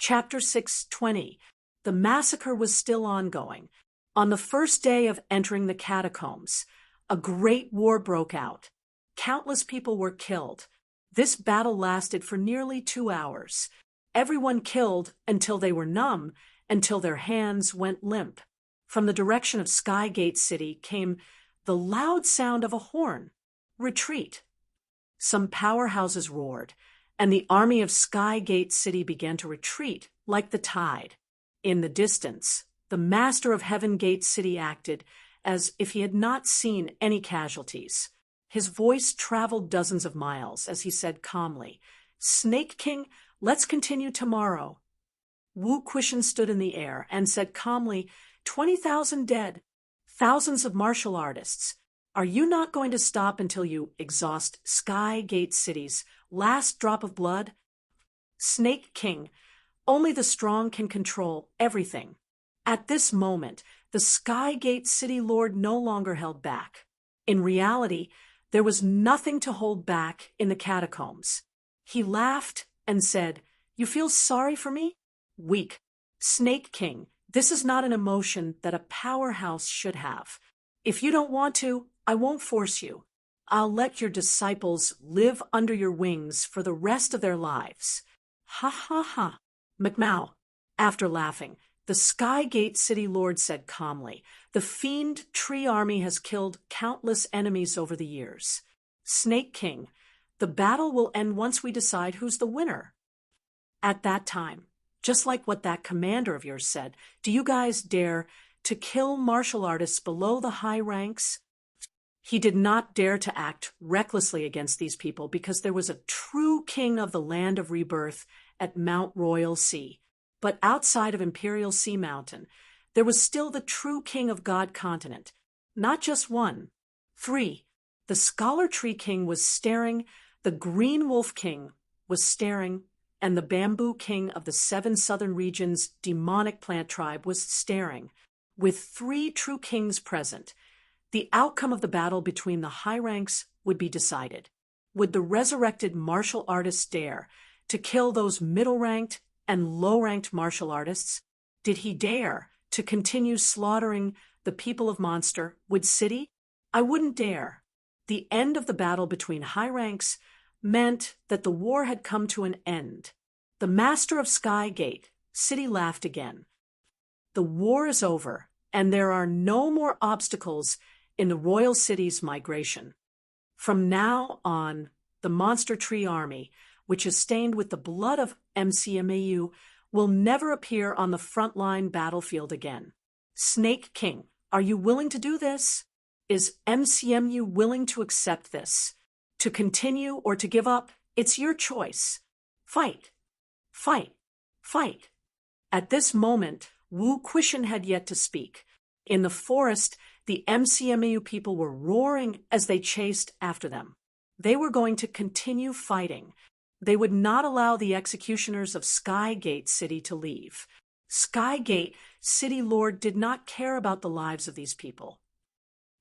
Chapter 620. The massacre was still ongoing. On the first day of entering the catacombs, a great war broke out. Countless people were killed. This battle lasted for nearly 2 hours. Everyone killed until they were numb, until their hands went limp. From the direction of Skygate City came the loud sound of a horn. Retreat. Some powerhouses roared, and the army of Skygate City began to retreat like the tide. In the distance, the master of Heaven Gate City acted as if he had not seen any casualties. His voice traveled dozens of miles as he said calmly, "Snake King, let's continue tomorrow." Wu Quishan stood in the air and said calmly, 20,000 dead, thousands of martial artists. Are you not going to stop until you exhaust Skygate City's last drop of blood? Snake King, only the strong can control everything. At this moment, the Skygate City Lord no longer held back. In reality, there was nothing to hold back in the catacombs. He laughed and said, "You feel sorry for me? Weak. Snake King, this is not an emotion that a powerhouse should have. If you don't want to, I won't force you. I'll let your disciples live under your wings for the rest of their lives." Ha ha ha. McMao. After laughing, the Skygate City Lord said calmly, "The fiend tree army has killed countless enemies over the years. Snake King, the battle will end once we decide who's the winner." At that time, just like what that commander of yours said, do you guys dare to kill martial artists below the high ranks? He did not dare to act recklessly against these people because there was a true king of the land of rebirth at Mount Royal Sea. But outside of Imperial Sea Mountain, there was still the true king of God Continent. Not just one. 3. The Scholar Tree King was staring, the Green Wolf King was staring, and the Bamboo King of the 7 southern regions' demonic plant tribe was staring. With 3 true kings present, the outcome of the battle between the high ranks would be decided. Would the resurrected martial artist dare to kill those middle-ranked and low-ranked martial artists? Did he dare to continue slaughtering the people of Monsterwood City? I wouldn't dare. The end of the battle between high ranks meant that the war had come to an end. The master of Skygate City laughed again. The war is over, and there are no more obstacles in the Royal City's migration. From now on, the Monster Tree Army, which is stained with the blood of MCMAU, will never appear on the frontline battlefield again. Snake King, are you willing to do this? Is MCMU willing to accept this? To continue or to give up? It's your choice. Fight. Fight. Fight. At this moment, Wu Quishan had yet to speak. In the forest, the MCMAU people were roaring as they chased after them. They were going to continue fighting. They would not allow the executioners of Skygate City to leave. Skygate City Lord did not care about the lives of these people.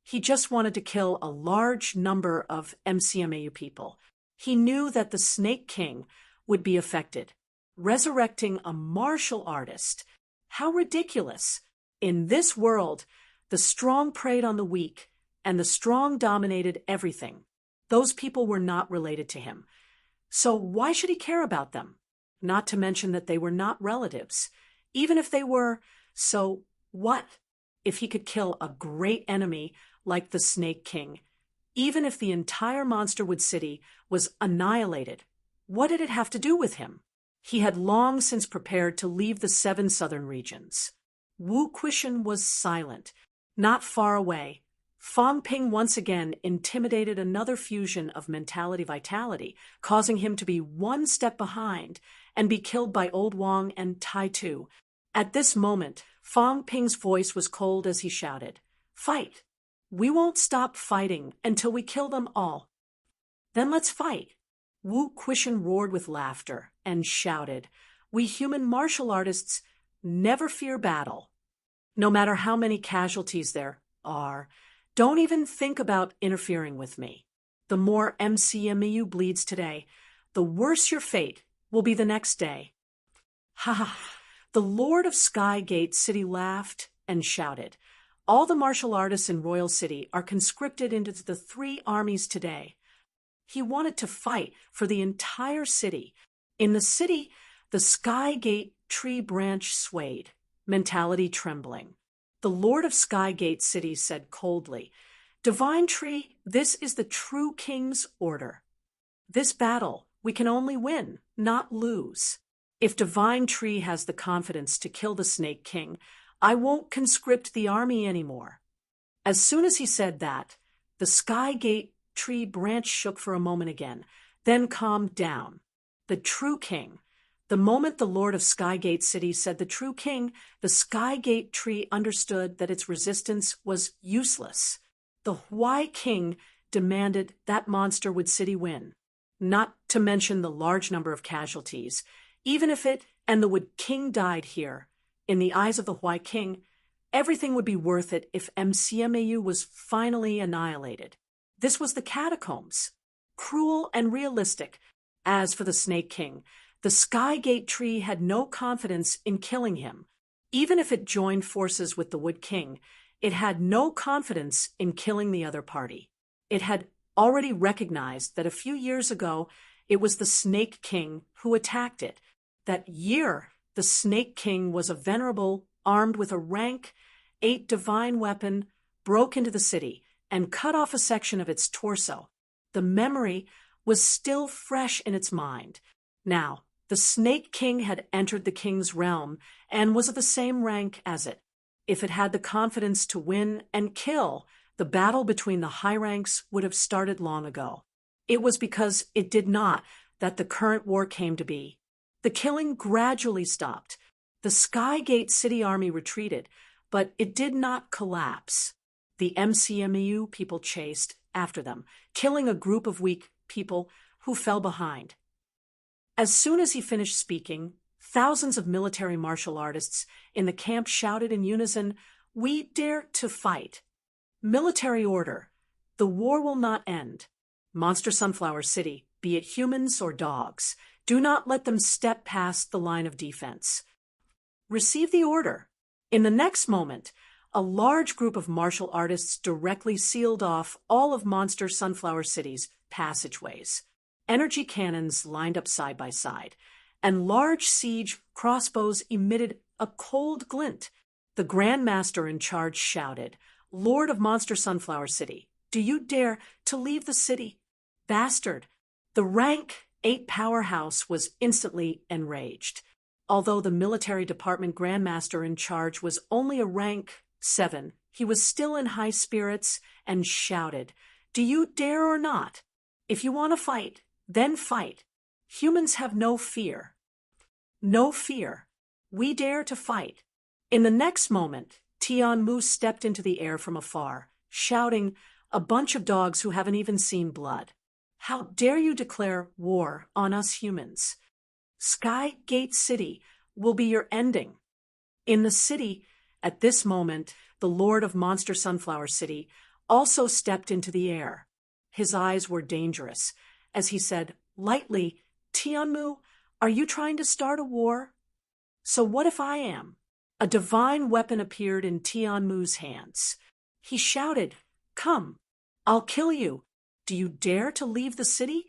He just wanted to kill a large number of MCMAU people. He knew that the Snake King would be affected. Resurrecting a martial artist. How ridiculous! In this world, the strong preyed on the weak, and the strong dominated everything. Those people were not related to him. So why should he care about them? Not to mention that they were not relatives. Even if they were, so what? If he could kill a great enemy like the Snake King, even if the entire Monsterwood City was annihilated, what did it have to do with him? He had long since prepared to leave the 7 southern regions. Wu Quishan was silent. Not far away, Fong Ping once again intimidated another fusion of mentality-vitality, causing him to be 1 step behind and be killed by Old Wang and Tai Tu. At this moment, Fong Ping's voice was cold as he shouted, "Fight! We won't stop fighting until we kill them all." "Then let's fight." Wu Quishan roared with laughter and shouted, "We human martial artists never fear battle. No matter how many casualties there are, don't even think about interfering with me. The more MCMEU bleeds today, the worse your fate will be the next day." Ha ha! The Lord of Skygate City laughed and shouted. All the martial artists in Royal City are conscripted into the 3 armies today. He wanted to fight for the entire city. In the city, the Skygate tree branch swayed, mentality trembling. The Lord of Skygate City said coldly, "Divine Tree, this is the true king's order. This battle we can only win, not lose. If Divine Tree has the confidence to kill the Snake King, I won't conscript the army anymore." As soon as he said that, the Skygate tree branch shook for a moment again, then calmed down. The true king. The moment the Lord of Skygate City said the true king, the Skygate tree understood that its resistance was useless. The Why King demanded that monster would city win, not to mention the large number of casualties. Even if it and the Wood King died here, in the eyes of the Why King, everything would be worth it if MCMAU was finally annihilated. This was the catacombs, cruel and realistic. As for the Snake King, the Skygate tree had no confidence in killing him. Even if it joined forces with the Wood King, it had no confidence in killing the other party. It had already recognized that a few years ago it was the Snake King who attacked it. That year, the Snake King was a venerable, armed with a rank 8 divine weapon, broke into the city and cut off a section of its torso. The memory was still fresh in its mind. Now, the Snake King had entered the king's realm and was of the same rank as it. If it had the confidence to win and kill, the battle between the high ranks would have started long ago. It was because it did not that the current war came to be. The killing gradually stopped. The Skygate City army retreated, but it did not collapse. The MCMEU people chased after them, killing a group of weak people who fell behind. As soon as he finished speaking, thousands of military martial artists in the camp shouted in unison, "We dare to fight. Military order. The war will not end. Monster Sunflower City, be it humans or dogs, do not let them step past the line of defense. Receive the order." In the next moment, a large group of martial artists directly sealed off all of Monster Sunflower City's passageways. Energy cannons lined up side by side, and large siege crossbows emitted a cold glint. The Grand Master in charge shouted, "Lord of Monster Sunflower City, do you dare to leave the city? Bastard!" The rank 8 powerhouse was instantly enraged. Although the military department Grand Master in charge was only a rank 7, he was still in high spirits and shouted, "Do you dare or not? If you want to fight, then fight. Humans have no fear. No fear. We dare to fight." In the next moment, Tianmu stepped into the air from afar, shouting, "A bunch of dogs who haven't even seen blood. How dare you declare war on us humans? Skygate City will be your ending." In the city, at this moment, the Lord of Monster Sunflower City also stepped into the air. His eyes were dangerous, as he said lightly, "Tianmu, are you trying to start a war? So what if I am?" A divine weapon appeared in Tianmu's hands. He shouted, "Come, I'll kill you. Do you dare to leave the city?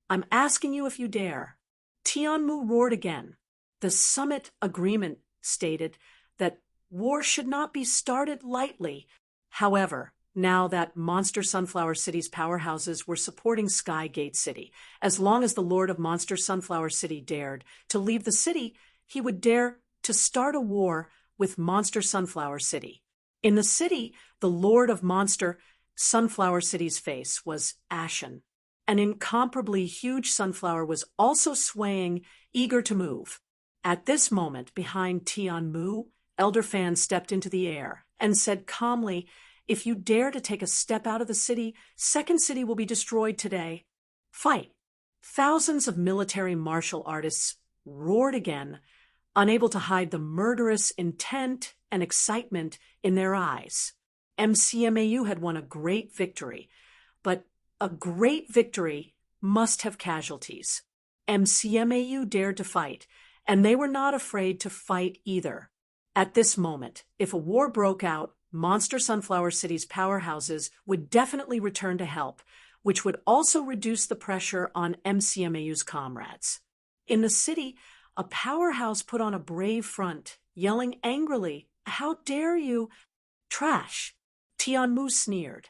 I'm asking you if you dare." Tianmu roared again. The summit agreement stated that war should not be started lightly. However, now that Monster Sunflower City's powerhouses were supporting Skygate City, as long as the Lord of Monster Sunflower City dared to leave the city, he would dare to start a war with Monster Sunflower City. In the city, the Lord of Monster Sunflower City's face was ashen. An incomparably huge sunflower was also swaying, eager to move. At this moment, behind Tianmu, Elder Fan stepped into the air and said calmly, "If you dare to take a step out of the city, Second City will be destroyed today. Fight." Thousands of military martial artists roared again, unable to hide the murderous intent and excitement in their eyes. MCMAU had won a great victory, but a great victory must have casualties. MCMAU dared to fight, and they were not afraid to fight either. At this moment, if a war broke out, Monster Sunflower City's powerhouses would definitely return to help, which would also reduce the pressure on MCMAU's comrades. In the city, a powerhouse put on a brave front, yelling angrily, "How dare you!" "Trash," Tianmu sneered.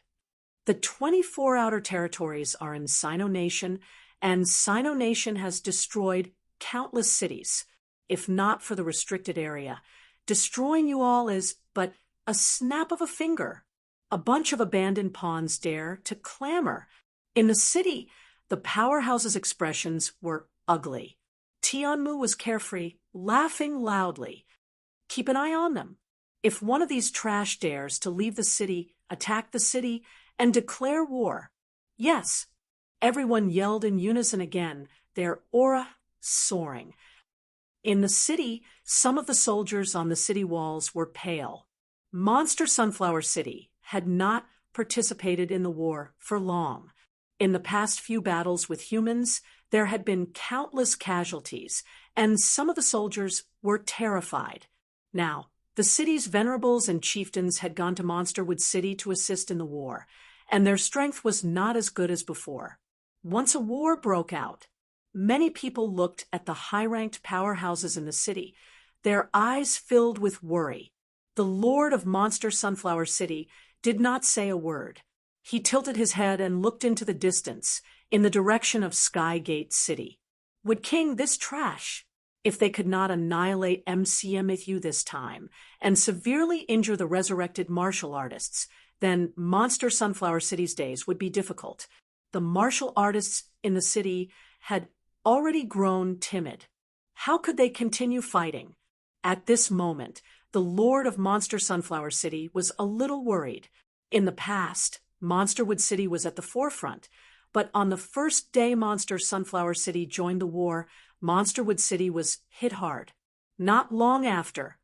The 24 outer territories are in Sino Nation, and Sino Nation has destroyed countless cities, if not for the restricted area. Destroying you all is but a snap of a finger. A bunch of abandoned pawns dare to clamor. In the city, the powerhouse's expressions were ugly. Tianmu was carefree, laughing loudly. Keep an eye on them. If one of these trash dares to leave the city, attack the city, and declare war. Yes, everyone yelled in unison again, their aura soaring. In the city, some of the soldiers on the city walls were pale. Monster Sunflower City had not participated in the war for long. In the past few battles with humans, there had been countless casualties, and some of the soldiers were terrified. Now, the city's venerables and chieftains had gone to Monsterwood City to assist in the war, and their strength was not as good as before. Once a war broke out, many people looked at the high-ranked powerhouses in the city, their eyes filled with worry. The Lord of Monster Sunflower City did not say a word. He tilted his head and looked into the distance, in the direction of Skygate City. Would King this trash? If they could not annihilate MCMAU this time, and severely injure the resurrected martial artists, then Monster Sunflower City's days would be difficult. The martial artists in the city had already grown timid. How could they continue fighting? At this moment, the Lord of Monster Sunflower City was a little worried. In the past, Monsterwood City was at the forefront, but on the first day Monster Sunflower City joined the war, Monsterwood City was hit hard. Not long after,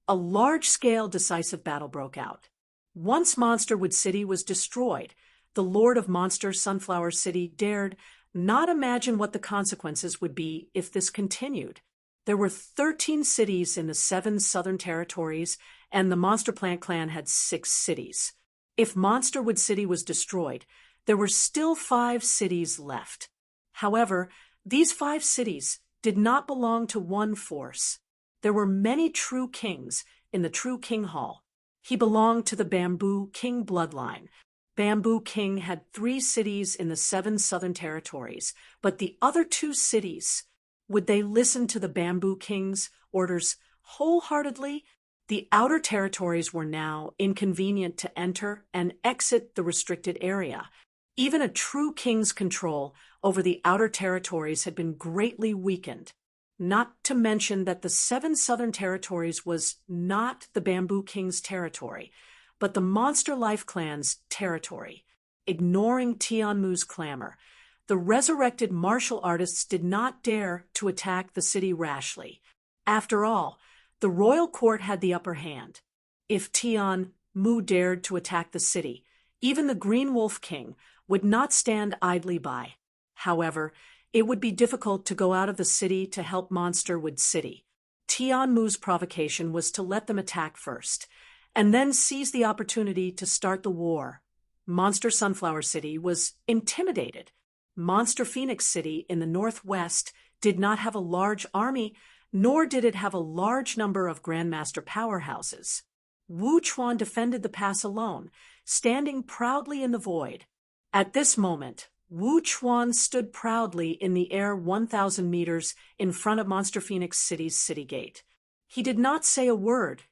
a large-scale decisive battle broke out. Once Monsterwood City was destroyed, the Lord of Monster Sunflower City dared not imagine what the consequences would be if this continued. There were 13 cities in the 7 southern territories, and the Monster Plant Clan had 6 cities. If Monsterwood City was destroyed, there were still 5 cities left. However, these 5 cities did not belong to one force. There were many true kings in the True King Hall. He belonged to the Bamboo King bloodline. Bamboo King had 3 cities in the 7 southern territories, but the other 2 cities, would they listen to the Bamboo King's orders wholeheartedly? The outer territories were now inconvenient to enter and exit the restricted area. Even a true king's control over the outer territories had been greatly weakened. Not to mention that the 7 southern territories was not the Bamboo King's territory, but the Monster Life Clan's territory. Ignoring Tianmu's clamor, the resurrected martial artists did not dare to attack the city rashly. After all, the royal court had the upper hand. If Tianmu dared to attack the city, even the Green Wolf King would not stand idly by. However, it would be difficult to go out of the city to help Monsterwood City. Tianmu's provocation was to let them attack first, and then seize the opportunity to start the war. Monster Sunflower City was intimidated. Monster Phoenix City in the northwest did not have a large army, nor did it have a large number of Grandmaster powerhouses. Wu Chuan defended the pass alone, standing proudly in the void. At this moment, Wu Chuan stood proudly in the air 1,000 meters in front of Monster Phoenix City's city gate. He did not say a word.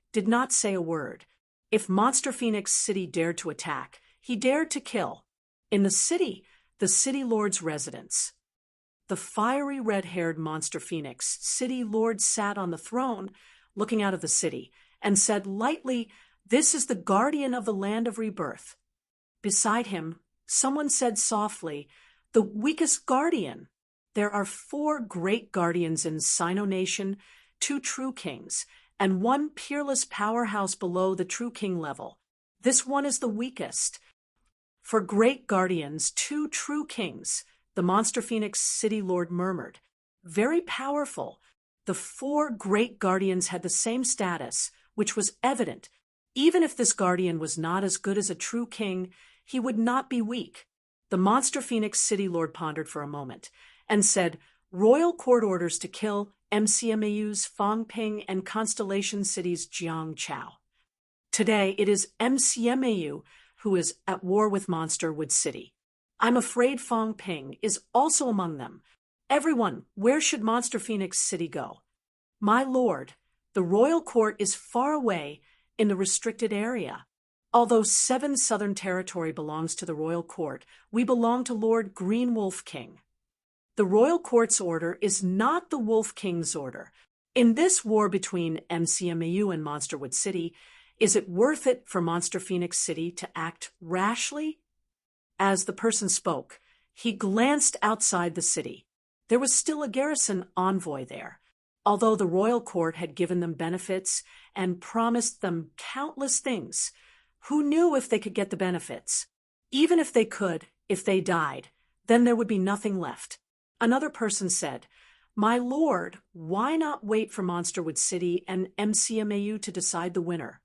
If Monster Phoenix City dared to attack, he dared to kill. In the city lord's residence. The fiery red-haired Monster Phoenix City Lord sat on the throne, looking out of the city, and said lightly, "This is the guardian of the land of rebirth." Beside him, someone said softly, "The weakest guardian." There are 4 great guardians in Sino Nation, 2 true kings, and 1 peerless powerhouse below the true king level. This one is the weakest. For great guardians, 2 true kings, the Monster Phoenix City Lord murmured. Very powerful. The 4 great guardians had the same status, which was evident. Even if this guardian was not as good as a true king, he would not be weak. The monster Phoenix City Lord pondered for a moment and said, "Royal court orders to kill MCMAU's Fang Ping and Constellation City's Jiang Chao. Today it is MCMAU who is at war with Monsterwood City. I'm afraid Fang Ping is also among them. Everyone, where should Monster Phoenix City go?" "My lord, the royal court is far away in the restricted area. Although 7 Southern Territory belongs to the royal court, we belong to Lord Green Wolf King. The royal court's order is not the Wolf King's order. In this war between MCMAU and Monsterwood City, is it worth it for Monster Phoenix City to act rashly?" As the person spoke, he glanced outside the city. There was still a garrison envoy there. Although the royal court had given them benefits and promised them countless things, who knew if they could get the benefits? Even if they could, if they died, then there would be nothing left. Another person said, "My lord, why not wait for Monsterwood City and MCMAU to decide the winner?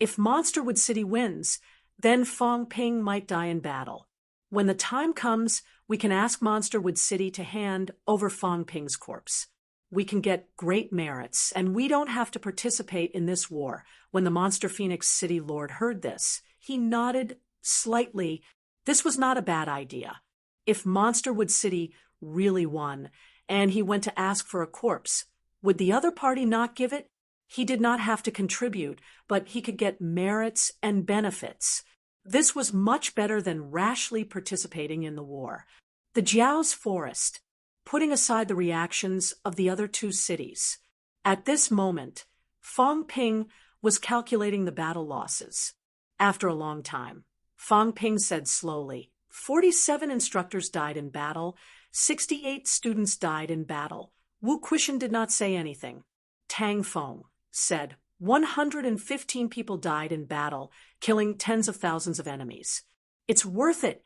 If Monsterwood City wins, then Fang Ping might die in battle. When the time comes, we can ask Monsterwood City to hand over Fang Ping's corpse. We can get great merits, and we don't have to participate in this war." When the Monster Phoenix City Lord heard this, he nodded slightly. This was not a bad idea. If Monsterwood City really won, and he went to ask for a corpse, would the other party not give it? He did not have to contribute, but he could get merits and benefits. This was much better than rashly participating in the war. The Jiao's forest, putting aside the reactions of the other 2 cities. At this moment, Fang Ping was calculating the battle losses. After a long time, Fang Ping said slowly, 47 instructors died in battle, 68 students died in battle. Wu Quishan did not say anything. Tang Feng said, 115 people died in battle, killing tens of thousands of enemies. It's worth it.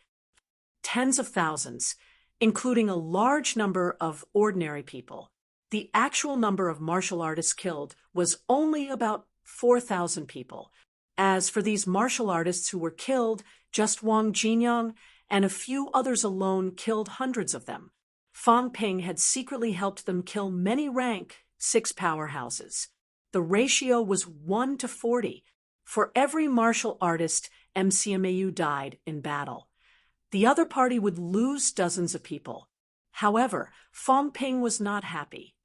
Tens of thousands, including a large number of ordinary people. The actual number of martial artists killed was only about 4,000 people. As for these martial artists who were killed, just Wang Jinyang and a few others alone killed hundreds of them. Fang Ping had secretly helped them kill many rank 6 powerhouses. The ratio was 1 to 40. For every martial artist, MCMAU died in battle. The other party would lose dozens of people. However, Fang Ping was not happy.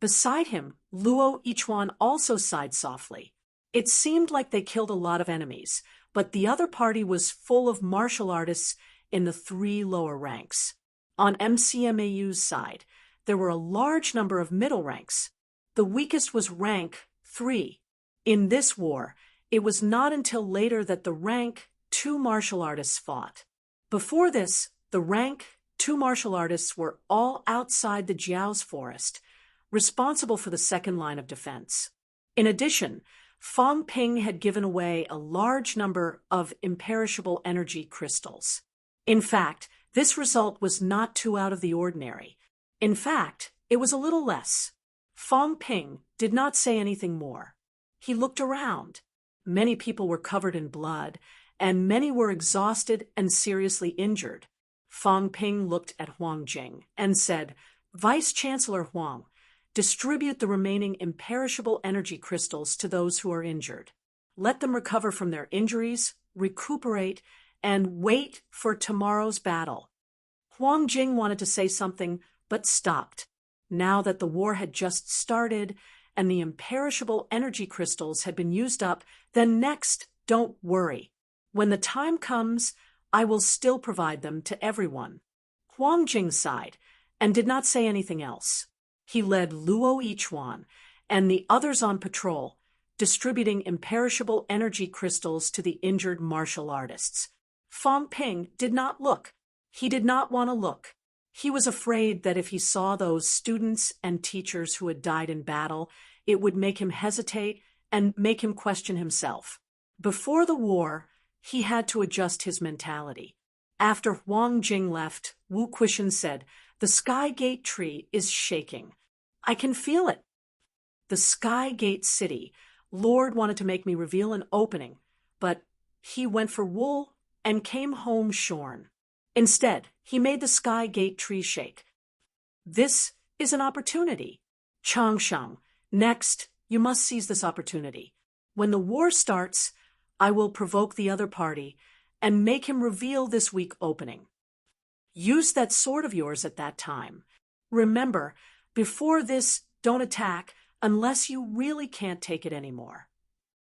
Beside him, Luo Yichuan also sighed softly. It seemed like they killed a lot of enemies, but the other party was full of martial artists in the 3 lower ranks. On MCMAU's side, there were a large number of middle ranks. The weakest was rank 3. In this war, it was not until later that the rank 2 martial artists fought. Before this, the rank 2 martial artists were all outside the Jiao's forest, responsible for the second line of defense. In addition, Fang Ping had given away a large number of imperishable energy crystals. In fact, this result was not too out of the ordinary. In fact, it was a little less. Fang Ping did not say anything more. He looked around. Many people were covered in blood, and many were exhausted and seriously injured. Fang Ping looked at Huang Jing and said, "Vice-Chancellor Huang, distribute the remaining imperishable energy crystals to those who are injured. Let them recover from their injuries, recuperate, and wait for tomorrow's battle." Huang Jing wanted to say something, but stopped. Now that the war had just started and the imperishable energy crystals had been used up, then next, don't worry. When the time comes, I will still provide them to everyone. Huang Jing sighed and did not say anything else. He led Luo Yichuan and the others on patrol, distributing imperishable energy crystals to the injured martial artists. Fang Ping did not look. He did not want to look. He was afraid that if he saw those students and teachers who had died in battle, it would make him hesitate and make him question himself. Before the war, he had to adjust his mentality. After Huang Jing left, Wu Quishan said, "The Sky Gate tree is shaking. I can feel it. The Sky Gate City. Lord wanted to make me reveal an opening, but he went for wool and came home shorn. Instead, he made the Sky Gate tree shake. This is an opportunity. Changsheng, next, you must seize this opportunity. When the war starts, I will provoke the other party and make him reveal this weak opening. Use that sword of yours at that time. Remember, before this, don't attack unless you really can't take it anymore.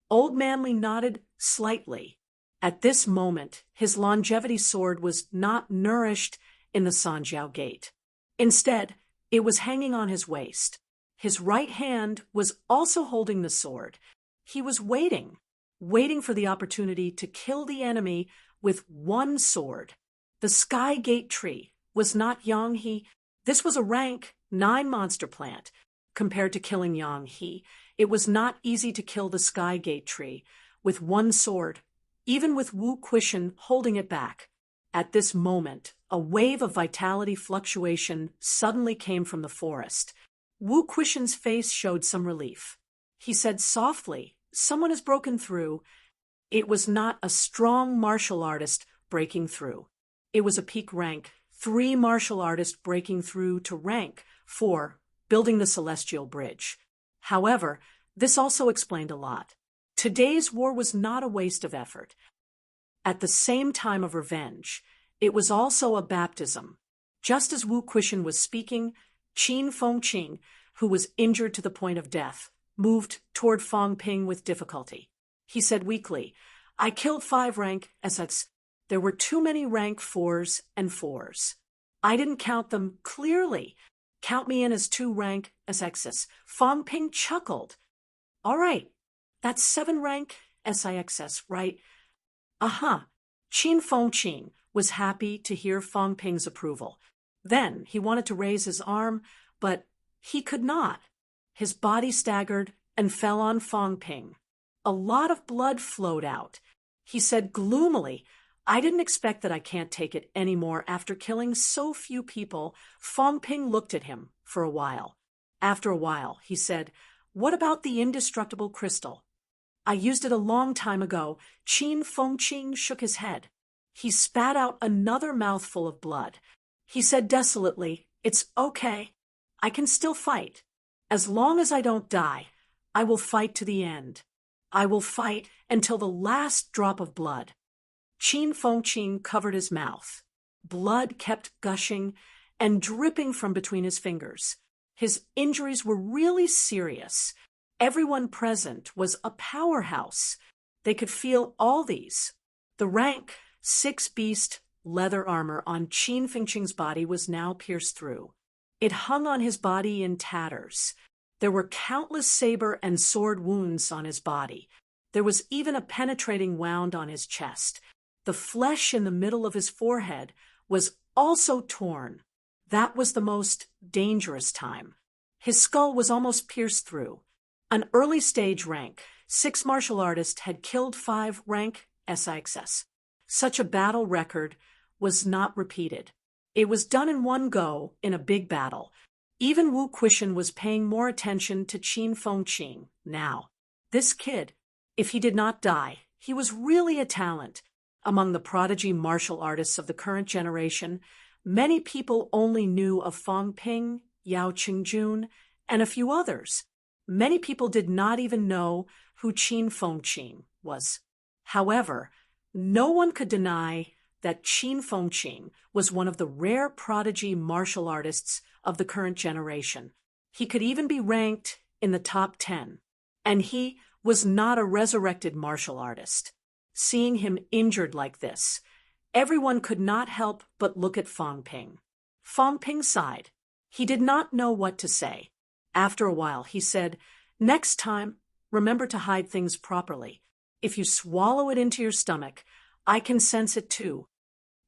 Old Manly nodded slightly. At this moment, his longevity sword was not nourished in the Sanjiao Gate. Instead, it was hanging on his waist. His right hand was also holding the sword. He was waiting for the opportunity to kill the enemy with one sword. The Sky Gate tree was not Yang He. This was a rank 9 monster plant. Compared to killing Yang He, it was not easy to kill the Sky Gate tree with one sword, even with Wu Quishan holding it back. At this moment, a wave of vitality fluctuation suddenly came from the forest. Wu Quishan's face showed some relief. He said softly, "Someone has broken through." It was not a strong martial artist breaking through. It was a peak rank 3 martial artists breaking through to rank 4, building the Celestial Bridge. However, this also explained a lot. Today's war was not a waste of effort. At the same time of revenge, it was also a baptism. Just as Wu Quishan was speaking, Qin Fengqing, who was injured to the point of death, moved toward Fang Ping with difficulty. He said weakly, "I killed 5 rank SS. There were too many rank 4s and 4s. I didn't count them clearly. Count me in as 2 rank SXS." Fang Ping chuckled. "All right, that's 7 rank SIXS, right?" Qin Fengqing was happy to hear Fang Ping's approval. Then he wanted to raise his arm, but he could not. His body staggered and fell on Fang Ping. A lot of blood flowed out. He said gloomily, "I didn't expect that I can't take it anymore after killing so few people." Fang Ping looked at him for a while. After a while, he said, "What about the indestructible crystal?" "I used it a long time ago." Qin Fengqing shook his head. He spat out another mouthful of blood. He said desolately, "It's okay. I can still fight. As long as I don't die, I will fight to the end. I will fight until the last drop of blood." Qin Fengqing covered his mouth. Blood kept gushing and dripping from between his fingers. His injuries were really serious. Everyone present was a powerhouse. They could feel all these. The rank 6 beast leather armor on Qin Fengqing's body was now pierced through. It hung on his body in tatters. There were countless saber and sword wounds on his body. There was even a penetrating wound on his chest. The flesh in the middle of his forehead was also torn. That was the most dangerous time. His skull was almost pierced through. An early stage rank 6 martial artist had killed 5 rank SIXS. Such a battle record was not repeated. It was done in one go in a big battle. Even Wu Quishan was paying more attention to Qin Fengqing now. This kid, if he did not die, he was really a talent. Among the prodigy martial artists of the current generation, many people only knew of Fang Ping, Yao Qingjun, and a few others. Many people did not even know who Qin Fengqing was. However, no one could deny that Qin Fengqing was one of the rare prodigy martial artists of the current generation. He could even be ranked in the top 10. And he was not a resurrected martial artist. Seeing him injured like this, everyone could not help but look at Fang Ping. Fang Ping sighed. He did not know what to say. After a while, he said, "Next time, remember to hide things properly. If you swallow it into your stomach, I can sense it too."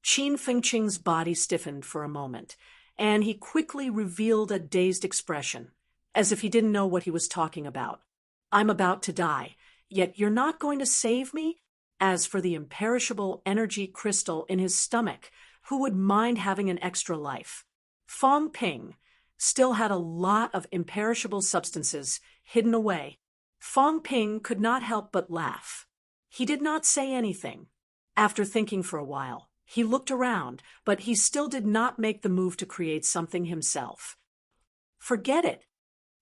Qin Fengqing's body stiffened for a moment, and he quickly revealed a dazed expression, as if he didn't know what he was talking about. "I'm about to die, yet you're not going to save me?" As for the imperishable energy crystal in his stomach, who would mind having an extra life? Fang Ping, still had a lot of imperishable substances hidden away. Fong Ping could not help but laugh. He did not say anything. After thinking for a while, he looked around, but he still did not make the move to create something himself. Forget it.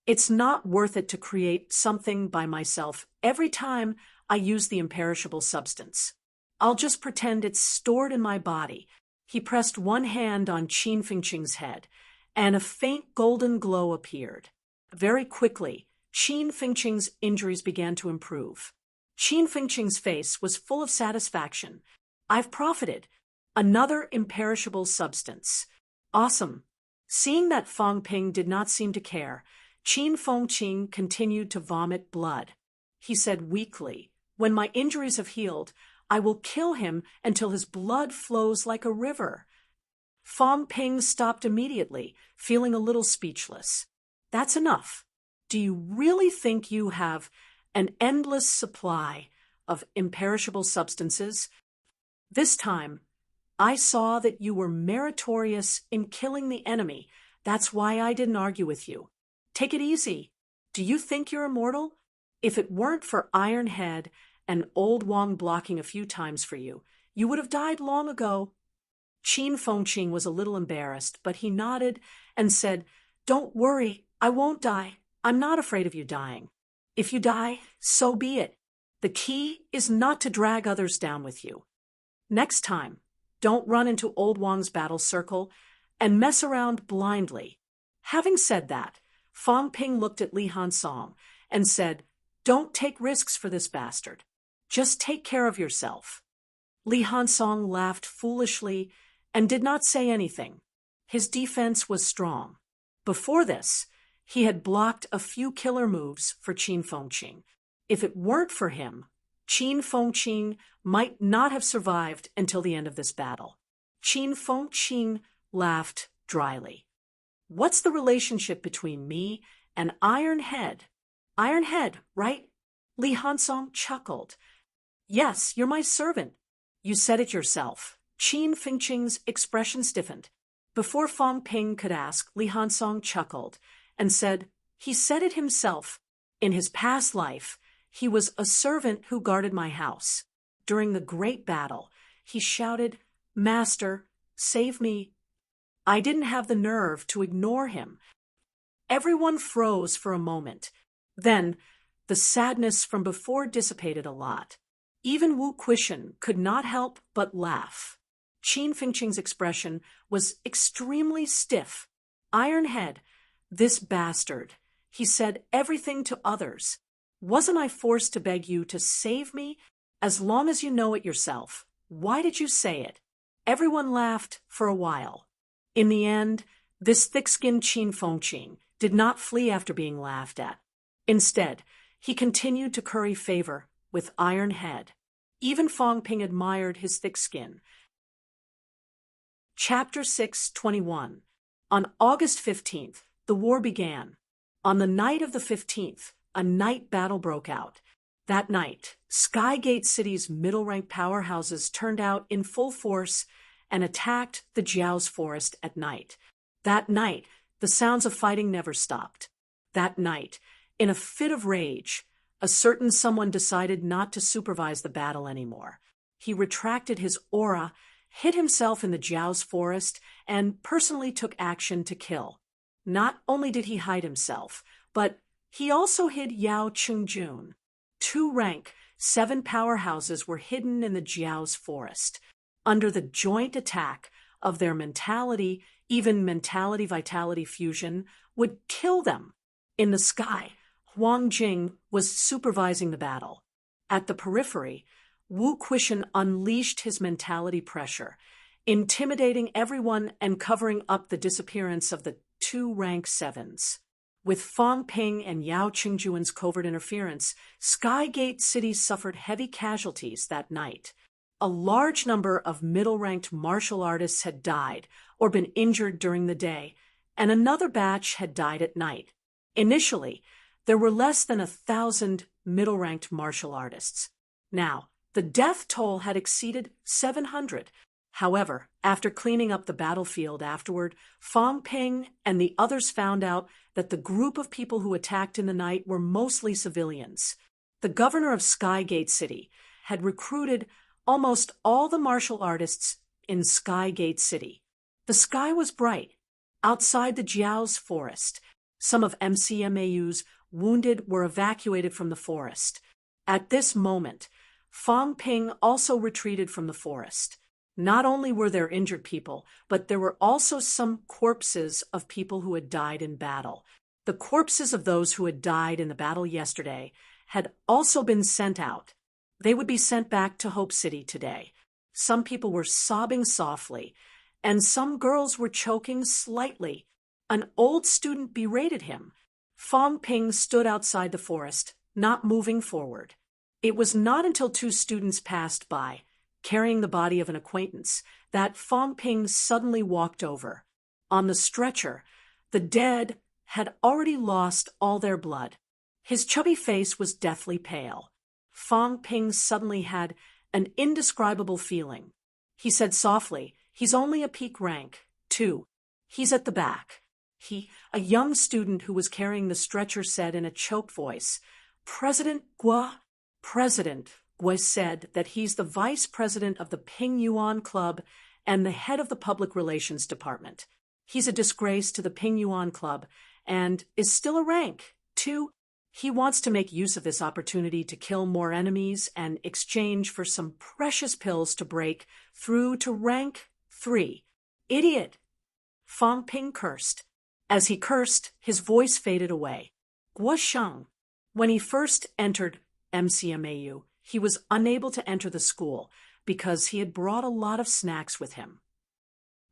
It's not worth it to create something by myself every time I use the imperishable substance. I'll just pretend it's stored in my body. He pressed one hand on Qin Fengqing's head, and a faint golden glow appeared. Very quickly, Qin Fengqing's injuries began to improve. Qin Fengqing's face was full of satisfaction. I've profited. Another imperishable substance. Awesome. Seeing that Fong Ping did not seem to care, Qin Fengqing continued to vomit blood. He said weakly, "When my injuries have healed, I will kill him until his blood flows like a river." Fong Ping stopped immediately, feeling a little speechless. "That's enough. Do you really think you have an endless supply of imperishable substances? This time, I saw that you were meritorious in killing the enemy. That's why I didn't argue with you. Take it easy. Do you think you're immortal? If it weren't for Iron Head and Old Wong blocking a few times for you, you would have died long ago." Qin Fengqing was a little embarrassed, but he nodded and said, "Don't worry, I won't die. I'm not afraid of you dying. If you die, so be it. The key is not to drag others down with you. Next time, don't run into Old Wong's battle circle and mess around blindly." Having said that, Fong Ping looked at Li Hansong and said, "Don't take risks for this bastard. Just take care of yourself." Li Hansong laughed foolishly and did not say anything. His defense was strong. Before this, he had blocked a few killer moves for Qin Fengqing. If it weren't for him, Qin Fengqing might not have survived until the end of this battle. Qin Fengqing laughed dryly. "What's the relationship between me and Iron Head?" "Iron Head, right?" Li Hansong chuckled. "Yes, you're my servant. You said it yourself." Qin Fengqing's expression stiffened. Before Fong Ping could ask, Li Hansong chuckled and said, "He said it himself. In his past life, he was a servant who guarded my house. During the great battle, he shouted, 'Master, save me.' I didn't have the nerve to ignore him." Everyone froze for a moment. Then, the sadness from before dissipated a lot. Even Wu Quishan could not help but laugh. Qin Fengqing's expression was extremely stiff. "Iron Head, this bastard. He said everything to others. Wasn't I forced to beg you to save me? As long as you know it yourself, why did you say it?" Everyone laughed for a while. In the end, this thick-skinned Qin Fengqing did not flee after being laughed at. Instead, he continued to curry favor with Iron Head. Even Fong Ping admired his thick skin. Chapter 6:21. On August 15th, the war began. On the night of the 15th, a night battle broke out. That night, Skygate City's middle-ranked powerhouses turned out in full force and attacked the Jiao's forest at night. That night, the sounds of fighting never stopped. That night, in a fit of rage, a certain someone decided not to supervise the battle anymore. He retracted his aura, hid himself in the Jiao's forest, and personally took action to kill. Not only did he hide himself, but he also hid Yao Qingjun. 2 rank 7 powerhouses were hidden in the Jiao's forest. Under the joint attack of their mentality, even mentality-vitality fusion would kill them. In the sky, Huang Jing was supervising the battle. At the periphery, Wu Quishan unleashed his mentality pressure, intimidating everyone and covering up the disappearance of the 2 rank 7s. With Fong Ping and Yao Qingjuan's covert interference, Skygate City suffered heavy casualties that night. A large number of middle-ranked martial artists had died or been injured during the day, and another batch had died at night. Initially, there were less than 1,000 middle-ranked martial artists. Now, the death toll had exceeded 700. However, after cleaning up the battlefield afterward, Fong Ping and the others found out that the group of people who attacked in the night were mostly civilians. The governor of Skygate City had recruited almost all the martial artists in Skygate City. The sky was bright. Outside the Jiao's forest, some of MCMAU's wounded were evacuated from the forest. At this moment, Fong Ping also retreated from the forest. Not only were there injured people, but there were also some corpses of people who had died in battle. The corpses of those who had died in the battle yesterday had also been sent out. They would be sent back to Hope City today. Some people were sobbing softly, and some girls were choking slightly. An old student berated him. Fong Ping stood outside the forest, not moving forward. It was not until two students passed by, carrying the body of an acquaintance, that Fong Ping suddenly walked over. On the stretcher, the dead had already lost all their blood. His chubby face was deathly pale. Fong Ping suddenly had an indescribable feeling. He said softly, "He's only a peak rank, too. He's at the back." A young student who was carrying the stretcher said in a choked voice, President Guo said that he's the vice president of the Ping Yuan Club and the head of the public relations department. He's a disgrace to the Ping Yuan Club and is still a rank, too. He wants to make use of this opportunity to kill more enemies and exchange for some precious pills to break through to rank 3. Idiot! Fong Ping cursed. As he cursed, his voice faded away. Guo Sheng. When he first entered MCMAU, he was unable to enter the school because he had brought a lot of snacks with him.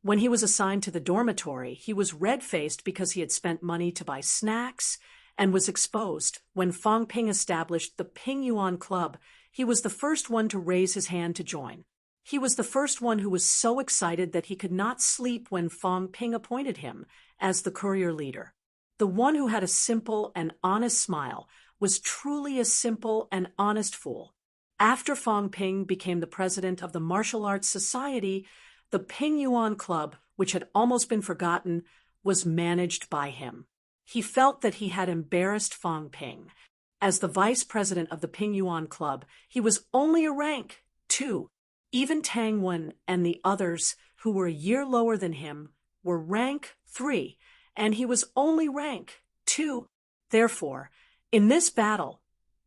When he was assigned to the dormitory, he was red-faced because he had spent money to buy snacks and was exposed. When Fong Ping established the Ping Yuan Club, he was the first one to raise his hand to join. He was the first one who was so excited that he could not sleep when Fong Ping appointed him as the courier leader. The one who had a simple and honest smile was truly a simple and honest fool. After Fong Ping became the president of the Martial Arts Society, the Ping Yuan Club, which had almost been forgotten, was managed by him. He felt that he had embarrassed Fong Ping. As the vice president of the Ping Yuan Club, he was only a rank 2. Even Tang Wen and the others, who were a year lower than him, were rank 3, and he was only rank 2. Therefore, in this battle,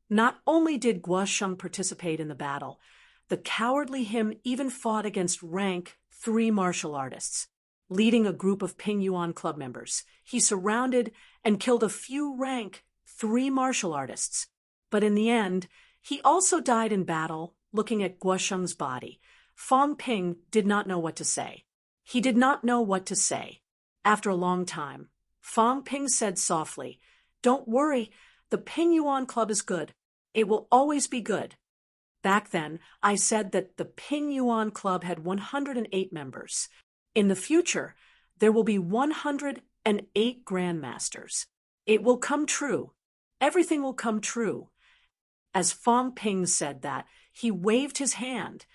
not only did Guo Sheng participate in the battle, the cowardly him even fought against rank 3 martial artists. Leading a group of Ping Yuan Club members, he surrounded and killed a few rank 3 martial artists. But in the end, he also died in battle, looking at Guo Sheng's body. Fong Ping did not know what to say. He did not know what to say. After a long time, Fong Ping said softly, "Don't worry, the Ping Yuan Club is good. It will always be good." Back then, I said that the Ping Yuan Club had 108 members. In the future, there will be 108 grandmasters. It will come true. Everything will come true. As Fong Ping said that, he waved his hand,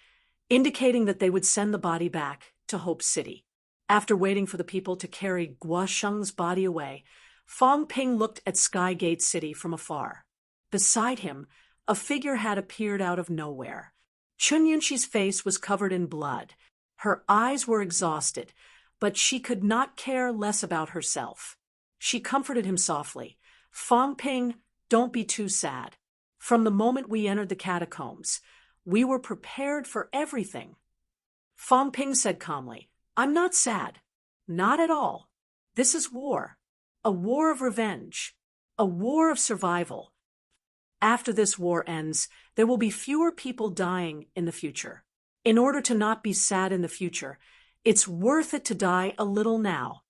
indicating that they would send the body back to Hope City. After waiting for the people to carry Guo Sheng's body away, Fong Ping looked at Skygate City from afar. Beside him, a figure had appeared out of nowhere. Chun Yunxi's face was covered in blood. Her eyes were exhausted, but she could not care less about herself. She comforted him softly. "Fong Ping, don't be too sad. From the moment we entered the catacombs, we were prepared for everything." Fong Ping said calmly, "I'm not sad. Not at all. This is war. A war of revenge. A war of survival. After this war ends, there will be fewer people dying in the future. In order to not be sad in the future, it's worth it to die a little now.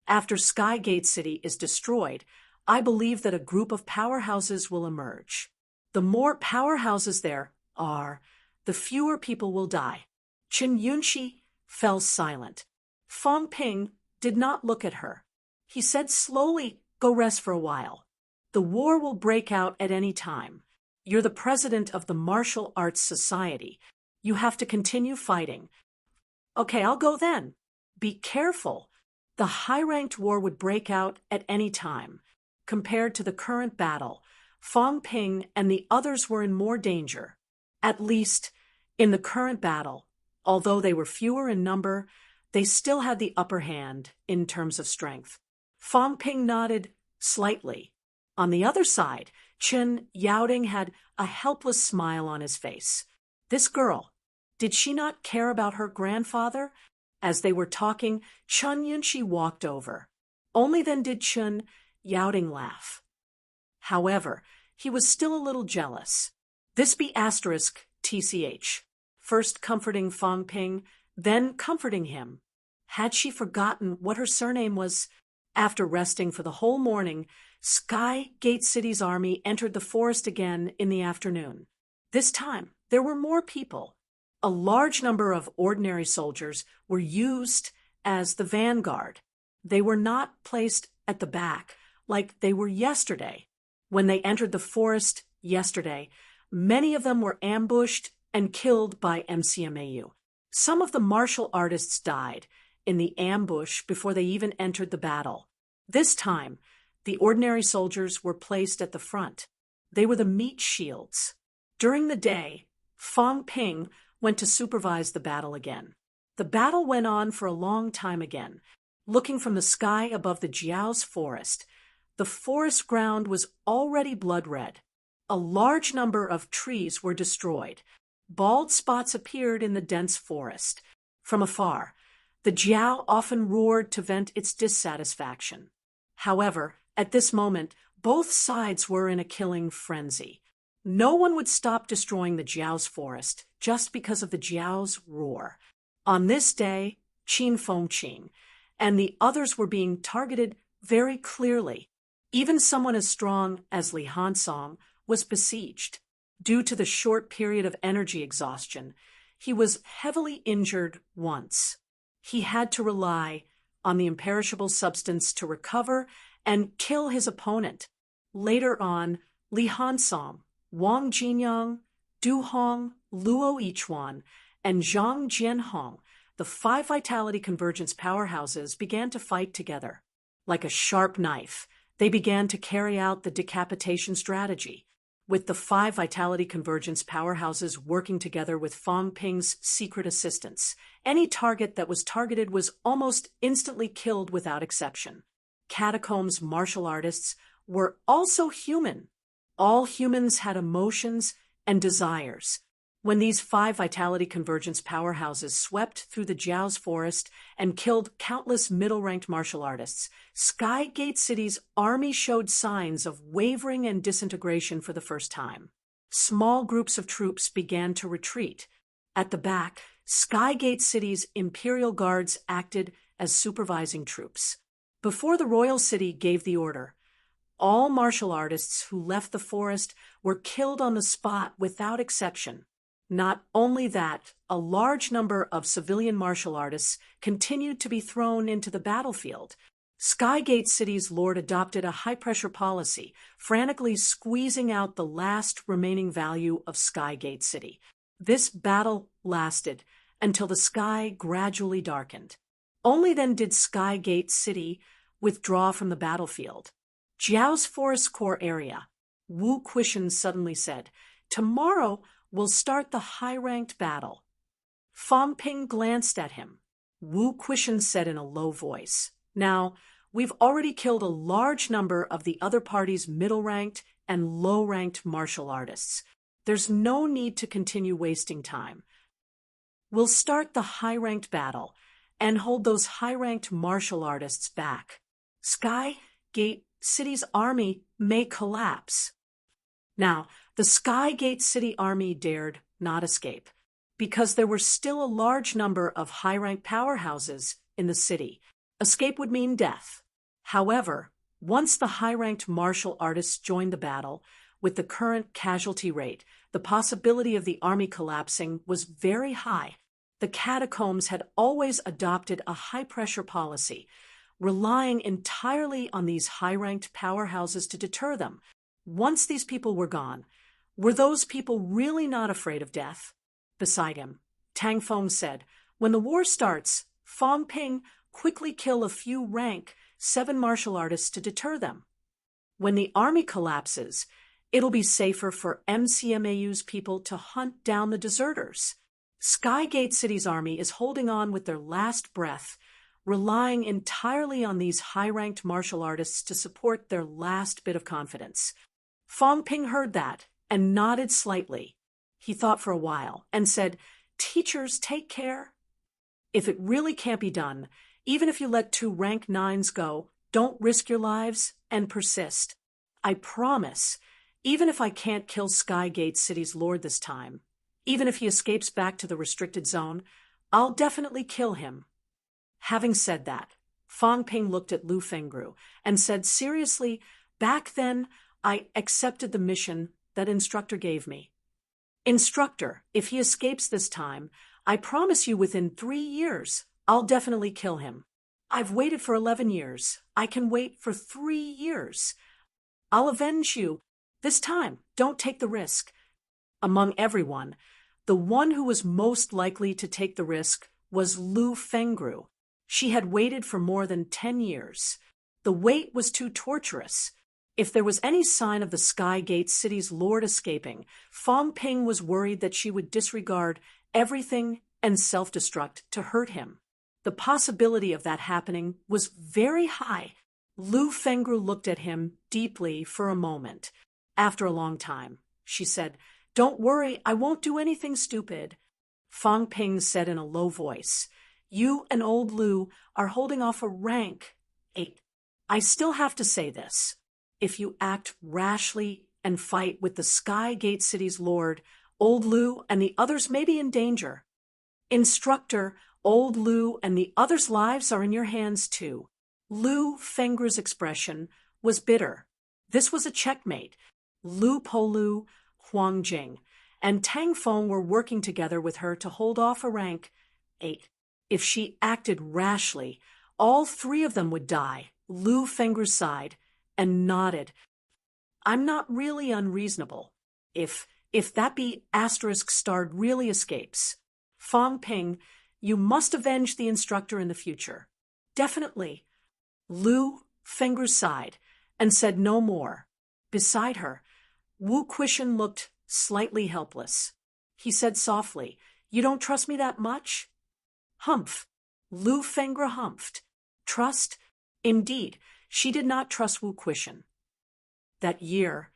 After Skygate City is destroyed, I believe that a group of powerhouses will emerge. The more powerhouses there are, the fewer people will die." Chun Yunxi fell silent. Fong Ping did not look at her. He said slowly, "Go rest for a while. The war will break out at any time. You're the president of the Martial Arts Society. You have to continue fighting." Okay, I'll go then. Be careful. The high-ranked war would break out at any time. Compared to the current battle, Fong Ping and the others were in more danger. At least, in the current battle, although they were fewer in number, they still had the upper hand in terms of strength. Fong Ping nodded slightly. On the other side, Chen Yaoding had a helpless smile on his face. This girl, did she not care about her grandfather? As they were talking, Chen Yunshi walked over. Only then did Chen Yaoding laugh. However, he was still a little jealous. This be asterisk TCH. First comforting Fong Ping, then comforting him. Had she forgotten what her surname was? After resting for the whole morning, Sky Gate City's army entered the forest again in the afternoon. This time, there were more people. A large number of ordinary soldiers were used as the vanguard. They were not placed at the back like they were yesterday. When they entered the forest yesterday, many of them were ambushed and killed by MCMAU. Some of the martial artists died in the ambush before they even entered the battle. This time, the ordinary soldiers were placed at the front. They were the meat shields. During the day, Fong Ping went to supervise the battle again. The battle went on for a long time again. Looking from the sky above the Jiao's forest, the forest ground was already blood-red. A large number of trees were destroyed. Bald spots appeared in the dense forest. From afar, the Jiao often roared to vent its dissatisfaction. However, at this moment, both sides were in a killing frenzy. No one would stop destroying the Jiao's forest just because of the Jiao's roar. On this day, Qin Fengqin and the others were being targeted very clearly. Even someone as strong as Li Hansong was besieged. Due to the short period of energy exhaustion, he was heavily injured once. He had to rely on the imperishable substance to recover and kill his opponent. Later on, Li Hansong, Wang Jinyang, Du Hong, Luo Yichuan, and Zhang Jianhong, the 5 vitality convergence powerhouses, began to fight together. Like a sharp knife, they began to carry out the decapitation strategy. With the 5 vitality convergence powerhouses working together with Fong Ping's secret assistance, any target that was targeted was almost instantly killed without exception. Catacombs martial artists were also human. All humans had emotions and desires. When these 5 vitality convergence powerhouses swept through the Jiao's forest and killed countless middle-ranked martial artists, Sky Gate City's army showed signs of wavering and disintegration for the first time. Small groups of troops began to retreat. At the back, Sky Gate City's Imperial Guards acted as supervising troops. Before the royal city gave the order, all martial artists who left the forest were killed on the spot without exception. Not only that, a large number of civilian martial artists continued to be thrown into the battlefield. Skygate City's lord adopted a high-pressure policy, frantically squeezing out the last remaining value of Skygate City. This battle lasted until the sky gradually darkened. Only then did Skygate City withdraw from the battlefield. Jiao's forest core area. Wu Quishan suddenly said, "Tomorrow we'll start the high-ranked battle." Fong Ping glanced at him. Wu Quishan said in a low voice, "Now, we've already killed a large number of the other party's middle-ranked and low-ranked martial artists. There's no need to continue wasting time. We'll start the high-ranked battle and hold those high-ranked martial artists back. Skygate City's army may collapse." Now, the Skygate City army dared not escape, because there were still a large number of high-ranked powerhouses in the city. Escape would mean death. However, once the high-ranked martial artists joined the battle, with the current casualty rate, the possibility of the army collapsing was very high. The catacombs had always adopted a high-pressure policy, relying entirely on these high-ranked powerhouses to deter them. Once these people were gone, were those people really not afraid of death? Beside him, Tang Feng said, When the war starts, Fong Ping quickly kill a few rank 7 martial artists to deter them. When the army collapses, it'll be safer for MCMAU's people to hunt down the deserters. Skygate City's army is holding on with their last breath, relying entirely on these high-ranked martial artists to support their last bit of confidence. Fong Ping heard that and nodded slightly. He thought for a while and said, "Teachers, take care. If it really can't be done, even if you let 2 rank 9s go, don't risk your lives and persist. I promise, even if I can't kill Skygate City's lord this time, even if he escapes back to the restricted zone, I'll definitely kill him." Having said that, Fong Ping looked at Lu Fengru and said seriously, "Back then, I accepted the mission that instructor gave me. Instructor, if he escapes this time, I promise you within 3 years, I'll definitely kill him. I've waited for 11 years. I can wait for 3 years. I'll avenge you. This time, don't take the risk." Among everyone, the one who was most likely to take the risk was Lu Fengru. She had waited for more than 10 years. The wait was too torturous. If there was any sign of the Skygate City's lord escaping, Fong Ping was worried that she would disregard everything and self-destruct to hurt him. The possibility of that happening was very high. Lu Fengru looked at him deeply for a moment. After a long time, she said, "Don't worry, I won't do anything stupid." Fong Ping said in a low voice, "You and old Lu are holding off a rank 8. I still have to say this. If you act rashly and fight with the Skygate City's lord, old Lu and the others may be in danger. Instructor, old Lu and the others' lives are in your hands too." Lu Fengru's expression was bitter. This was a checkmate. Lu Polu, Huang Jing, and Tang Feng were working together with her to hold off a rank 8. If she acted rashly, all 3 of them would die. Lu Fengru sighed and nodded. "I'm not really unreasonable. If that be *** really escapes. Fong Ping, you must avenge the instructor in the future." "Definitely." Lu Fengru sighed and said no more. Beside her, Wu Quishan looked slightly helpless. He said softly, "You don't trust me that much?" Humph. Lu Fengru humphed. Trust? Indeed, she did not trust Wu Quishan. That year,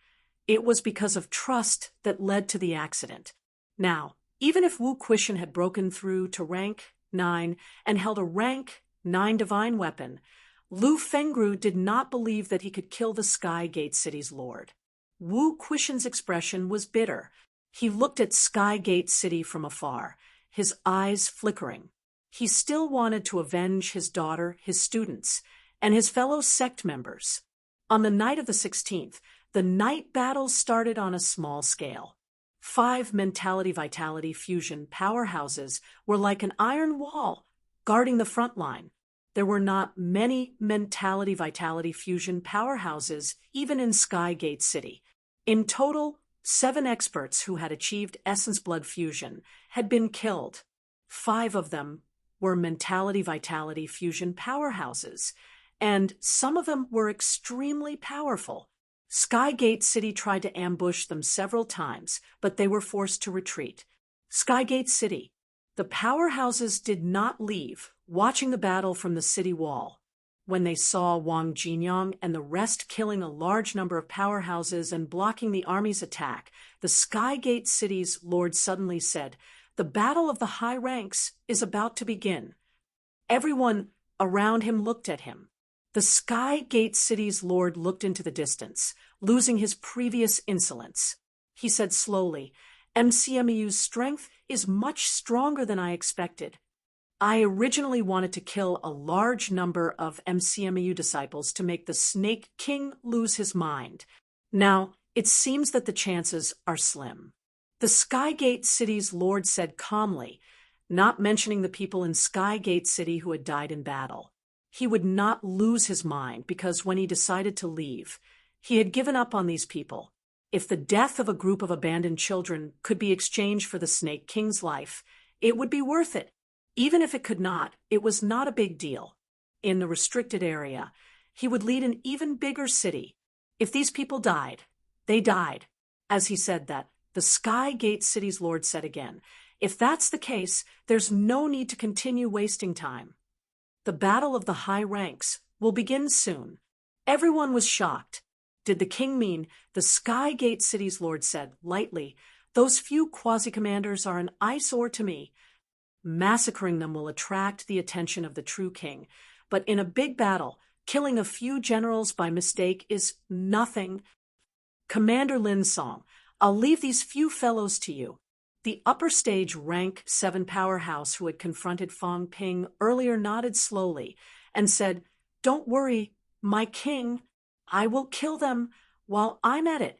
it was because of trust that led to the accident. Now, even if Wu Quishan had broken through to rank 9 and held a rank 9 divine weapon, Lu Fengru did not believe that he could kill the Skygate City's lord. Wu Quishan's expression was bitter. He looked at Skygate City from afar, his eyes flickering. He still wanted to avenge his daughter, his students, and his fellow sect members. On the night of the 16th, the night battles started on a small scale. 5 mentality-vitality fusion powerhouses were like an iron wall guarding the front line. There were not many mentality-vitality fusion powerhouses even in Skygate City. In total, 7 experts who had achieved essence blood fusion had been killed. 5 of them were mentality-vitality fusion powerhouses, and some of them were extremely powerful. Skygate City tried to ambush them several times, but they were forced to retreat. Skygate City. The powerhouses did not leave, watching the battle from the city wall. When they saw Wang Jinyang and the rest killing a large number of powerhouses and blocking the army's attack, the Skygate City's lord suddenly said, "The battle of the high ranks is about to begin." Everyone around him looked at him. The Skygate City's lord looked into the distance, losing his previous insolence. He said slowly, "MCMU's strength is much stronger than I expected. I originally wanted to kill a large number of MCMU disciples to make the Snake King lose his mind. Now, it seems that the chances are slim." The Skygate City's lord said calmly, not mentioning the people in Skygate City who had died in battle. He would not lose his mind because when he decided to leave, he had given up on these people. If the death of a group of abandoned children could be exchanged for the Snake King's life, it would be worth it. Even if it could not, it was not a big deal. In the restricted area, he would lead an even bigger city. If these people died, they died. As he said that, the Sky Gate City's Lord said again, if that's the case, there's no need to continue wasting time. The battle of the high ranks will begin soon. Everyone was shocked. Did the king mean the Sky Gate City's Lord said, lightly, those few quasi-commanders are an eyesore to me. Massacring them will attract the attention of the true king, but in a big battle, killing a few generals by mistake is nothing. Commander Lin Song, I'll leave these few fellows to you. The upper stage rank 7 powerhouse who had confronted Fang Ping earlier nodded slowly and said, don't worry, my king, I will kill them while I'm at it.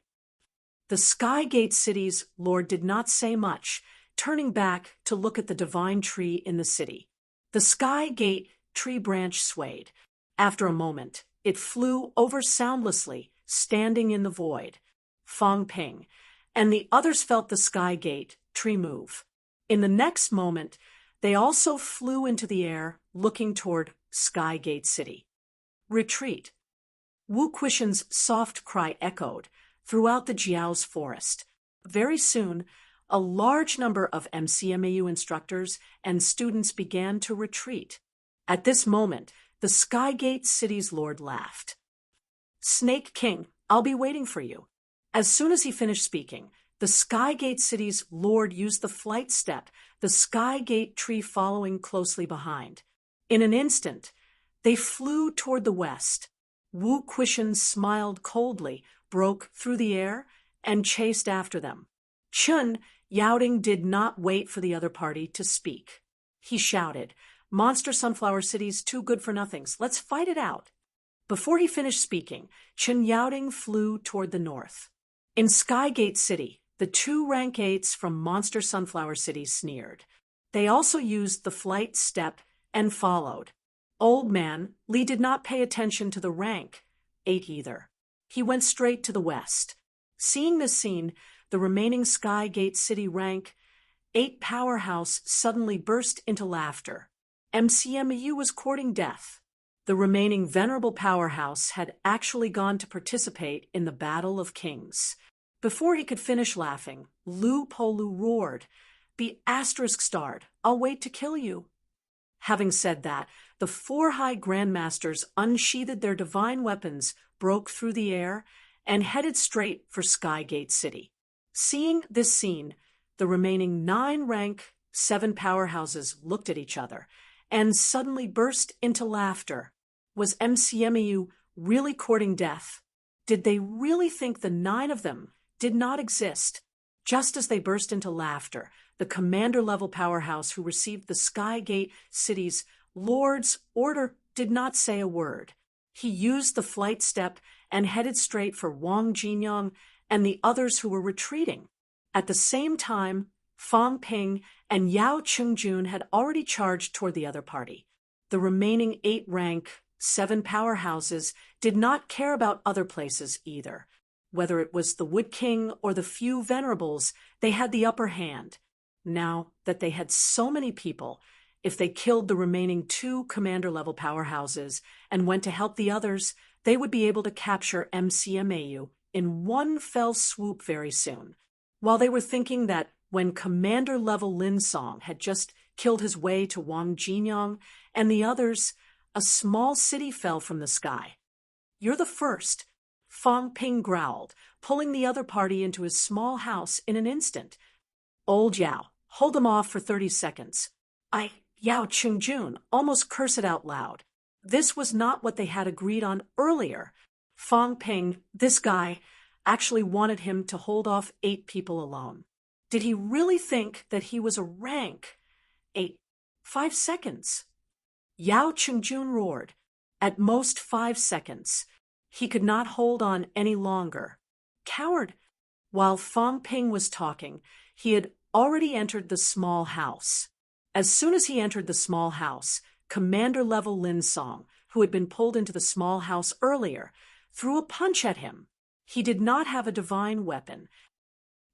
The Sky Gate City's Lord did not say much, turning back to look at the divine tree in the city. The Sky Gate tree branch swayed. After a moment, it flew over soundlessly, standing in the void. Fang Ping and the others felt the Sky Gate tree move. In the next moment, they also flew into the air, looking toward Sky Gate City. Retreat. Wu Quishan's soft cry echoed throughout the Jiao's forest. Very soon, a large number of MCMAU instructors and students began to retreat. At this moment, the Sky Gate City's Lord laughed. Snake King, I'll be waiting for you. As soon as he finished speaking, the Sky Gate City's Lord used the flight step, the Sky Gate tree following closely behind. In an instant, they flew toward the west. Wu Quishan smiled coldly, broke through the air, and chased after them. Chun Yaoding did not wait for the other party to speak. He shouted, Monster Sunflower City's too good for nothings. Let's fight it out. Before he finished speaking, Chun Yaoding flew toward the north. In Sky Gate City, the 2 rank 8s from Monster Sunflower City sneered. They also used the flight step and followed. Old man Li did not pay attention to the rank 8 either. He went straight to the west. Seeing this scene, the remaining Sky Gate City rank 8 powerhouse suddenly burst into laughter. MCMU was courting death. The remaining venerable powerhouse had actually gone to participate in the Battle of Kings. Before he could finish laughing, Lu Polu roared, Be *starred, I'll wait to kill you. Having said that, the 4 high grandmasters unsheathed their divine weapons, broke through the air, and headed straight for Sky Gate City. Seeing this scene, the remaining 9 rank 7 powerhouses looked at each other and suddenly burst into laughter. Was MCMU really courting death? Did they really think the 9 of them did not exist? Just as they burst into laughter, the commander-level powerhouse who received the Sky Gate City's Lord's order did not say a word. He used the flight step and headed straight for Wang Jinyang and the others who were retreating. At the same time, Fang Ping and Yao Qingjun had already charged toward the other party. The remaining 8 rank 7 powerhouses did not care about other places either. Whether it was the Wood King or the few venerables, they had the upper hand. Now that they had so many people, if they killed the remaining 2 commander-level powerhouses and went to help the others, they would be able to capture MCMAU in one fell swoop very soon. While they were thinking that when commander-level Lin Song had just killed his way to Wang Jinyang and the others, a small city fell from the sky. You're the first, Fang Ping growled, pulling the other party into his small house in an instant. Old Yao, hold them off for 30 seconds. Yao Qingjun almost cursed it out loud. This was not what they had agreed on earlier. Fang Ping, this guy, actually wanted him to hold off 8 people alone. Did he really think that he was a rank 8? 5 seconds. Yao Qingjun roared. At most 5 seconds. He could not hold on any longer. Coward! While Fang Ping was talking, he had already entered the small house. As soon as he entered the small house, Commander-level Lin Song, who had been pulled into the small house earlier, threw a punch at him. He did not have a divine weapon.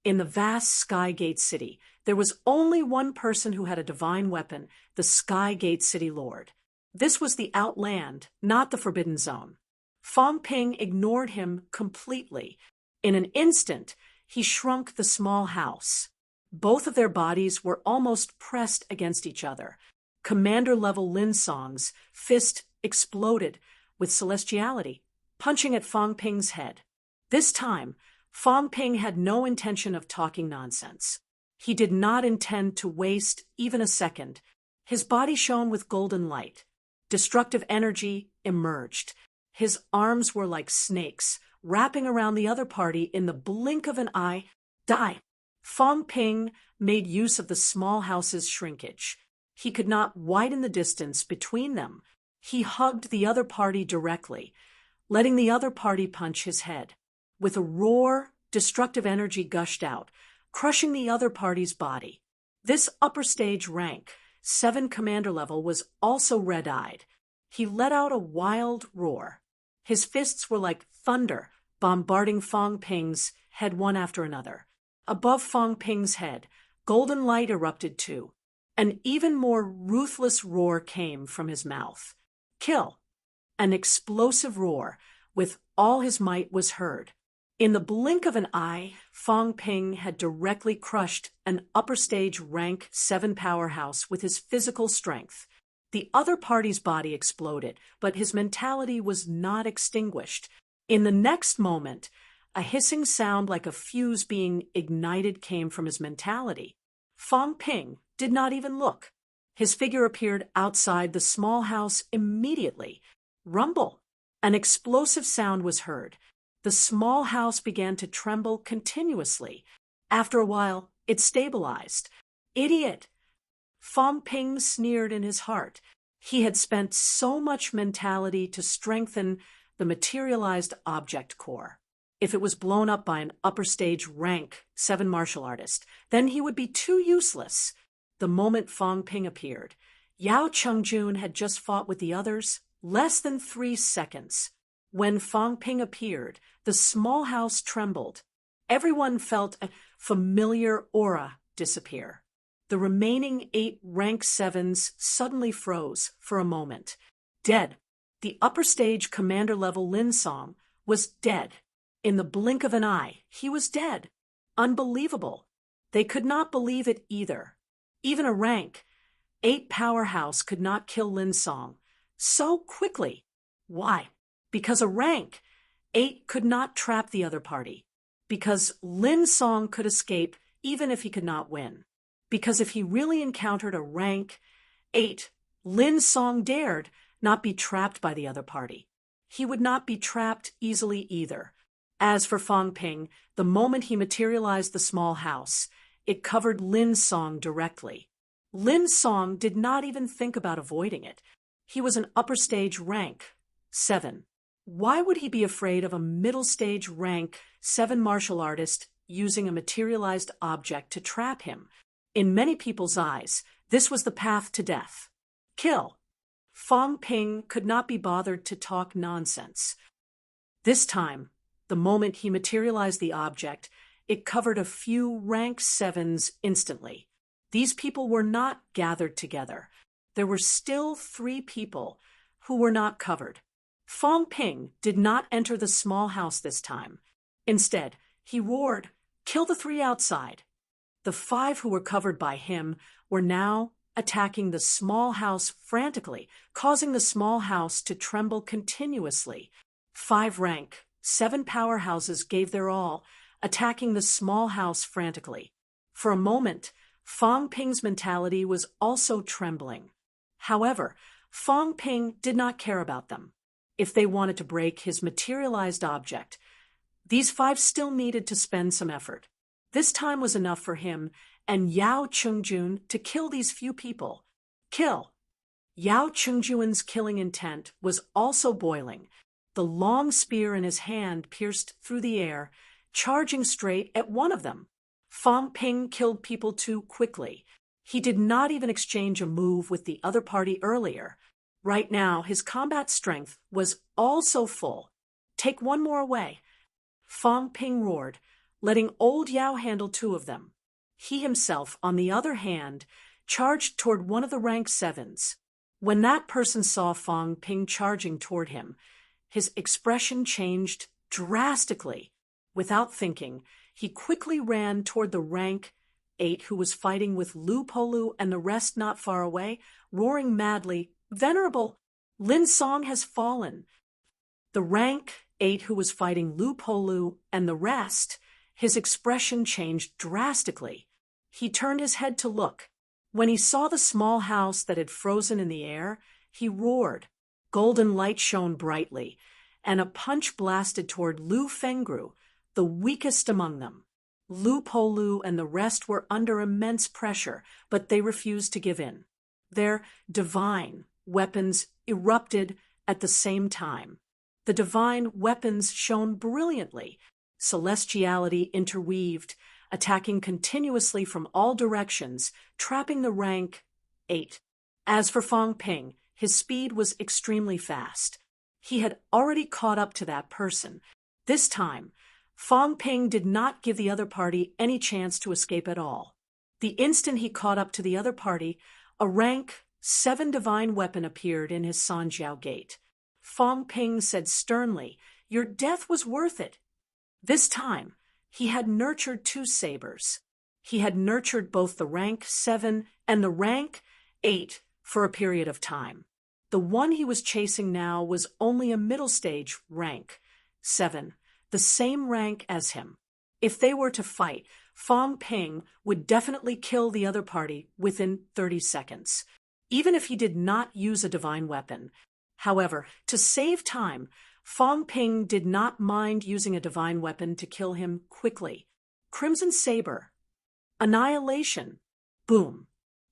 In the vast Skygate City, there was only one person who had a divine weapon, the Skygate City Lord. This was the Outland, not the Forbidden Zone. Fong Ping ignored him completely. In an instant, he shrunk the small house. Both of their bodies were almost pressed against each other. Commander-level Lin Song's fist exploded with celestiality, punching at Fong Ping's head. This time, Fong Ping had no intention of talking nonsense. He did not intend to waste even a second. His body shone with golden light. Destructive energy emerged. His arms were like snakes, wrapping around the other party in the blink of an eye. Die! Fong Ping made use of the small house's shrinkage. He could not widen the distance between them. He hugged the other party directly, letting the other party punch his head. With a roar, destructive energy gushed out, crushing the other party's body. This upper stage rank, 7 commander level, was also red-eyed. He let out a wild roar. His fists were like thunder, bombarding Fong Ping's head one after another. Above Fong Ping's head, golden light erupted too. An even more ruthless roar came from his mouth. Kill! An explosive roar with all his might was heard. In the blink of an eye, Fong Ping had directly crushed an upper stage rank 7 powerhouse with his physical strength. The other party's body exploded, but his mentality was not extinguished. In the next moment, a hissing sound like a fuse being ignited came from his mentality. Fong Ping did not even look. His figure appeared outside the small house immediately. Rumble! An explosive sound was heard. The small house began to tremble continuously. After a while, it stabilized. Idiot! Fong Ping sneered in his heart. He had spent so much mentality to strengthen the materialized object core. If it was blown up by an upper stage rank 7 martial artist, then he would be too useless. The moment Fong Ping appeared, Yao Chengjun had just fought with the others less than 3 seconds. When Fong Ping appeared, the small house trembled. Everyone felt a familiar aura disappear. The remaining 8 rank 7s suddenly froze for a moment. Dead. The upper stage commander-level Lin Song was dead. In the blink of an eye, he was dead. Unbelievable. They could not believe it either. Even a rank 8 powerhouse could not kill Lin Song so quickly. Why? Because a rank 8 could not trap the other party. Because Lin Song could escape even if he could not win. Because if he really encountered a rank 8, Lin Song dared not be trapped by the other party. He would not be trapped easily either. As for Fong Ping, the moment he materialized the small house, it covered Lin Song directly. Lin Song did not even think about avoiding it. He was an upper stage rank 7. Why would he be afraid of a middle stage rank 7 martial artist using a materialized object to trap him? In many people's eyes, this was the path to death. Kill. Fong Ping could not be bothered to talk nonsense. This time, the moment he materialized the object, it covered a few rank 7s instantly. These people were not gathered together. There were still 3 people who were not covered. Fong Ping did not enter the small house this time. Instead, he roared, "Kill the 3 outside." The 5 who were covered by him were now attacking the small house frantically, causing the small house to tremble continuously. 5 rank 7 powerhouses gave their all, attacking the small house frantically. For a moment, Fong Ping's mentality was also trembling. However, Fong Ping did not care about them. If they wanted to break his materialized object, these 5 still needed to spend some effort. This time was enough for him and Yao Chengjun to kill these few people. Kill. Yao Chengjun's killing intent was also boiling. The long spear in his hand pierced through the air, charging straight at one of them. Fong Ping killed people too quickly. He did not even exchange a move with the other party earlier. Right now, his combat strength was also full. Take one more away. Fong Ping roared, letting Old Yao handle 2 of them. He himself, on the other hand, charged toward one of the rank 7s. When that person saw Fang Ping charging toward him, his expression changed drastically. Without thinking, he quickly ran toward the rank 8 who was fighting with Lu Polu and the rest not far away, roaring madly, "Venerable, Lin Song has fallen." The rank 8 who was fighting Lu Polu and the rest, his expression changed drastically. He turned his head to look. When he saw the small house that had frozen in the air, he roared. Golden light shone brightly, and a punch blasted toward Lu Fengru, the weakest among them. Lu Polu and the rest were under immense pressure, but they refused to give in. Their divine weapons erupted at the same time. The divine weapons shone brilliantly, celestiality interweaved, attacking continuously from all directions, trapping the rank 8. As for Fang Ping, his speed was extremely fast. He had already caught up to that person. This time, Fang Ping did not give the other party any chance to escape at all. The instant he caught up to the other party, a rank 7 divine weapon appeared in his Sanjiao gate. Fang Ping said sternly, "Your death was worth it." This time, he had nurtured 2 sabers. He had nurtured both the rank 7 and the rank 8 for a period of time. The one he was chasing now was only a middle stage rank 7, the same rank as him. If they were to fight, Fang Ping would definitely kill the other party within 30 seconds, even if he did not use a divine weapon. However, to save time, Fang Ping did not mind using a divine weapon to kill him quickly. Crimson Saber. Annihilation. Boom.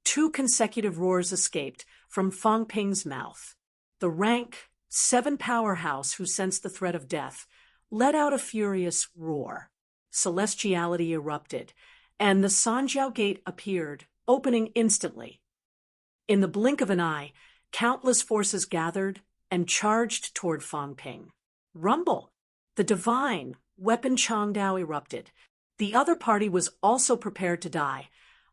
2 consecutive roars escaped from Fang Ping's mouth. The rank 7 powerhouse who sensed the threat of death let out a furious roar. Celestiality erupted, and the Sanjiao Gate appeared, opening instantly. In the blink of an eye, countless forces gathered and charged toward Fang Ping. Rumble! The divine weapon Changdao erupted. The other party was also prepared to die,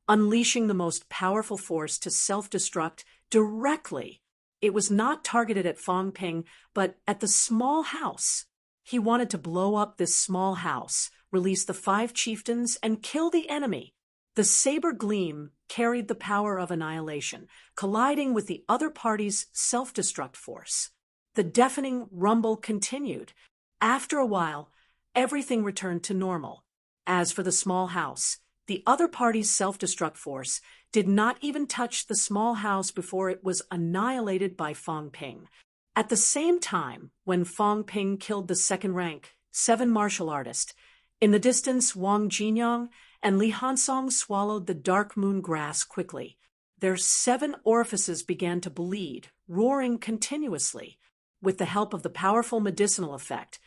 unleashing the most powerful force to self-destruct directly. It was not targeted at Fang Ping, but at the small house. He wanted to blow up this small house, release the 5 chieftains, and kill the enemy. The saber gleam carried the power of annihilation, colliding with the other party's self-destruct force. The deafening rumble continued. After a while, everything returned to normal. As for the small house, the other party's self-destruct force did not even touch the small house before it was annihilated by Fang Ping. At the same time, when Fang Ping killed the second rank 7 martial artist, in the distance Wang Jinyang and Li Hansong swallowed the dark moon grass quickly. Their 7 orifices began to bleed, roaring continuously. With the help of the powerful medicinal effect,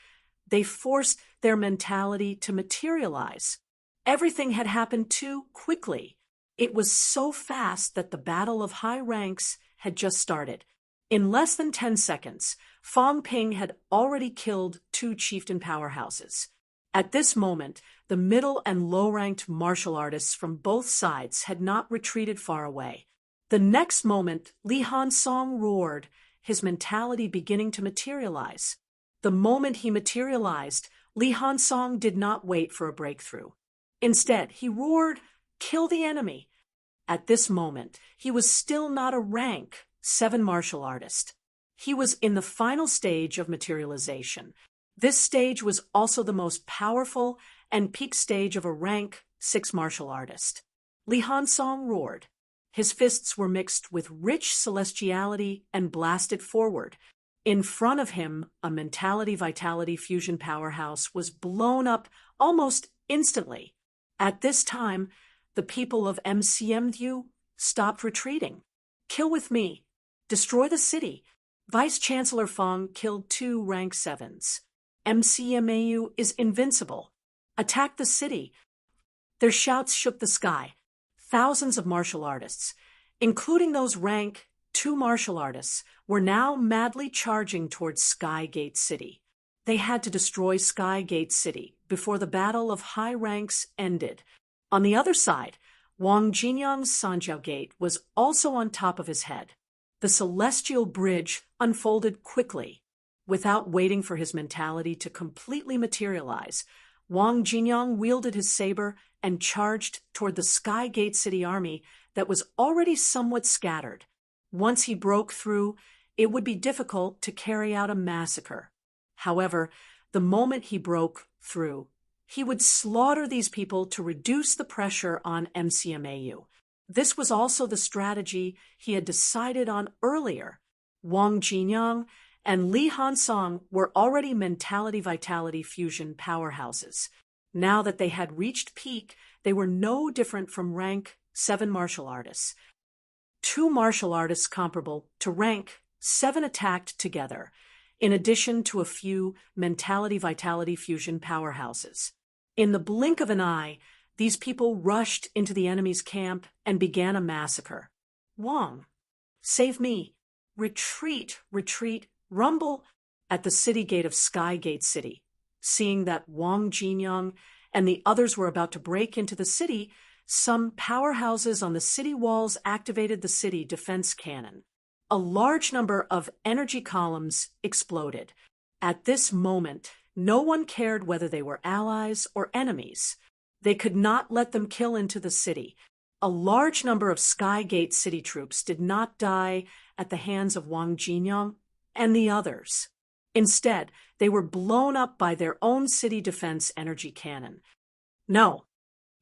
they forced their mentality to materialize. Everything had happened too quickly. It was so fast that the battle of high ranks had just started. In less than 10 seconds, Fang Ping had already killed 2 chieftain powerhouses. At this moment, the middle and low-ranked martial artists from both sides had not retreated far away. The next moment, Li Hansong roared, his mentality beginning to materialize. The moment he materialized, Li Hansong did not wait for a breakthrough. Instead, he roared, "Kill the enemy!" At this moment, he was still not a rank 7 martial artist. He was in the final stage of materialization. This stage was also the most powerful and peak stage of a rank 6 martial artist. Li Hansong roared. His fists were mixed with rich celestiality and blasted forward. In front of him, a mentality-vitality fusion powerhouse was blown up almost instantly. At this time, the people of MCMU stopped retreating. "Kill with me. Destroy the city." Vice-Chancellor Fang killed 2 rank 7s. MCMAU is invincible. Attack the city. Their shouts shook the sky. Thousands of martial artists, including those rank 2 martial artists, were now madly charging towards Sky Gate City. They had to destroy Sky Gate City before the Battle of High Ranks ended. On the other side, Wang Jinyang's Sanjiao Gate was also on top of his head. The celestial bridge unfolded quickly. Without waiting for his mentality to completely materialize, Wang Jinyang wielded his saber and charged toward the Sky Gate City army that was already somewhat scattered. Once he broke through, it would be difficult to carry out a massacre. However, the moment he broke through, he would slaughter these people to reduce the pressure on MCMAU. This was also the strategy he had decided on earlier. Wang Jinyang and Li Hansong were already mentality-vitality fusion powerhouses. Now that they had reached peak, they were no different from rank 7 martial artists. 2 martial artists comparable to rank 7 attacked together, in addition to a few mentality-vitality fusion powerhouses. In the blink of an eye, these people rushed into the enemy's camp and began a massacre. Wang, save me! Retreat, retreat, rumble! At the city gate of Sky Gate City. Seeing that Wang Jinyang and the others were about to break into the city, some powerhouses on the city walls activated the city defense cannon. A large number of energy columns exploded. At this moment, no one cared whether they were allies or enemies. They could not let them kill into the city. A large number of Sky Gate City troops did not die at the hands of Wang Jinyang and the others. Instead, they were blown up by their own city defense energy cannon. No!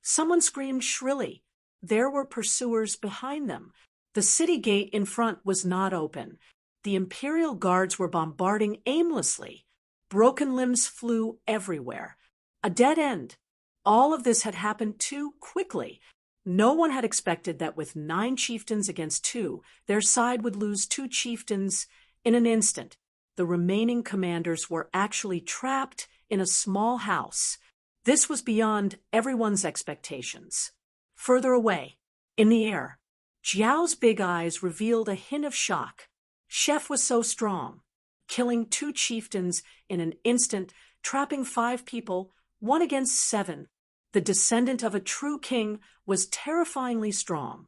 Someone screamed shrilly. There were pursuers behind them. The city gate in front was not open. The Imperial guards were bombarding aimlessly. Broken limbs flew everywhere. A dead end. All of this had happened too quickly. No one had expected that with 9 chieftains against 2, their side would lose 2 chieftains in an instant. The remaining commanders were actually trapped in a small house. This was beyond everyone's expectations. Further away, in the air, Jiao's big eyes revealed a hint of shock. Chef was so strong, killing 2 chieftains in an instant, trapping 5 people, 1 against 7. The descendant of a true king was terrifyingly strong.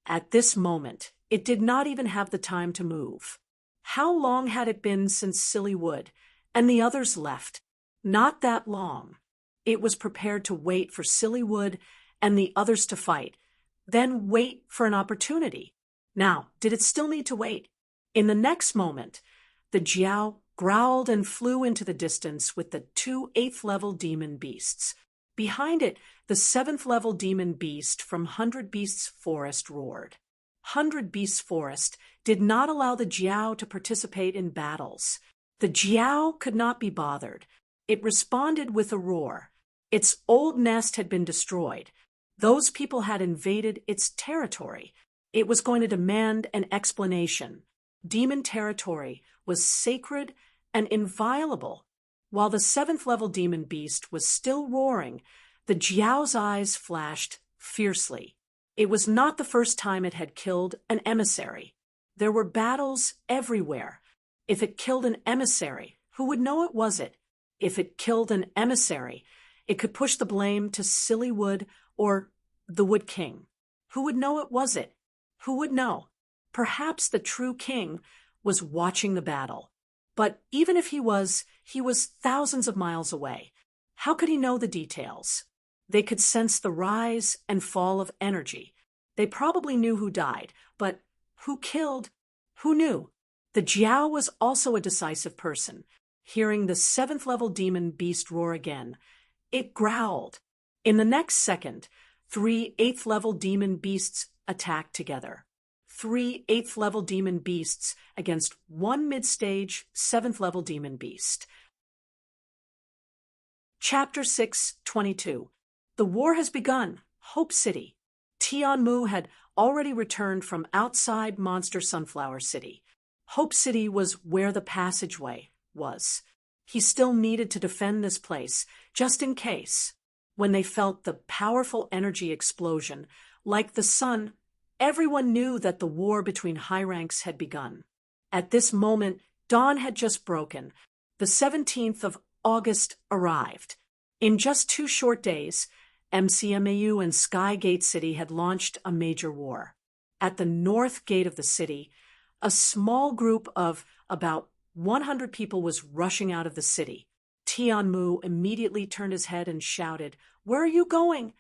At this moment, it did not even have the time to move. How long had it been since Silly Wood and the others left? Not that long. It was prepared to wait for Silly Wood and the others to fight, then wait for an opportunity. Now, did it still need to wait? In the next moment, the Jiao growled and flew into the distance with the 2 8th-level demon beasts. Behind it, the 7th-level demon beast from 100 Beasts Forest roared. 100 Beasts Forest did not allow the Jiao to participate in battles. The Jiao could not be bothered. It responded with a roar. Its old nest had been destroyed. Those people had invaded its territory. It was going to demand an explanation. Demon territory was sacred and inviolable. While the 7th-level demon beast was still roaring, the Jiao's eyes flashed fiercely. It was not the first time it had killed an emissary. There were battles everywhere. If it killed an emissary, who would know it was it? If it killed an emissary, it could push the blame to Silly Wood or the Wood King. Who would know it was it? Who would know? Perhaps the true king was watching the battle. But even if he was thousands of miles away. How could he know the details? They could sense the rise and fall of energy. They probably knew who died, but who killed? Who knew? The Jiao was also a decisive person. Hearing the 7th-level demon beast roar again, it growled. In the next second, 3 8th-level demon beasts attacked together. 3 8th-level demon beasts against 1 mid-stage 7th-level demon beast. Chapter 6:22. The war has begun. Hope City. Tianmu had already returned from outside Monster Sunflower City. Hope City was where the passageway was. He still needed to defend this place, just in case. When they felt the powerful energy explosion, like the sun, everyone knew that the war between high ranks had begun. At this moment, dawn had just broken. The 17th of August arrived. In just 2 short days, MCMAU and Skygate City had launched a major war. At the north gate of the city, a small group of about 100 people was rushing out of the city. Tianmu immediately turned his head and shouted, "Where are you going?"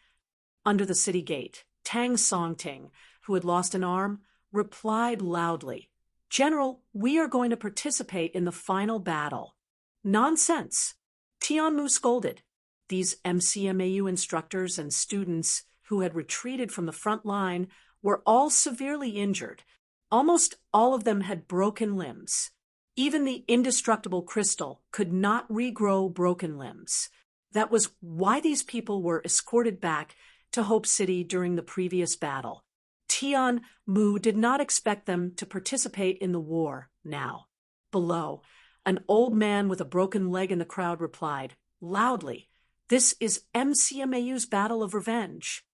Under the city gate, Tang Songting, who had lost an arm, replied loudly, "General, we are going to participate in the final battle." "Nonsense!" Tianmu scolded. These MCMAU instructors and students who had retreated from the front line were all severely injured. Almost all of them had broken limbs. Even the indestructible crystal could not regrow broken limbs. That was why these people were escorted back to Hope City during the previous battle. Tianmu did not expect them to participate in the war now. Below, an old man with a broken leg in the crowd replied, loudly, "This is MCMAU's battle of revenge.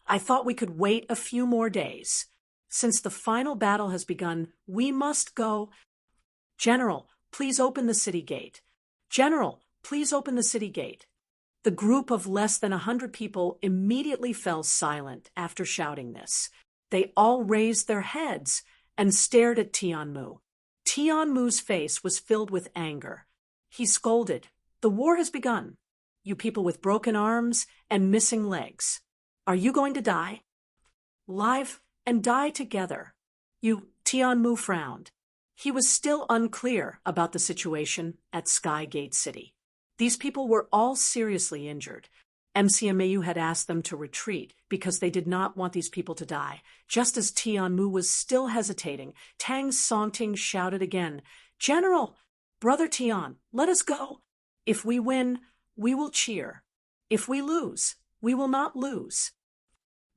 I thought we could wait a few more days. Since the final battle has begun, we must go. General, please open the city gate. General, please open the city gate." The group of less than 100 people immediately fell silent after shouting this. They all raised their heads and stared at Tianmu. Tianmu's face was filled with anger. He scolded, "The war has begun. You people with broken arms and missing legs. Are you going to die? Live and die together." Tianmu frowned. He was still unclear about the situation at Skygate City. These people were all seriously injured. MCMAU had asked them to retreat because they did not want these people to die. Just as Tianmu was still hesitating, Tang Songting shouted again, "General, Brother Tian, let us go. If we win, we will cheer. If we lose, we will not lose.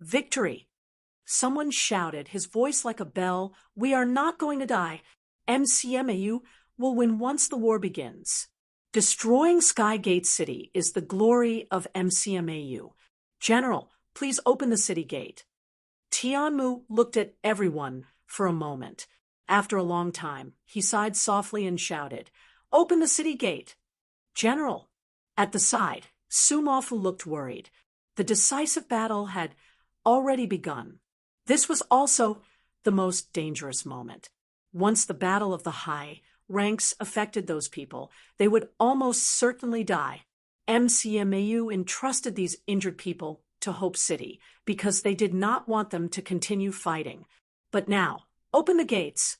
Victory!" Someone shouted, his voice like a bell, "We are not going to die. MCMAU will win once the war begins. Destroying Skygate City is the glory of MCMAU. General, please open the city gate." Tianmu looked at everyone for a moment. After a long time, he sighed softly and shouted, "Open the city gate." "General." At the side, Sumofu looked worried. The decisive battle had already begun. This was also the most dangerous moment. Once the battle of the high ranks affected those people, they would almost certainly die. MCMAU entrusted these injured people to Hope City because they did not want them to continue fighting. But now, open the gates.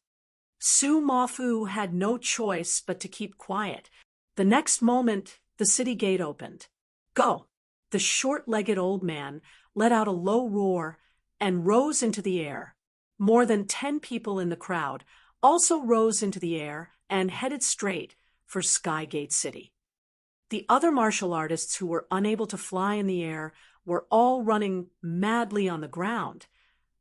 Sumofu had no choice but to keep quiet. The next moment, the city gate opened. "Go!" The short-legged old man let out a low roar and rose into the air. More than 10 people in the crowd also rose into the air and headed straight for Skygate City. The other martial artists who were unable to fly in the air were all running madly on the ground,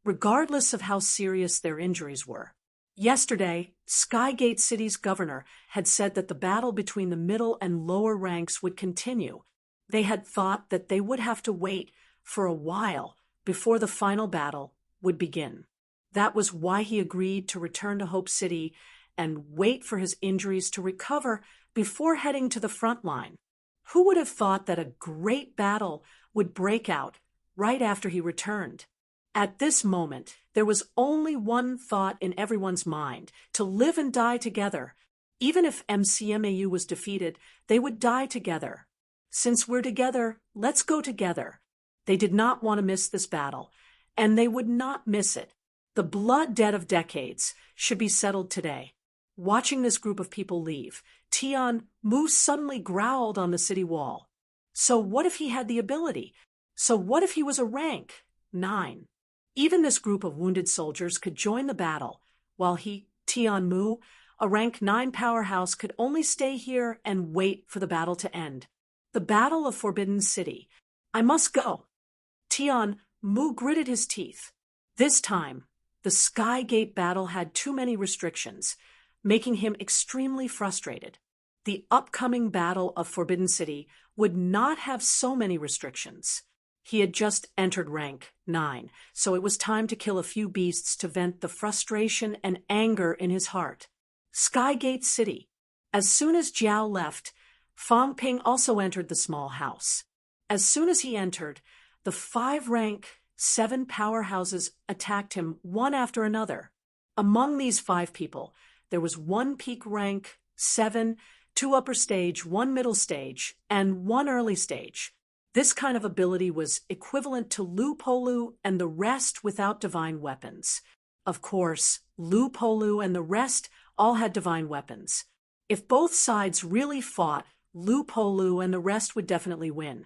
regardless of how serious their injuries were. Yesterday, Skygate City's governor had said that the battle between the middle and lower ranks would continue. They had thought that they would have to wait for a while before the final battle would begin. That was why he agreed to return to Hope City and wait for his injuries to recover before heading to the front line. Who would have thought that a great battle would break out right after he returned? At this moment, there was only one thought in everyone's mind: to live and die together. Even if MCMAU was defeated, they would die together. Since we're together, let's go together. They did not want to miss this battle, and they would not miss it. The blood debt of decades should be settled today. Watching this group of people leave, Tianmu suddenly growled on the city wall. So what if he had the ability? So what if he was a rank 9? Even this group of wounded soldiers could join the battle, while he, Tianmu, a rank 9 powerhouse, could only stay here and wait for the battle to end. The Battle of Forbidden City. I must go. Tianmu gritted his teeth. This time, the Skygate battle had too many restrictions, making him extremely frustrated. The upcoming Battle of Forbidden City would not have so many restrictions. He had just entered rank 9, so it was time to kill a few beasts to vent the frustration and anger in his heart. Skygate City. As soon as Jiao left, Fang Ping also entered the small house. As soon as he entered, the 5-rank, 7 powerhouses attacked him one after another. Among these 5 people, there was 1 peak rank, 7, 2 upper stage, 1 middle stage, and 1 early stage. This kind of ability was equivalent to Lu Polu and the rest without divine weapons. Of course, Lu Polu and the rest all had divine weapons. If both sides really fought, Lu Polu and the rest would definitely win.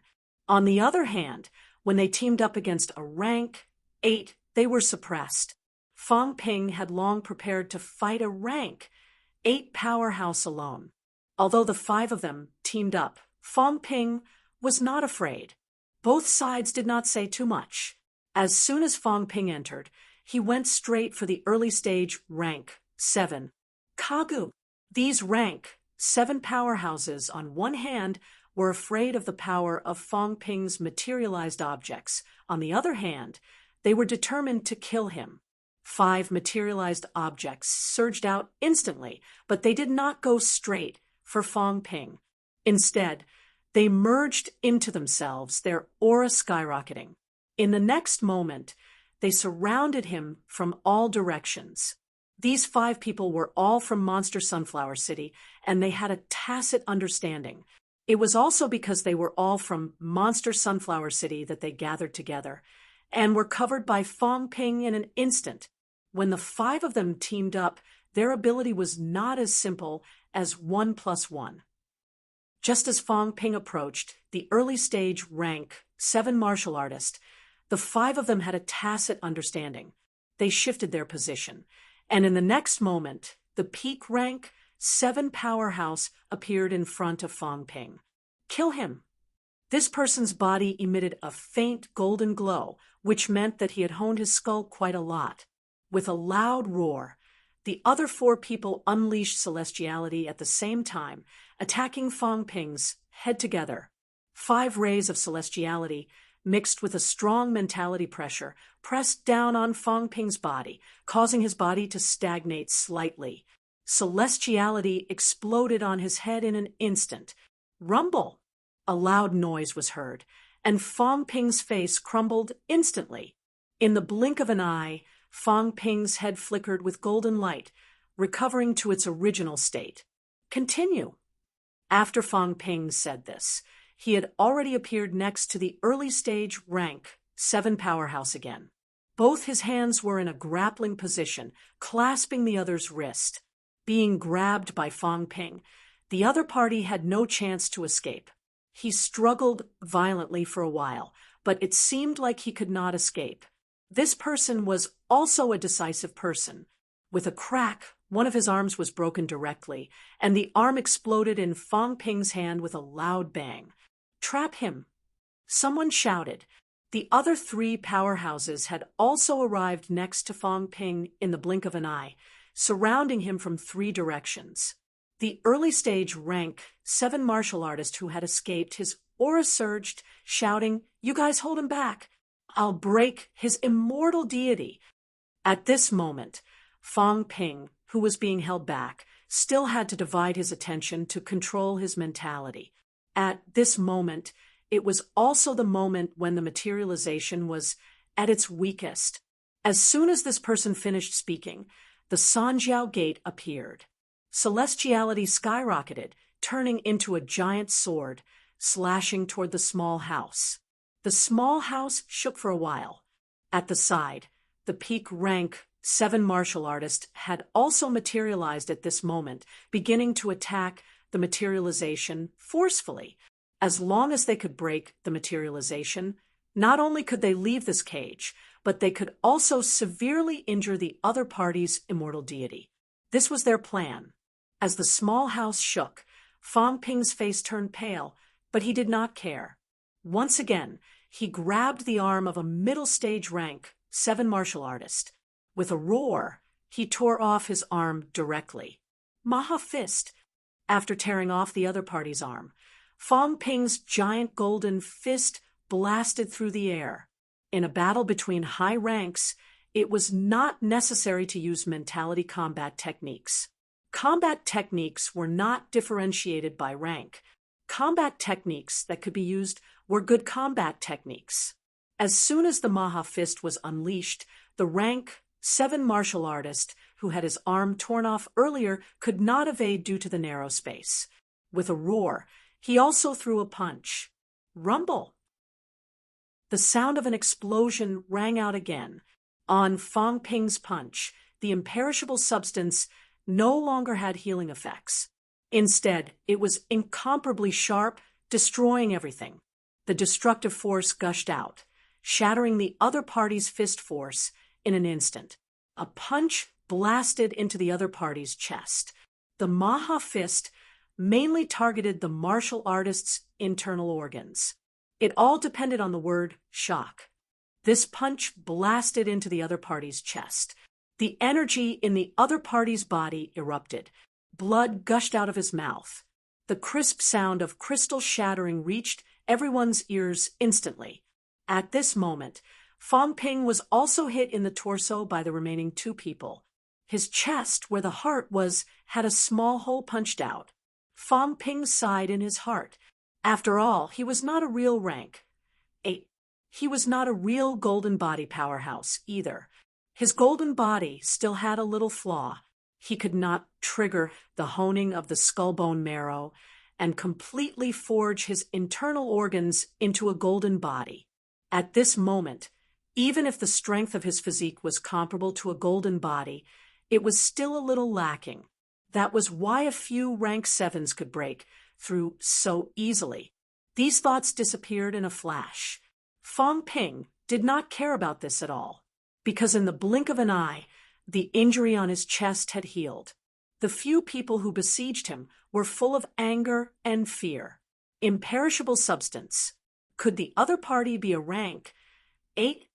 On the other hand, when they teamed up against a rank 8, they were suppressed. Fang Ping had long prepared to fight a rank 8 powerhouse alone. Although the 5 of them teamed up, Fang Ping was not afraid. Both sides did not say too much. As soon as Fang Ping entered, he went straight for the early stage rank 7. Kagu. These rank 7 powerhouses on one hand were afraid of the power of Fang Ping's materialized objects. On the other hand, they were determined to kill him. 5 materialized objects surged out instantly, but they did not go straight for Fang Ping. Instead, they merged into themselves, their aura skyrocketing. In the next moment, they surrounded him from all directions. These 5 people were all from Monster Sunflower City, and they had a tacit understanding. It was also because they were all from Monster Sunflower City that they gathered together, and were covered by Fang Ping in an instant. When the 5 of them teamed up, their ability was not as simple as 1 + 1. Just as Fang Ping approached the early stage rank 7 martial artist, the 5 of them had a tacit understanding. They shifted their position, and in the next moment, the peak rank 7 powerhouse appeared in front of Fang Ping. Kill him! This person's body emitted a faint golden glow, which meant that he had honed his skull quite a lot. With a loud roar, the other 4 people unleashed celestiality at the same time, attacking Fang Ping's head together. 5 rays of celestiality, mixed with a strong mentality pressure, pressed down on Fang Ping's body, causing his body to stagnate slightly. Celestiality exploded on his head in an instant. Rumble! A loud noise was heard, and Fang Ping's face crumbled instantly. In the blink of an eye, Fang Ping's head flickered with golden light, recovering to its original state. Continue. After Fang Ping said this, he had already appeared next to the early stage rank 7 powerhouse again. Both his hands were in a grappling position, clasping the other's wrist. Being grabbed by Fang Ping, the other party had no chance to escape. He struggled violently for a while, but it seemed like he could not escape. This person was also a decisive person. With a crack, one of his arms was broken directly, and the arm exploded in Fang Ping's hand with a loud bang. Trap him! Someone shouted. The other 3 powerhouses had also arrived next to Fang Ping in the blink of an eye, surrounding him from 3 directions. The early stage rank 7 martial artist who had escaped, his aura surged, shouting, "You guys hold him back! I'll break his immortal deity." At this moment, Fang Ping, who was being held back, still had to divide his attention to control his mentality. At this moment, it was also the moment when the materialization was at its weakest. As soon as this person finished speaking, the Sanjiao Gate appeared. Celestiality skyrocketed, turning into a giant sword, slashing toward the small house. The small house shook for a while. At the side, the peak rank 7 martial artist had also materialized at this moment, beginning to attack the materialization forcefully. As long as they could break the materialization, not only could they leave this cage, but they could also severely injure the other party's immortal deity. This was their plan. As the small house shook, Fang Ping's face turned pale, but he did not care. Once again, he grabbed the arm of a middle stage rank 7 martial artist. With a roar, he tore off his arm directly. Maha Fist. After tearing off the other party's arm, Fang Ping's giant golden fist blasted through the air. In a battle between high ranks, it was not necessary to use mentality combat techniques. Combat techniques were not differentiated by rank. Combat techniques that could be used were good combat techniques. As soon as the Maha Fist was unleashed, the rank 7 martial artist who had his arm torn off earlier could not evade due to the narrow space. With a roar, he also threw a punch. Rumble! The sound of an explosion rang out again. On Fang Ping's punch, the imperishable substance no longer had healing effects. Instead, it was incomparably sharp, destroying everything. The destructive force gushed out, shattering the other party's fist force in an instant. A punch blasted into the other party's chest. The Maha Fist mainly targeted the martial artist's internal organs. It all depended on the word shock. This punch blasted into the other party's chest. The energy in the other party's body erupted. Blood gushed out of his mouth. The crisp sound of crystal shattering reached everyone's ears instantly. At this moment, Fang Ping was also hit in the torso by the remaining 2 people. His chest, where the heart was, had a small hole punched out. Fang Ping sighed in his heart. After all, he was not a real rank 8. He was not a real golden body powerhouse either. His golden body still had a little flaw. He could not trigger the honing of the skull bone marrow and completely forge his internal organs into a golden body. At this moment, even if the strength of his physique was comparable to a golden body, it was still a little lacking. That was why a few rank 7s could break through so easily. These thoughts disappeared in a flash. Fang Ping did not care about this at all, because in the blink of an eye, the injury on his chest had healed. The few people who besieged him were full of anger and fear. Imperishable substance. Could the other party be a rank 8?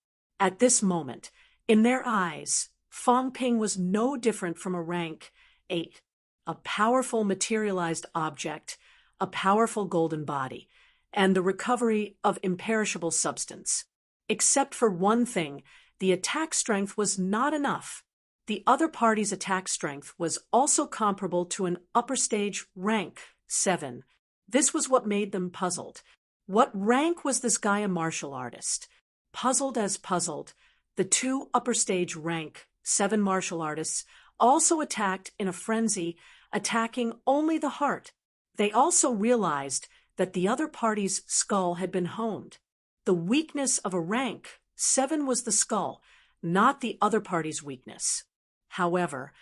At this moment, in their eyes, Fang Ping was no different from a rank 8, a powerful materialized object, a powerful golden body, and the recovery of imperishable substance. Except for one thing, the attack strength was not enough. The other party's attack strength was also comparable to an upper stage rank 7. This was what made them puzzled. What rank was this guy a martial artist? Puzzled as puzzled, the 2 upper stage rank 7 martial artists also attacked in a frenzy, attacking only the heart. They also realized that the other party's skull had been honed. The weakness of a rank 7 was the skull, not the other party's weakness. However,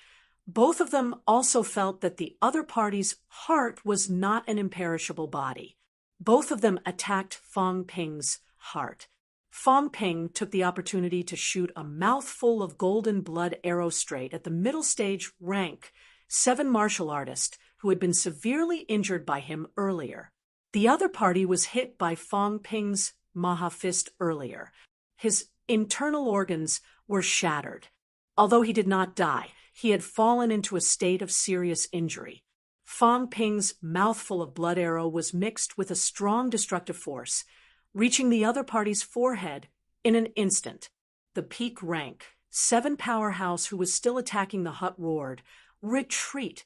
both of them also felt that the other party's heart was not an imperishable body. Both of them attacked Fang Ping's heart. Fang Ping took the opportunity to shoot a mouthful of golden blood arrow straight at the middle stage rank 7 martial artist who had been severely injured by him earlier. The other party was hit by Fang Ping's Maha Fist earlier. His internal organs were shattered. Although he did not die, he had fallen into a state of serious injury. Fang Ping's mouthful of blood arrow was mixed with a strong destructive force, reaching the other party's forehead in an instant. The peak rank 7 powerhouse who was still attacking the hut roared, "Retreat!"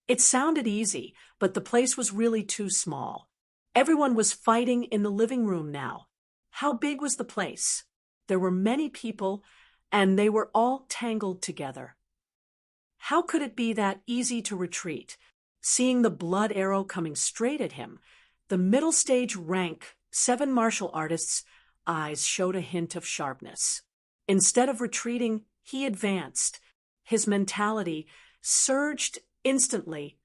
It sounded easy, but the place was really too small. Everyone was fighting in the living room now. How big was the place? There were many people, and they were all tangled together. How could it be that easy to retreat? Seeing the blood arrow coming straight at him, the middle stage rank 7 martial artists' eyes showed a hint of sharpness. Instead of retreating, he advanced. His mentality surged instantly,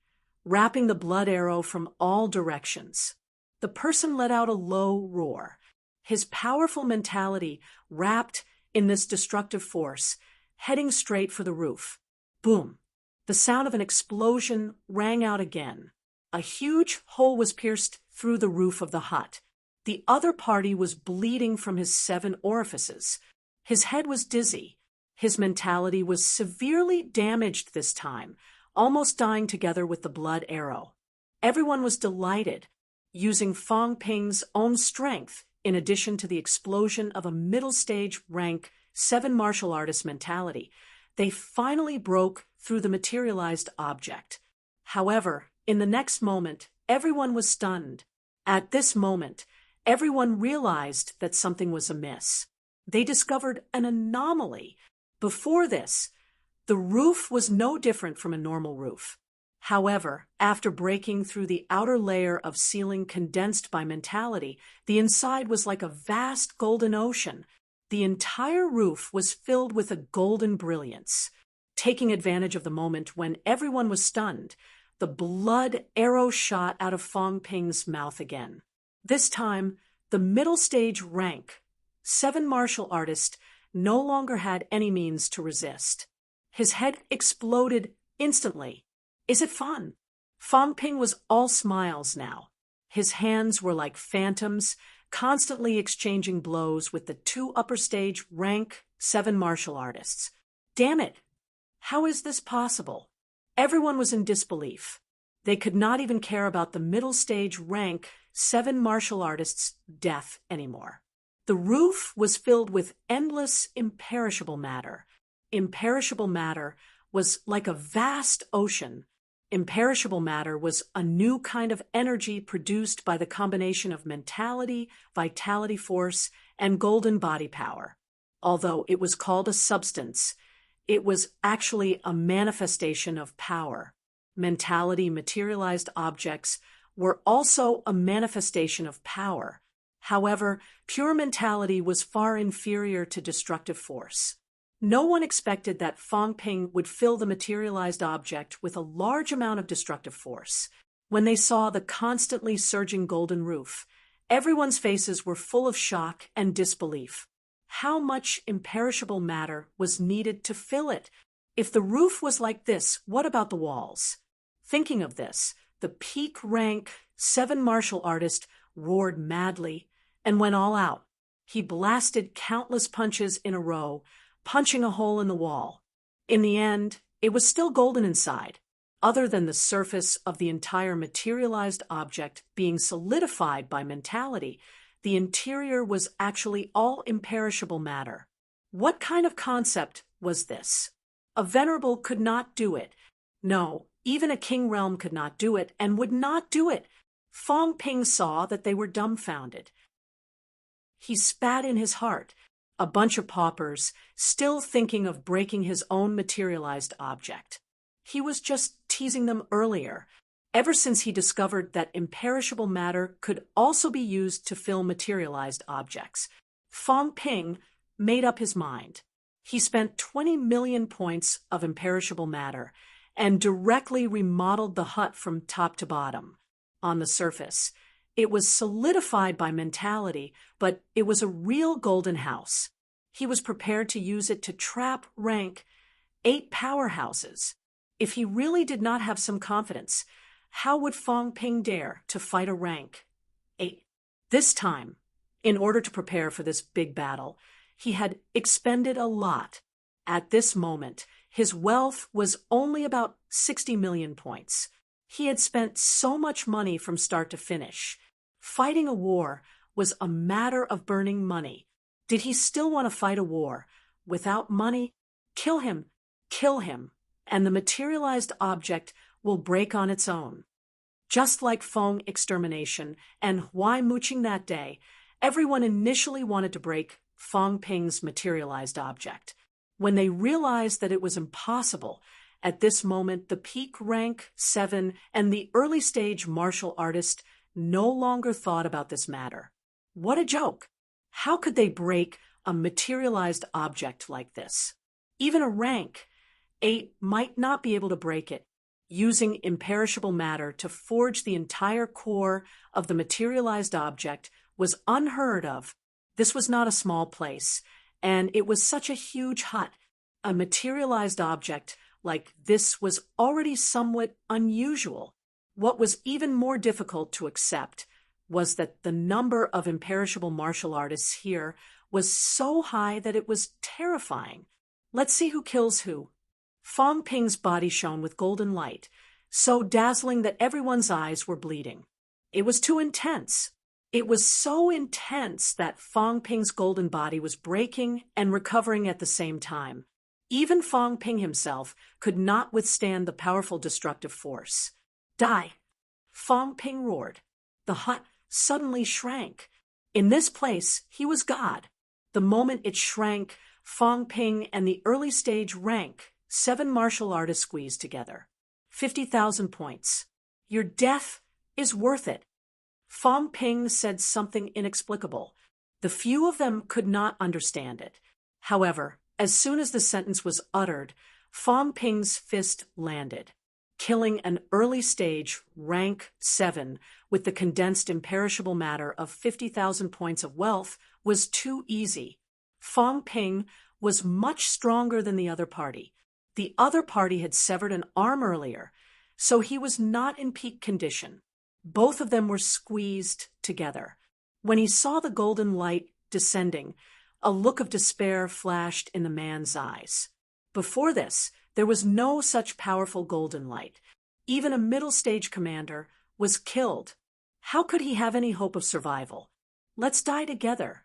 wrapping the blood arrow from all directions. The person let out a low roar. His powerful mentality wrapped in this destructive force, heading straight for the roof. Boom! The sound of an explosion rang out again. A huge hole was pierced through the roof of the hut. The other party was bleeding from his 7 orifices. His head was dizzy. His mentality was severely damaged this time, almost dying together with the blood arrow. Everyone was delighted, using Fang Ping's own strength in addition to the explosion of a middle stage rank 7 martial artist mentality. They finally broke through the materialized object. However, in the next moment, everyone was stunned. At this moment, everyone realized that something was amiss. They discovered an anomaly. Before this, the roof was no different from a normal roof. However, after breaking through the outer layer of ceiling condensed by mentality, the inside was like a vast golden ocean. The entire roof was filled with a golden brilliance. Taking advantage of the moment when everyone was stunned, the blood arrow shot out of Fong Ping's mouth again. This time, the middle stage rank, 7 martial artist, no longer had any means to resist. His head exploded instantly. Is it fun? Fong Ping was all smiles now. His hands were like phantoms, constantly exchanging blows with the 2 upper stage rank 7 martial artists. Damn it! How is this possible? Everyone was in disbelief. They could not even care about the middle stage rank 7 martial artists' death anymore. The roof was filled with endless imperishable matter. Imperishable matter was like a vast ocean. Imperishable matter was a new kind of energy produced by the combination of mentality, vitality force, and golden body power. Although it was called a substance, it was actually a manifestation of power. Mentality materialized objects were also a manifestation of power. However, pure mentality was far inferior to destructive force. No one expected that Fong Ping would fill the materialized object with a large amount of destructive force. When they saw the constantly surging golden roof, everyone's faces were full of shock and disbelief. How much imperishable matter was needed to fill it? If the roof was like this, what about the walls? Thinking of this, the peak rank 7 martial artist roared madly and went all out. He blasted countless punches in a row, punching a hole in the wall. In the end, it was still golden inside, other than the surface of the entire materialized object being solidified by mentality. The interior was actually all imperishable matter. What kind of concept was this? A venerable could not do it. No, even a king realm could not do it and would not do it. Fong Ping saw that they were dumbfounded. He spat in his heart. A bunch of paupers, still thinking of breaking his own materialized object. He was just teasing them earlier, ever since he discovered that imperishable matter could also be used to fill materialized objects. Fong Ping made up his mind. He spent 20 million points of imperishable matter and directly remodeled the hut from top to bottom. On the surface, it was solidified by mentality, but it was a real golden house. He was prepared to use it to trap rank 8 powerhouses. If he really did not have some confidence, how would Fong Ping dare to fight a rank 8? This time, in order to prepare for this big battle, he had expended a lot. At this moment, his wealth was only about 60 million points. He had spent so much money from start to finish. Fighting a war was a matter of burning money. Did he still want to fight a war without money? Kill him, and the materialized object will break on its own. Just like Fong extermination and Huai mooching that day, everyone initially wanted to break Fong Ping's materialized object. When they realized that it was impossible, at this moment the peak rank 7 and the early stage martial artist no longer thought about this matter. What a joke! How could they break a materialized object like this? Even a rank 8 might not be able to break it. Using imperishable matter to forge the entire core of the materialized object was unheard of. This was not a small place, and it was such a huge hut. A materialized object like this was already somewhat unusual. What was even more difficult to accept was that the number of imperishable martial artists here was so high that it was terrifying. Let's see who kills who. Fong Ping's body shone with golden light, so dazzling that everyone's eyes were bleeding. It was too intense. It was so intense that Fong Ping's golden body was breaking and recovering at the same time. Even Fong Ping himself could not withstand the powerful destructive force. Die! Fong Ping roared. The hut suddenly shrank. In this place, he was God. The moment it shrank, Fong Ping and the early stage rank 7 martial artists squeezed together. 50,000 points. Your death is worth it. Fong Ping said something inexplicable. The few of them could not understand it. However, as soon as the sentence was uttered, Fong Ping's fist landed. Killing an early stage rank 7 with the condensed imperishable matter of 50,000 points of wealth was too easy. Fong Ping was much stronger than the other party. The other party had severed an arm earlier, so he was not in peak condition. Both of them were squeezed together. When he saw the golden light descending, a look of despair flashed in the man's eyes. Before this, there was no such powerful golden light. Even a middle-stage commander was killed. How could he have any hope of survival? Let's die together.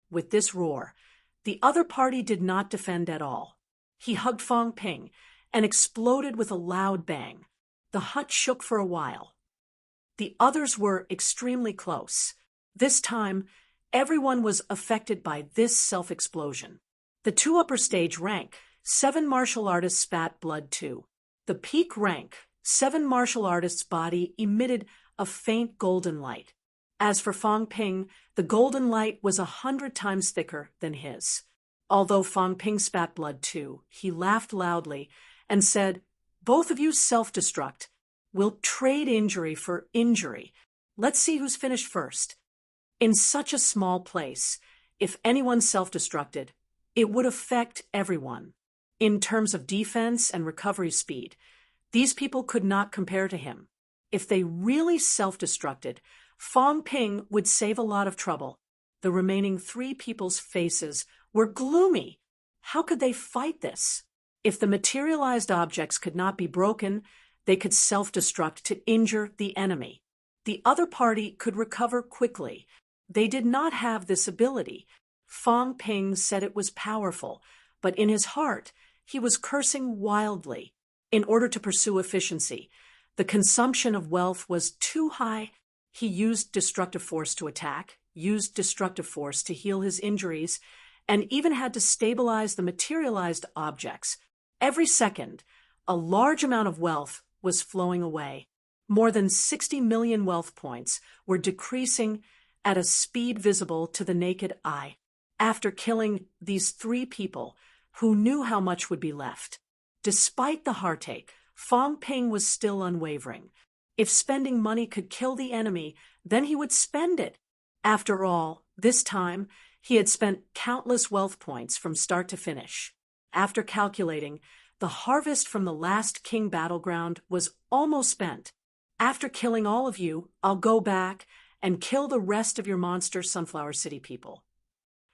With this roar, the other party did not defend at all. He hugged Fong Ping and exploded with a loud bang. The hut shook for a while. The others were extremely close. This time, everyone was affected by this self-explosion. The 2 upper stage rank 7 martial artists spat blood too. The peak rank 7 martial artists' body emitted a faint golden light. As for Fong Ping, the golden light was 100 times thicker than his. Although Fong Ping spat blood too, he laughed loudly and said, "Both of you self-destruct. We'll trade injury for injury. Let's see who's finished first." In such a small place, if anyone self-destructed, it would affect everyone. In terms of defense and recovery speed, these people could not compare to him. If they really self-destructed, Fong Ping would save a lot of trouble. The remaining 3 people's faces were gloomy. How could they fight this? If the materialized objects could not be broken, they could self-destruct to injure the enemy. The other party could recover quickly. They did not have this ability. Fong Ping said it was powerful, but in his heart, he was cursing wildly. In order to pursue efficiency, the consumption of wealth was too high. He used destructive force to attack, used destructive force to heal his injuries, and even had to stabilize the materialized objects. Every second, a large amount of wealth was flowing away. More than 60 million wealth points were decreasing at a speed visible to the naked eye. After killing these 3 people, who knew how much would be left? Despite the heartache, Fong Ping was still unwavering. If spending money could kill the enemy, then he would spend it. After all, this time, he had spent countless wealth points from start to finish. After calculating, the harvest from the last king battleground was almost spent. After killing all of you, I'll go back and kill the rest of your monster Sunflower City people.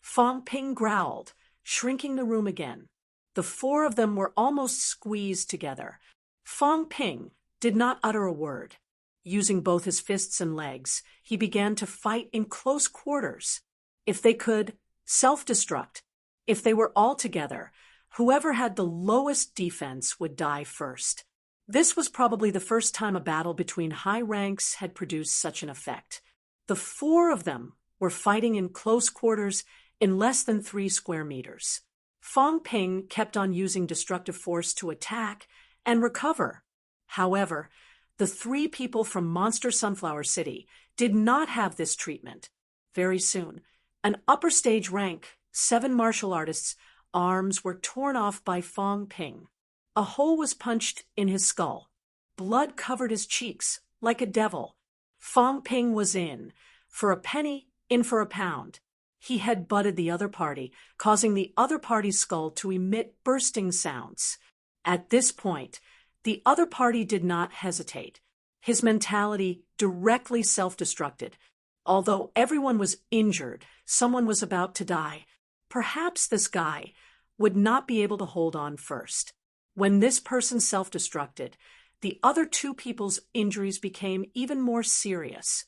Fong Ping growled, shrinking the room again. The 4 of them were almost squeezed together. Fong Ping did not utter a word. Using both his fists and legs, he began to fight in close quarters. If they could, self-destruct. If they were all together, whoever had the lowest defense would die first. This was probably the first time a battle between high ranks had produced such an effect. The 4 of them were fighting in close quarters in less than 3 square meters. Fong Ping kept on using destructive force to attack and recover. However, the 3 people from Monster Sunflower City did not have this treatment. Very soon, an upper stage rank 7 martial artists' arms were torn off by Fong Ping. A hole was punched in his skull. Blood covered his cheeks like a devil. Fong Ping was in. For a penny, in for a pound. He had butted the other party, causing the other party's skull to emit bursting sounds. At this point, the other party did not hesitate. His mentality directly self-destructed. Although everyone was injured, someone was about to die. Perhaps this guy would not be able to hold on first. When this person self-destructed, the other 2 people's injuries became even more serious.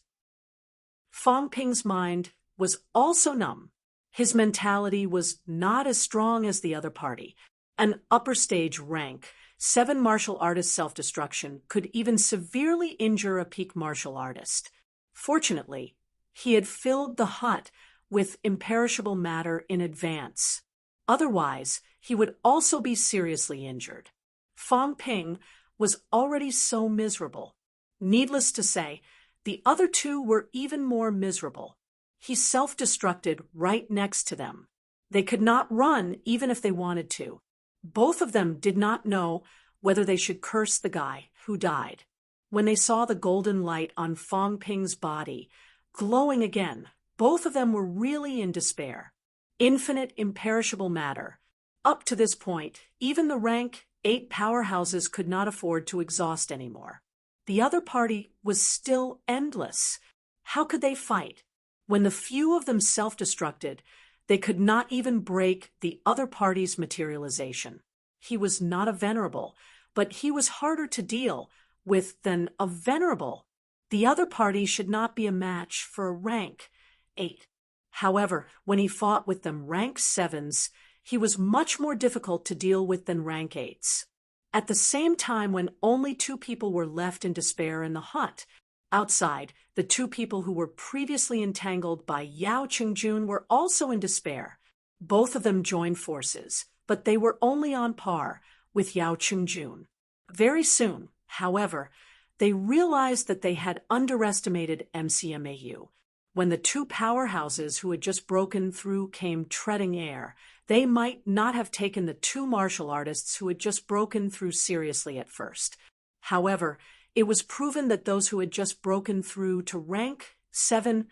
Fong Ping's mind was also numb. His mentality was not as strong as the other party. An upper stage rank 7 martial artist self-destruction could even severely injure a peak martial artist. Fortunately, he had filled the hut with imperishable matter in advance. Otherwise, he would also be seriously injured. Fang Ping was already so miserable. Needless to say, the other two were even more miserable. He self-destructed right next to them. They could not run even if they wanted to. Both of them did not know whether they should curse the guy who died. When they saw the golden light on Fang Ping's body, glowing again, both of them were really in despair. Infinite, imperishable matter. Up to this point, even the rank 8 powerhouses could not afford to exhaust anymore. The other party was still endless. How could they fight? When the few of them self-destructed, they could not even break the other party's materialization. He was not a venerable, but he was harder to deal with than a venerable. The other party should not be a match for a rank 8. However, when he fought with them rank 7s, he was much more difficult to deal with than rank 8s. At the same time, when only 2 people were left in despair in the hut, outside, the 2 people who were previously entangled by Yao Qingjun were also in despair. Both of them joined forces, but they were only on par with Yao Qingjun. Very soon, however, they realized that they had underestimated MCMAU. When the 2 powerhouses who had just broken through came treading air, they might not have taken the 2 martial artists who had just broken through seriously at first. However, it was proven that those who had just broken through to rank 7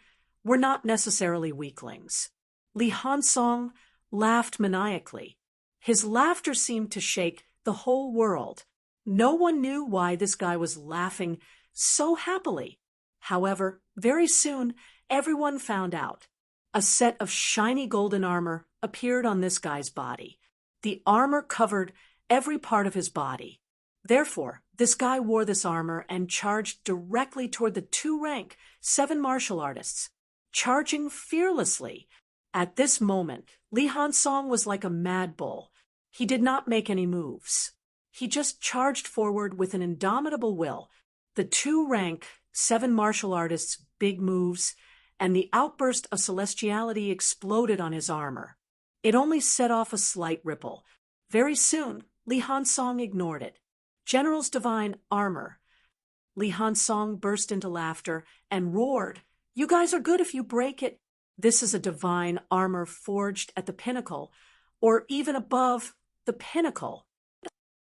were not necessarily weaklings. Li Hansong laughed maniacally. His laughter seemed to shake the whole world. No one knew why this guy was laughing so happily. However, very soon, everyone found out. A set of shiny golden armor appeared on this guy's body. The armor covered every part of his body. Therefore, this guy wore this armor and charged directly toward the 2 rank 7 martial artists, charging fearlessly. At this moment, Li Hansong was like a mad bull. He did not make any moves. He just charged forward with an indomitable will. The 2 rank 7 martial artists' big moves and the outburst of celestiality exploded on his armor. It only set off a slight ripple. Very soon, Li Hansong ignored it. General's divine armor. Li Hansong burst into laughter and roared, "You guys are good if you break it. This is a divine armor forged at the pinnacle, or even above the pinnacle."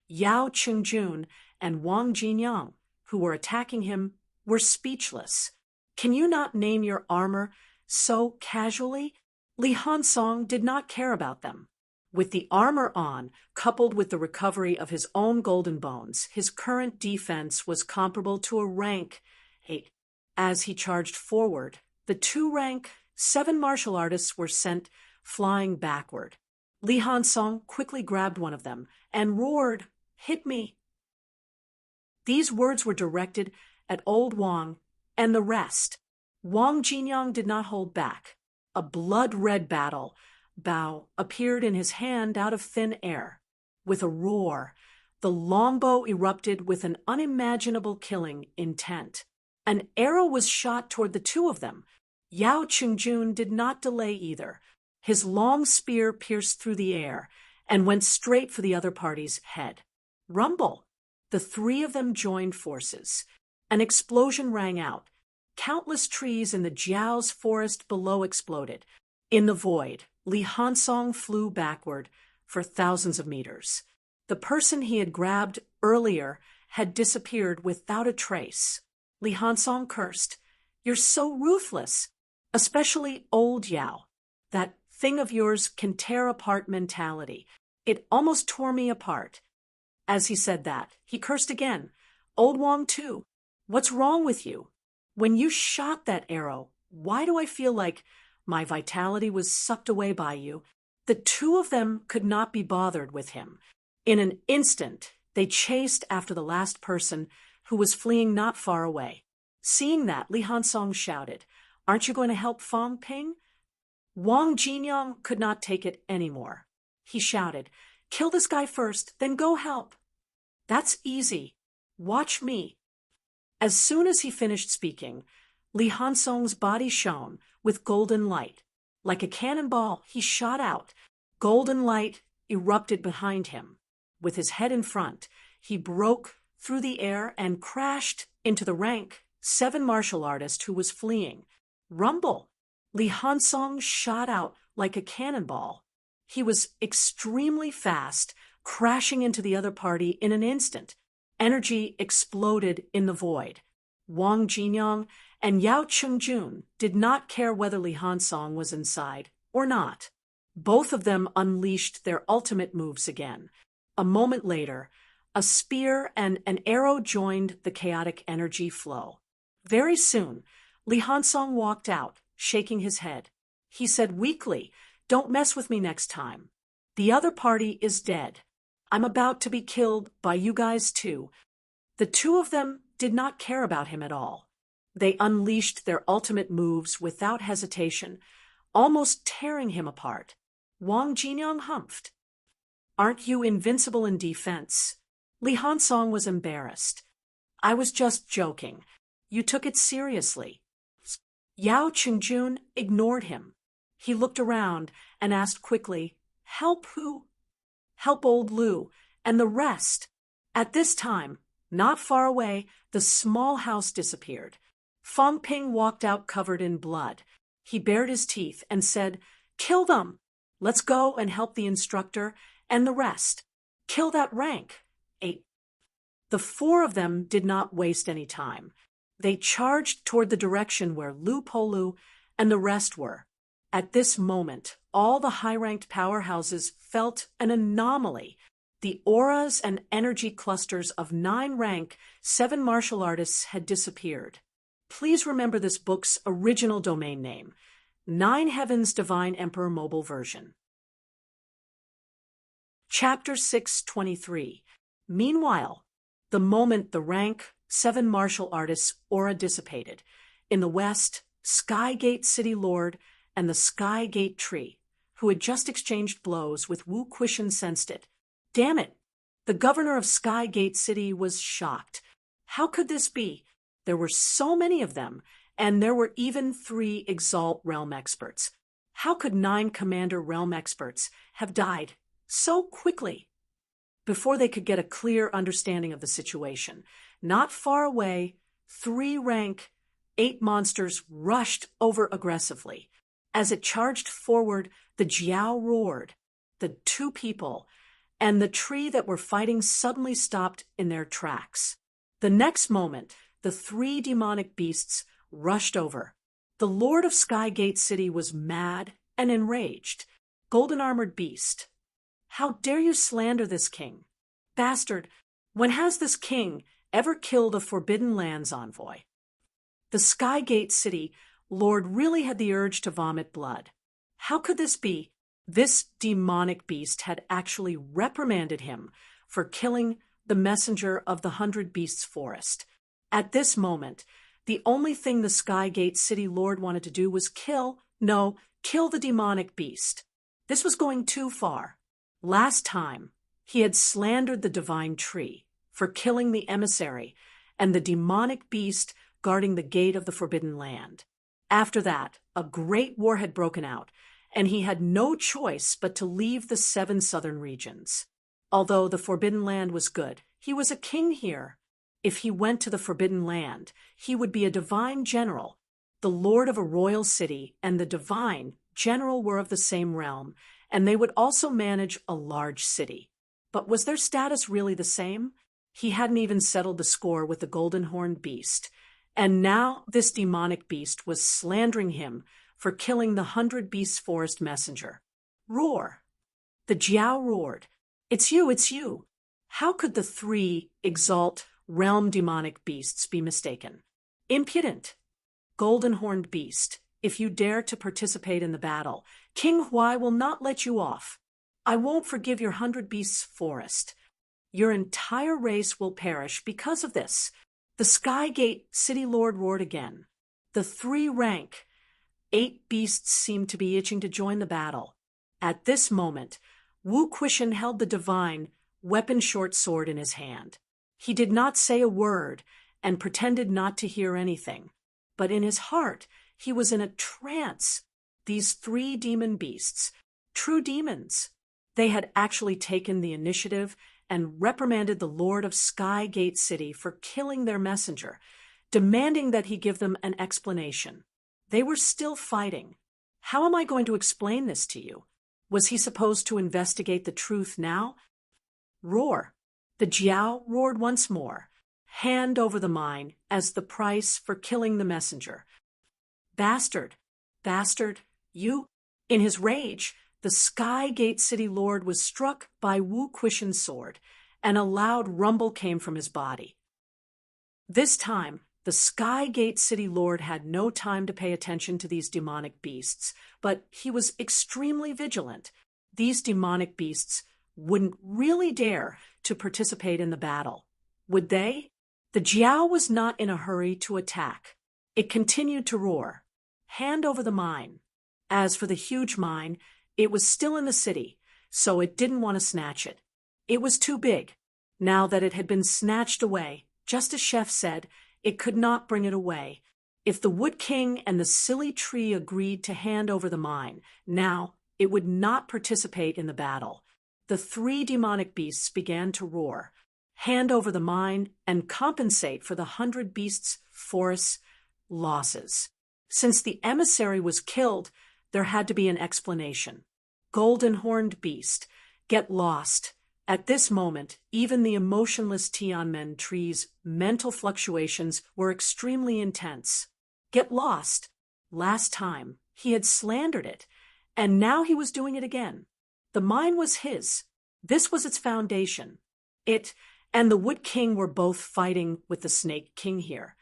Yao Qingjun and Wang Jinyang, who were attacking him, were speechless. "Can you not name your armor so casually?" Li Hansong did not care about them. With the armor on, coupled with the recovery of his own golden bones, his current defense was comparable to a rank 8. As he charged forward, the 2 rank 7 martial artists were sent flying backward. Li Hansong quickly grabbed one of them and roared, "Hit me!" These words were directed at old Wang and the rest. Wang Jinyang did not hold back. A blood-red bow appeared in his hand out of thin air. With a roar, the longbow erupted with an unimaginable killing intent. An arrow was shot toward the 2 of them. Yao Qingjun did not delay either. His long spear pierced through the air and went straight for the other party's head. Rumble! The 3 of them joined forces. An explosion rang out. Countless trees in the Jiao's forest below exploded. In the void, Li Hansong flew backward for thousands of meters. The person he had grabbed earlier had disappeared without a trace. Li Hansong cursed, "You're so ruthless, especially old Yao. That thing of yours can tear apart mentality. It almost tore me apart." As he said that, he cursed again. "Old Wang too. What's wrong with you? When you shot that arrow, why do I feel like my vitality was sucked away by you?" The 2 of them could not be bothered with him. In an instant, they chased after the last person who was fleeing not far away. Seeing that, Li Hansong shouted, "Aren't you going to help Fang Ping?" Wang Jinyang could not take it anymore. He shouted, "Kill this guy first, then go help." That's easy. Watch me. As soon as he finished speaking, Li Hansong's body shone with golden light. Like a cannonball, he shot out. Golden light erupted behind him. With his head in front, he broke through the air and crashed into the rank 7 martial artist who was fleeing. Rumble! Li Hansong shot out like a cannonball. He was extremely fast, crashing into the other party in an instant. Energy exploded in the void. Wang Jinyang and Yao Chengjun did not care whether Li Hansong was inside or not. Both of them unleashed their ultimate moves again. A moment later, a spear and an arrow joined the chaotic energy flow. Very soon, Li Hansong walked out, shaking his head. He said weakly, "Don't mess with me next time. The other party is dead. I'm about to be killed by you guys too." The two of them did not care about him at all. They unleashed their ultimate moves without hesitation, almost tearing him apart. Wang Jinyang humphed. "Aren't you invincible in defense?" Li Hansong was embarrassed. "I was just joking. You took it seriously." Yao Chengjun ignored him. He looked around and asked quickly, "Help who?" "Help old Lu and the rest." At this time, not far away, the small house disappeared. Fang Ping walked out covered in blood. He bared his teeth and said, "Kill them! Let's go and help the instructor and the rest. Kill that rank." 8. The 4 of them did not waste any time. They charged toward the direction where Lu Polu and the rest were. At this moment, all the high-ranked powerhouses felt an anomaly. The auras and energy clusters of 9 rank 7 martial artists had disappeared. Please remember this book's original domain name, 9 Heavens Divine Emperor Mobile Version. Chapter 623. Meanwhile, the moment the rank 7 martial artists' aura dissipated, in the west, Skygate City Lord and the Skygate Tree, who had just exchanged blows with Wu Quishan, sensed it. Damn it! The governor of Skygate City was shocked. How could this be? There were so many of them, and there were even 3 Exalt Realm experts. How could 9 Commander Realm experts have died so quickly? Before they could get a clear understanding of the situation, not far away, 3 rank 8 monsters rushed over aggressively. As it charged forward, the Jiao roared. The 2 people and the tree that were fighting suddenly stopped in their tracks. The next moment, the 3 demonic beasts rushed over. The Lord of Skygate City was mad and enraged. Golden-armored beast. "How dare you slander this king? Bastard, when has this king ever killed a Forbidden Lands envoy?" The Skygate City Lord really had the urge to vomit blood. How could this be? This demonic beast had actually reprimanded him for killing the messenger of the 100 Beasts Forest. At this moment, the only thing the Skygate City Lord wanted to do was kill the demonic beast. This was going too far. Last time, he had slandered the divine tree for killing the emissary and the demonic beast guarding the gate of the Forbidden Land. After that, a great war had broken out, and he had no choice but to leave the 7 southern regions. Although the Forbidden Land was good, he was a king here. If he went to the Forbidden Land, he would be a divine general. The lord of a royal city and the divine general were of the same realm, and they would also manage a large city. But was their status really the same? He hadn't even settled the score with the golden-horned beast. And now this demonic beast was slandering him for killing the 100 Beasts Forest messenger. Roar! The Jiao roared. "It's you, it's you!" How could the 3 Exalt Realm demonic beasts be mistaken? Impudent! Golden-horned beast, if you dare to participate in the battle, King Huai will not let you off. I won't forgive your 100 Beasts Forest. Your entire race will perish because of this. The Skygate City Lord roared again. The 3 rank 8 beasts seemed to be itching to join the battle. At this moment, Wu Quishan held the divine weapon-short sword in his hand. He did not say a word and pretended not to hear anything, but in his heart he was in a trance. These three demon beasts, true demons, they had actually taken the initiative and reprimanded the Lord of Sky Gate City for killing their messenger, demanding that he give them an explanation. They were still fighting. How am I going to explain this to you? Was he supposed to investigate the truth now? Roar. The Jiao roared once more. Hand over the mine as the price for killing the messenger. Bastard! Bastard! You! In his rage, the Sky Gate City Lord was struck by Wu Quishan's sword, and a loud rumble came from his body. This time, the Sky Gate City Lord had no time to pay attention to these demonic beasts, but he was extremely vigilant. These demonic beasts wouldn't really dare to participate in the battle, would they? The Jiao was not in a hurry to attack. It continued to roar. Hand over the mine. As for the huge mine, it was still in the city, so it didn't want to snatch it. It was too big. Now that it had been snatched away, just as Chef said, it could not bring it away. If the Wood King and the silly tree agreed to hand over the mine, now it would not participate in the battle. The three demonic beasts began to roar, hand over the mine, and compensate for the 100 beasts' forest's losses. Since the emissary was killed, there had to be an explanation. Golden-horned beast, get lost. At this moment, even the emotionless Tianmen tree's mental fluctuations were extremely intense. Get lost. Last time, he had slandered it, and now he was doing it again. The mine was his. This was its foundation. It and the Wood King were both fighting with the Snake King here.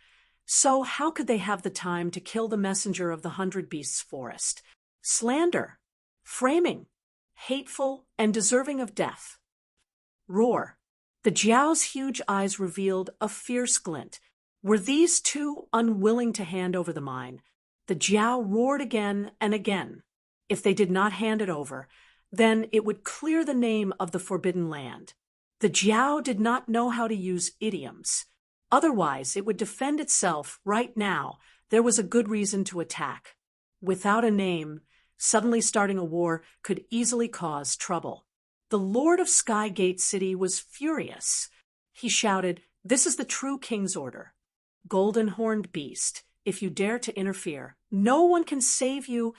So how could they have the time to kill the messenger of the 100 Beasts Forest? Slander, framing, hateful and deserving of death. Roar. The Jiao's huge eyes revealed a fierce glint. Were these two unwilling to hand over the mine? The Jiao roared again and again. If they did not hand it over, then it would clear the name of the Forbidden Land. The Jiao did not know how to use idioms. Otherwise, it would defend itself right now. There was a good reason to attack. Without a name, suddenly starting a war could easily cause trouble. The Lord of Sky Gate City was furious. He shouted, "This is the true king's order. Golden-horned beast, if you dare to interfere, no one can save you."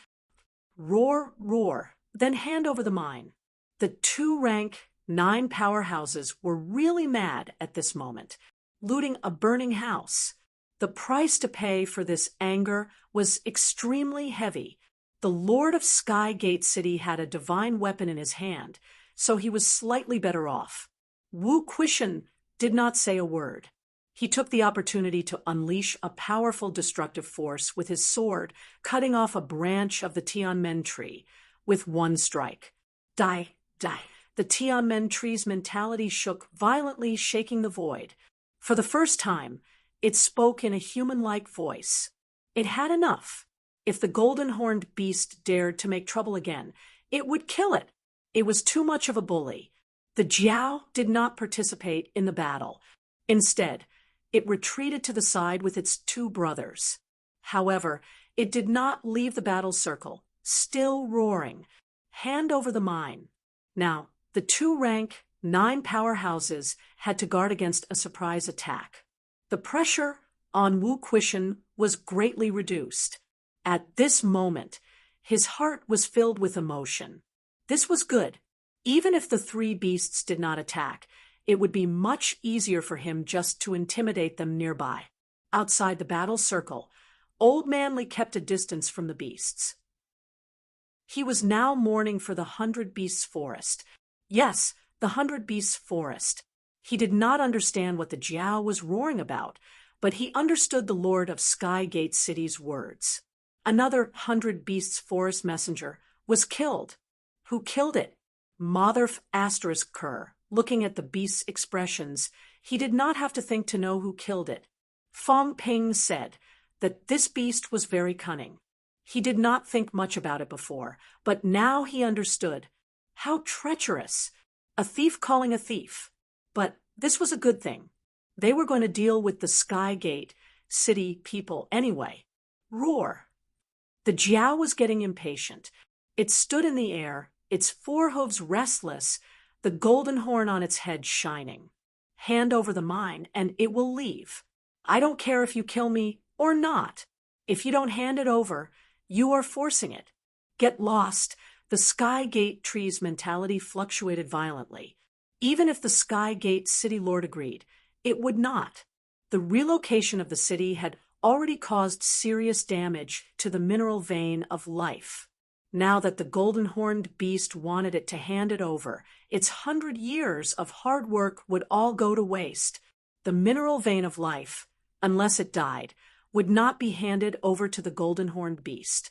Roar, roar, then hand over the mine. The 2-rank, 9 powerhouses were really mad at this moment, looting a burning house. The price to pay for this anger was extremely heavy. The Lord of Sky Gate City had a divine weapon in his hand, so he was slightly better off. Wu Quishan did not say a word. He took the opportunity to unleash a powerful destructive force with his sword, cutting off a branch of the Tianmen tree with one strike. Die, die. The Tianmen tree's mentality shook violently, shaking the void. For the first time, it spoke in a human-like voice. It had enough. If the golden-horned beast dared to make trouble again, it would kill it. It was too much of a bully. The Jiao did not participate in the battle. Instead, it retreated to the side with its 2 brothers. However, it did not leave the battle circle, still roaring. Hand over the mine. Now, the 2-rank, 9 powerhouses had to guard against a surprise attack. The pressure on Wu Quishan was greatly reduced. At this moment, his heart was filled with emotion. This was good. Even if the 3 beasts did not attack, it would be much easier for him just to intimidate them nearby. Outside the battle circle, Old Manly kept a distance from the beasts. He was now mourning for the 100 Beasts Forest. Yes, the 100 Beasts Forest. He did not understand what the Jiao was roaring about, but he understood the Lord of Sky Gate City's words. Another 100 Beasts Forest messenger was killed. Who killed it? Motherf ***, looking at the beast's expressions, he did not have to think to know who killed it. Fong Ping said that this beast was very cunning. He did not think much about it before, but now he understood. How treacherous! A thief calling a thief. But this was a good thing. They were going to deal with the Skygate city people anyway. Roar. The Jiao was getting impatient. It stood in the air, its forehooves restless, the golden horn on its head shining. Hand over the mine, and it will leave. I don't care if you kill me or not. If you don't hand it over, you are forcing it. Get lost. The Skygate tree's mentality fluctuated violently. Even if the Skygate city lord agreed, it would not. The relocation of the city had already caused serious damage to the mineral vein of life. Now that the golden-horned beast wanted it to hand it over, its 100 years of hard work would all go to waste. The mineral vein of life, unless it died, would not be handed over to the golden-horned beast.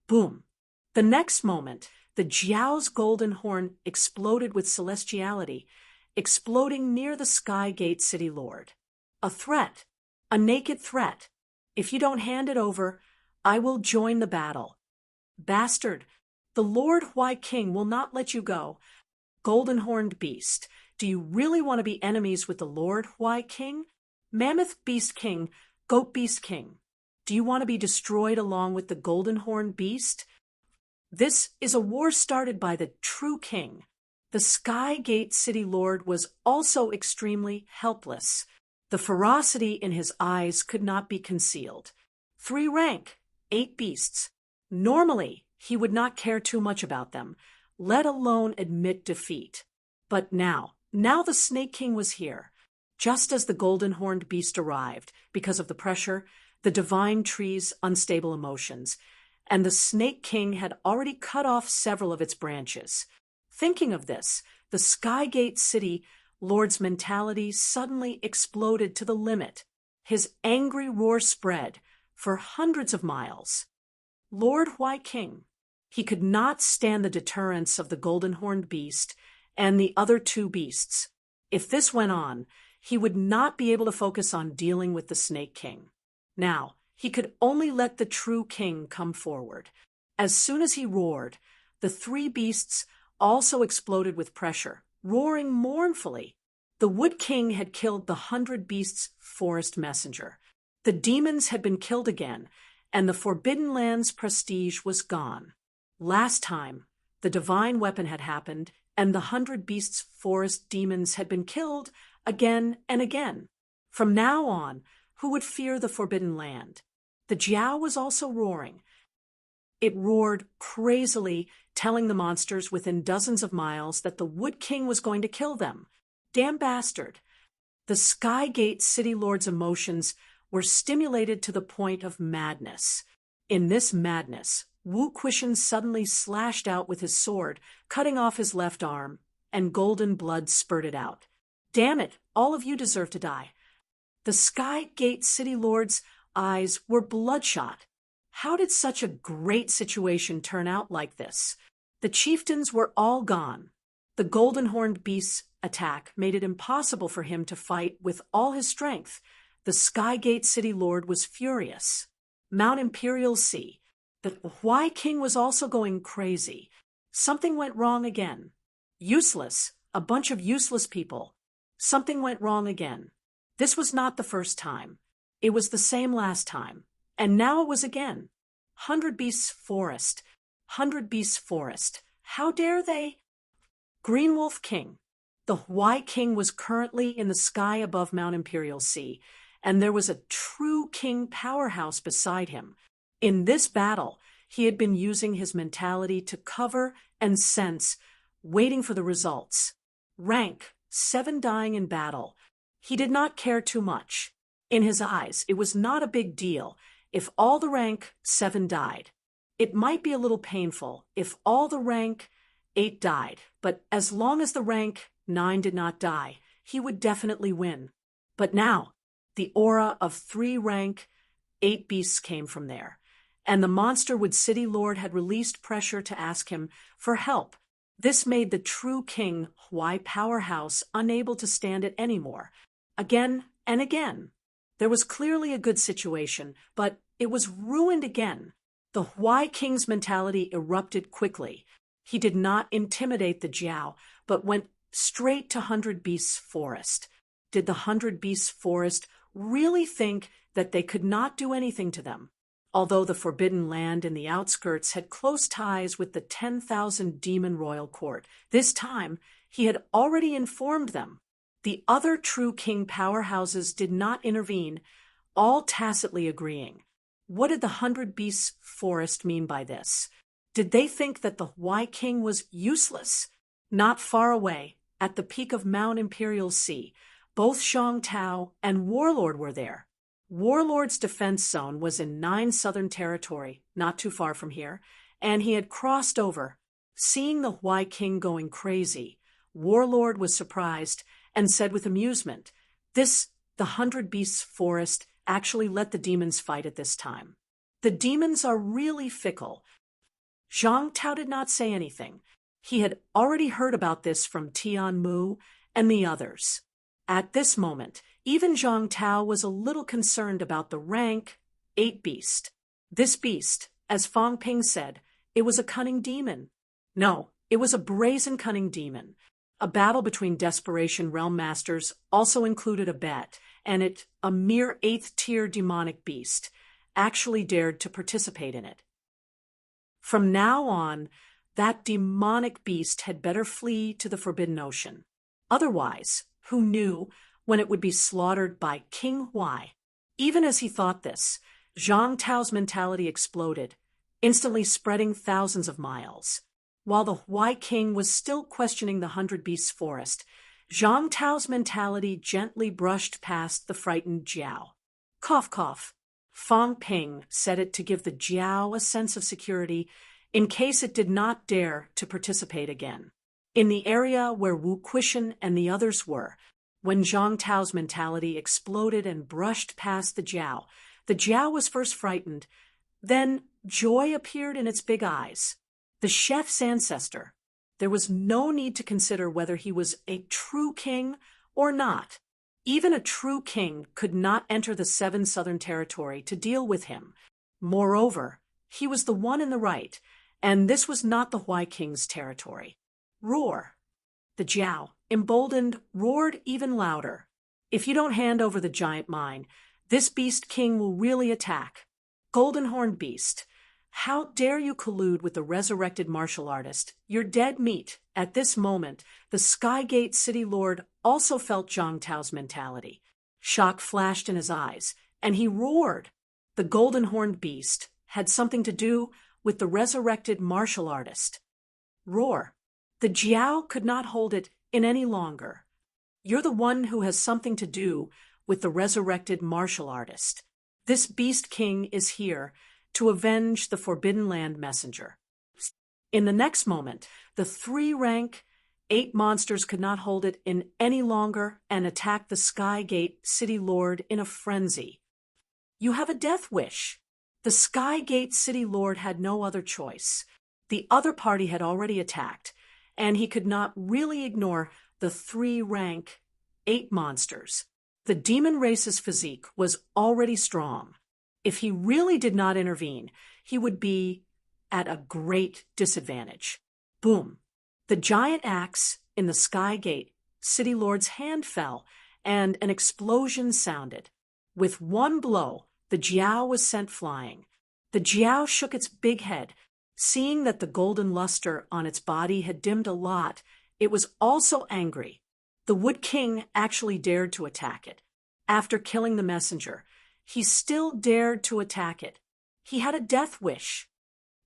Boom! The next moment, the Jiao's golden horn exploded with celestiality, exploding near the Skygate city lord. A threat. A naked threat. If you don't hand it over, I will join the battle. Bastard, the Lord Hui King will not let you go. Golden-horned beast, do you really want to be enemies with the Lord Hui King? Mammoth Beast King, Goat Beast King, do you want to be destroyed along with the golden-horned beast? This is a war started by the true king. The Skygate city lord was also extremely helpless. The ferocity in his eyes could not be concealed. 3 rank, 8 beasts. Normally, he would not care too much about them, let alone admit defeat. But now the Snake King was here. Just as the golden-horned beast arrived, because of the pressure, the divine tree's unstable emotions, and the Snake King had already cut off several of its branches. Thinking of this, the Skygate city lord's mentality suddenly exploded to the limit. His angry roar spread for hundreds of miles. Lord Hui King. He could not stand the deterrence of the golden-horned beast and the other 2 beasts. If this went on, he would not be able to focus on dealing with the Snake King. Now, he could only let the true king come forward. As soon as he roared, the 3 beasts also exploded with pressure, roaring mournfully. The Wood King had killed the 100 Beasts forest messenger. The demons had been killed again, and the Forbidden Land's prestige was gone. Last time, the divine weapon had happened, and the 100 Beasts forest demons had been killed again and again. From now on, who would fear the Forbidden Land? The Jiao was also roaring. It roared crazily, telling the monsters within dozens of miles that the Wood King was going to kill them. Damn bastard. The Skygate city lord's emotions were stimulated to the point of madness. In this madness, Wu Quishan suddenly slashed out with his sword, cutting off his left arm, and golden blood spurted out. Damn it, all of you deserve to die. The Skygate city lord's eyes were bloodshot. How did such a great situation turn out like this? The chieftains were all gone. The golden-horned beast's attack made it impossible for him to fight with all his strength. The Skygate city lord was furious. Mount Imperial Sea. The Hui King was also going crazy. Something went wrong again. Useless. A bunch of useless people. Something went wrong again. This was not the first time. It was the same last time. And now it was again. 100 Beasts Forest. 100 Beasts Forest. How dare they? Green Wolf King. The Hui King was currently in the sky above Mount Imperial Sea, and there was a true king powerhouse beside him. In this battle, he had been using his mentality to cover and sense, waiting for the results. Rank, 7 dying in battle. He did not care too much. In his eyes, it was not a big deal if all the rank 7 died. It might be a little painful if all the rank 8 died, but as long as the rank 9 did not die, he would definitely win. But now, the aura of 3 rank 8 beasts came from there, and the monster-wood city lord had released pressure to ask him for help. This made the true king Hui powerhouse unable to stand it anymore. Again and again. There was clearly a good situation, but it was ruined again. The Hui King's mentality erupted quickly. He did not intimidate the Jiao, but went straight to Hundred Beasts Forest. Did the Hundred Beasts Forest really think that they could not do anything to them? Although the Forbidden Land in the outskirts had close ties with the 10,000 demon royal court, this time he had already informed them. The other true king powerhouses did not intervene, all tacitly agreeing. What did the Hundred Beasts Forest mean by this? Did they think that the White King was useless? Not far away, at the peak of Mount Imperial Sea, both Zhang Tao and Warlord were there. Warlord's defense zone was in 9 southern territory, not too far from here, and he had crossed over. Seeing the White King going crazy, Warlord was surprised and said with amusement, the Hundred Beasts Forest actually let the demons fight at this time. The demons are really fickle. Zhang Tao did not say anything. He had already heard about this from Tian Mu and the others. At this moment, even Zhang Tao was a little concerned about the rank 8 beast. This beast, as Fang Ping said, it was a cunning demon. No, it was a brazen cunning demon. A battle between Desperation Realm Masters also included a bet, and it, a mere 8th-tier demonic beast, actually dared to participate in it. From now on, that demonic beast had better flee to the Forbidden Ocean. Otherwise, who knew when it would be slaughtered by King Huai? Even as he thought this, Zhang Tao's mentality exploded, instantly spreading thousands of miles. While the White King was still questioning the Hundred Beasts Forest, Zhang Tao's mentality gently brushed past the frightened Jiao. Cough, cough. Fang Ping said it to give the Jiao a sense of security in case it did not dare to participate again. In the area where Wu Quishan and the others were, when Zhang Tao's mentality exploded and brushed past the Jiao was first frightened. Then joy appeared in its big eyes. The chef's ancestor. There was no need to consider whether he was a true king or not. Even a true king could not enter the 7 southern territory to deal with him. Moreover, he was the one in the right, and this was not the White King's territory. Roar. The Jiao, emboldened, roared even louder. If you don't hand over the giant mine, this beast king will really attack. Golden Horned Beast. How dare you collude with the resurrected martial artist? You're dead meat. At this moment, the Skygate City Lord also felt Zhang Tao's mentality. Shock flashed in his eyes, and he roared. The Golden Horned Beast had something to do with the resurrected martial artist. Roar. The Jiao could not hold it in any longer. You're the one who has something to do with the resurrected martial artist. This Beast King is here to avenge the Forbidden Land messenger. In the next moment, the 3-rank 8 monsters could not hold it in any longer and attacked the Skygate City Lord in a frenzy. You have a death wish. The Skygate City Lord had no other choice. The other party had already attacked, and he could not really ignore the 3-rank 8 monsters. The demon race's physique was already strong. If he really did not intervene, he would be at a great disadvantage. Boom! The giant axe in the Skygate City Lord's hand fell, and an explosion sounded. With one blow, the Jiao was sent flying. The Jiao shook its big head. Seeing that the golden luster on its body had dimmed a lot, it was also angry. The Wood King actually dared to attack it. After killing the messenger, he still dared to attack it. He had a death wish.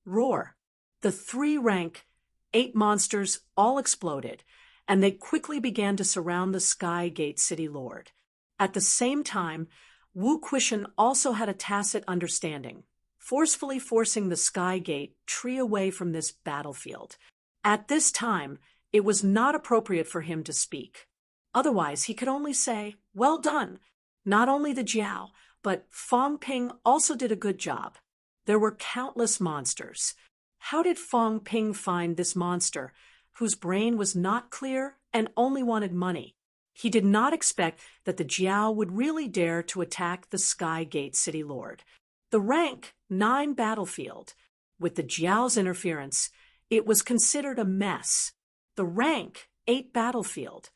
Roar. The 3-rank 8 monsters all exploded, and they quickly began to surround the Skygate City Lord. At the same time, Wu Quishan also had a tacit understanding, forcefully forcing the Skygate tree away from this battlefield. At this time, it was not appropriate for him to speak. Otherwise, he could only say, "Well done." Not only the Jiao, but Fang Ping also did a good job. There were countless monsters. How did Fang Ping find this monster, whose brain was not clear and only wanted money? He did not expect that the Jiao would really dare to attack the Skygate City Lord. The rank 9 battlefield. With the Jiao's interference, it was considered a mess. The rank 8 battlefield.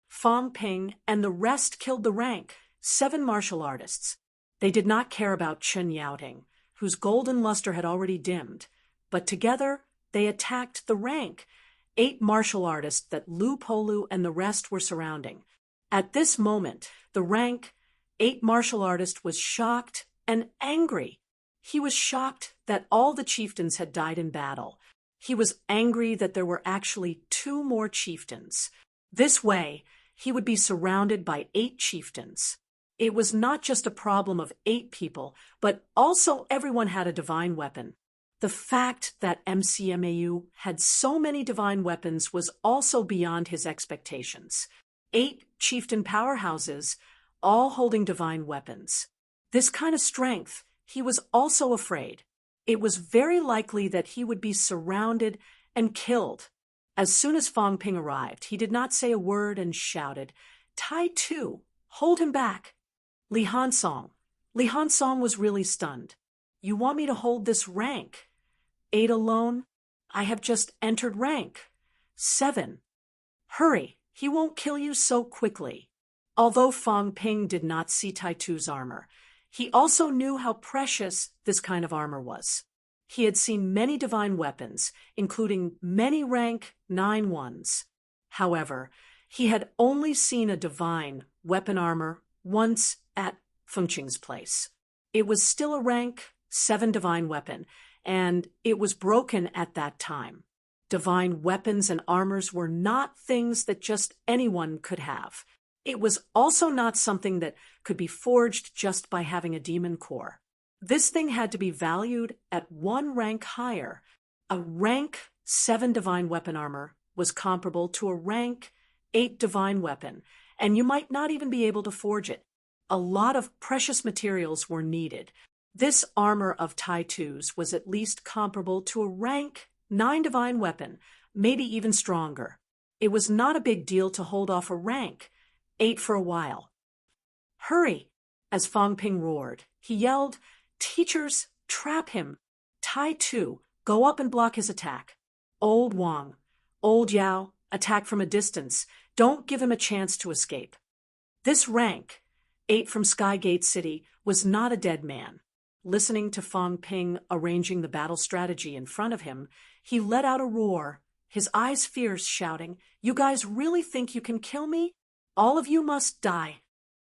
Fang Ping and the rest killed the rank 7 martial artists. They did not care about Chen Yaoting, whose golden luster had already dimmed, but together they attacked the rank 8 martial artists that Lu Polu and the rest were surrounding. At this moment, the rank 8 martial artist was shocked and angry. He was shocked that all the chieftains had died in battle. He was angry that there were actually 2 more chieftains. This way, he would be surrounded by 8 chieftains. It was not just a problem of 8 people, but also everyone had a divine weapon. The fact that MCMAU had so many divine weapons was also beyond his expectations. 8 chieftain powerhouses, all holding divine weapons. This kind of strength, he was also afraid. It was very likely that he would be surrounded and killed. As soon as Fang Ping arrived, he did not say a word and shouted, "Tai Tu, hold him back." Li Hansong was really stunned. "You want me to hold this rank? 8 alone? I have just entered rank 7. Hurry, he won't kill you so quickly." Although Fang Ping did not see Tai Tu's armor, he also knew how precious this kind of armor was. He had seen many divine weapons, including many rank 9 ones. However, he had only seen a divine weapon armor once at Feng Qing's place. It was still a rank 7 divine weapon, and it was broken at that time. Divine weapons and armors were not things that just anyone could have. It was also not something that could be forged just by having a demon core. This thing had to be valued at 1 rank higher. A rank 7 divine weapon armor was comparable to a rank 8 divine weapon, and you might not even be able to forge it. A lot of precious materials were needed. This armor of Tai Tu's was at least comparable to a rank 9 divine weapon, maybe even stronger. It was not a big deal to hold off a rank 8 for a while. "Hurry!" As Fang Ping roared, he yelled, "Teachers, trap him! Tai Tu, go up and block his attack. Old Wang, Old Yao, attack from a distance. Don't give him a chance to escape." This rank 8 from Skygate City was not a dead man. Listening to Fang Ping arranging the battle strategy in front of him, he let out a roar, his eyes fierce, shouting, "You guys really think you can kill me? All of you must die."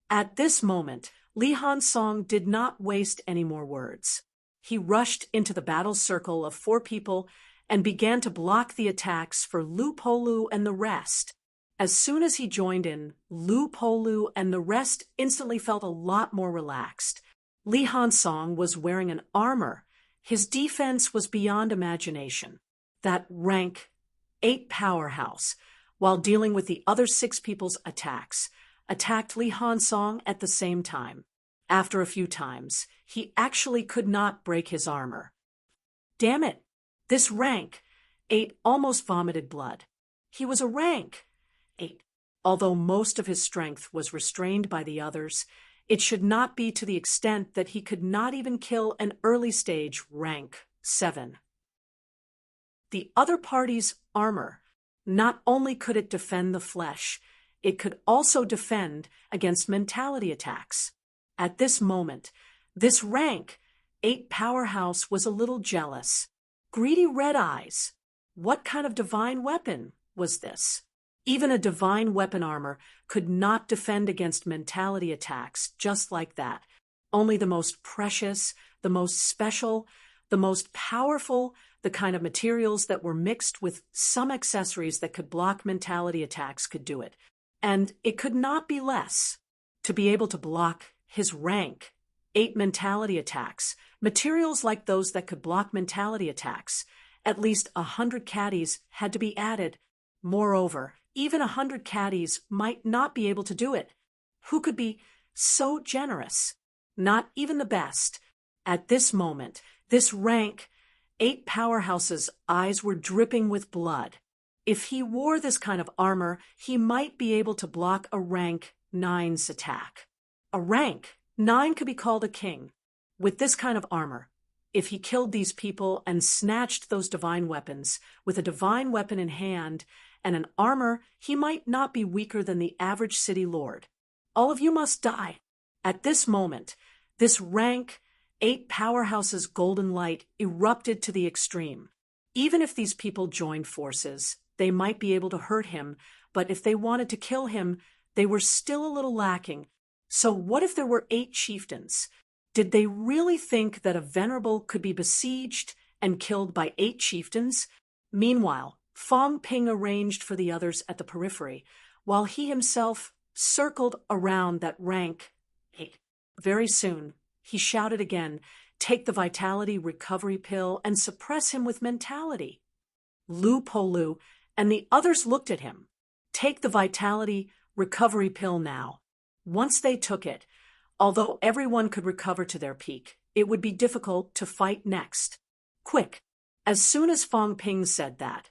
At this moment, Li Hansong did not waste any more words. He rushed into the battle circle of 4 people and began to block the attacks for Lu Polu and the rest. As soon as he joined in, Lu Polu and the rest instantly felt a lot more relaxed. Li Hansong was wearing an armor. His defense was beyond imagination. That rank 8 powerhouse, while dealing with the other 6 people's attacks, attacked Li Hansong at the same time. After a few times, he actually could not break his armor. Damn it! This rank 8 almost vomited blood. He was a rank 8. Although most of his strength was restrained by the others, it should not be to the extent that he could not even kill an early-stage rank 7. The other party's armor, not only could it defend the flesh, it could also defend against mentality attacks. At this moment, this rank 8 powerhouse was a little jealous. Greedy red eyes. What kind of divine weapon was this? Even a divine weapon armor could not defend against mentality attacks just like that. Only the most precious, the most special, the most powerful, the kind of materials that were mixed with some accessories that could block mentality attacks could do it. And it could not be less. To be able to block his rank 8 mentality attacks, materials like those that could block mentality attacks, at least 100 caddies had to be added. Moreover, even 100 caddies might not be able to do it. Who could be so generous? Not even the best. At this moment, this rank 8 powerhouse's eyes were dripping with blood. If he wore this kind of armor, he might be able to block a rank 9's attack. A rank 9 could be called a king. With this kind of armor, if he killed these people and snatched those divine weapons with a divine weapon in hand and an armor, he might not be weaker than the average city lord. All of you must die. At this moment, this rank 8 powerhouse's golden light erupted to the extreme. Even if these people joined forces, they might be able to hurt him, but if they wanted to kill him, they were still a little lacking. So what if there were 8 chieftains? Did they really think that a venerable could be besieged and killed by 8 chieftains? Meanwhile, Fong Ping arranged for the others at the periphery, while he himself circled around that rank 8. Very soon, he shouted again, "Take the vitality recovery pill and suppress him with mentality." Lu Po and the others looked at him. "Take the vitality recovery pill now." Once they took it, although everyone could recover to their peak, it would be difficult to fight next. Quick! As soon as Fong Ping said that,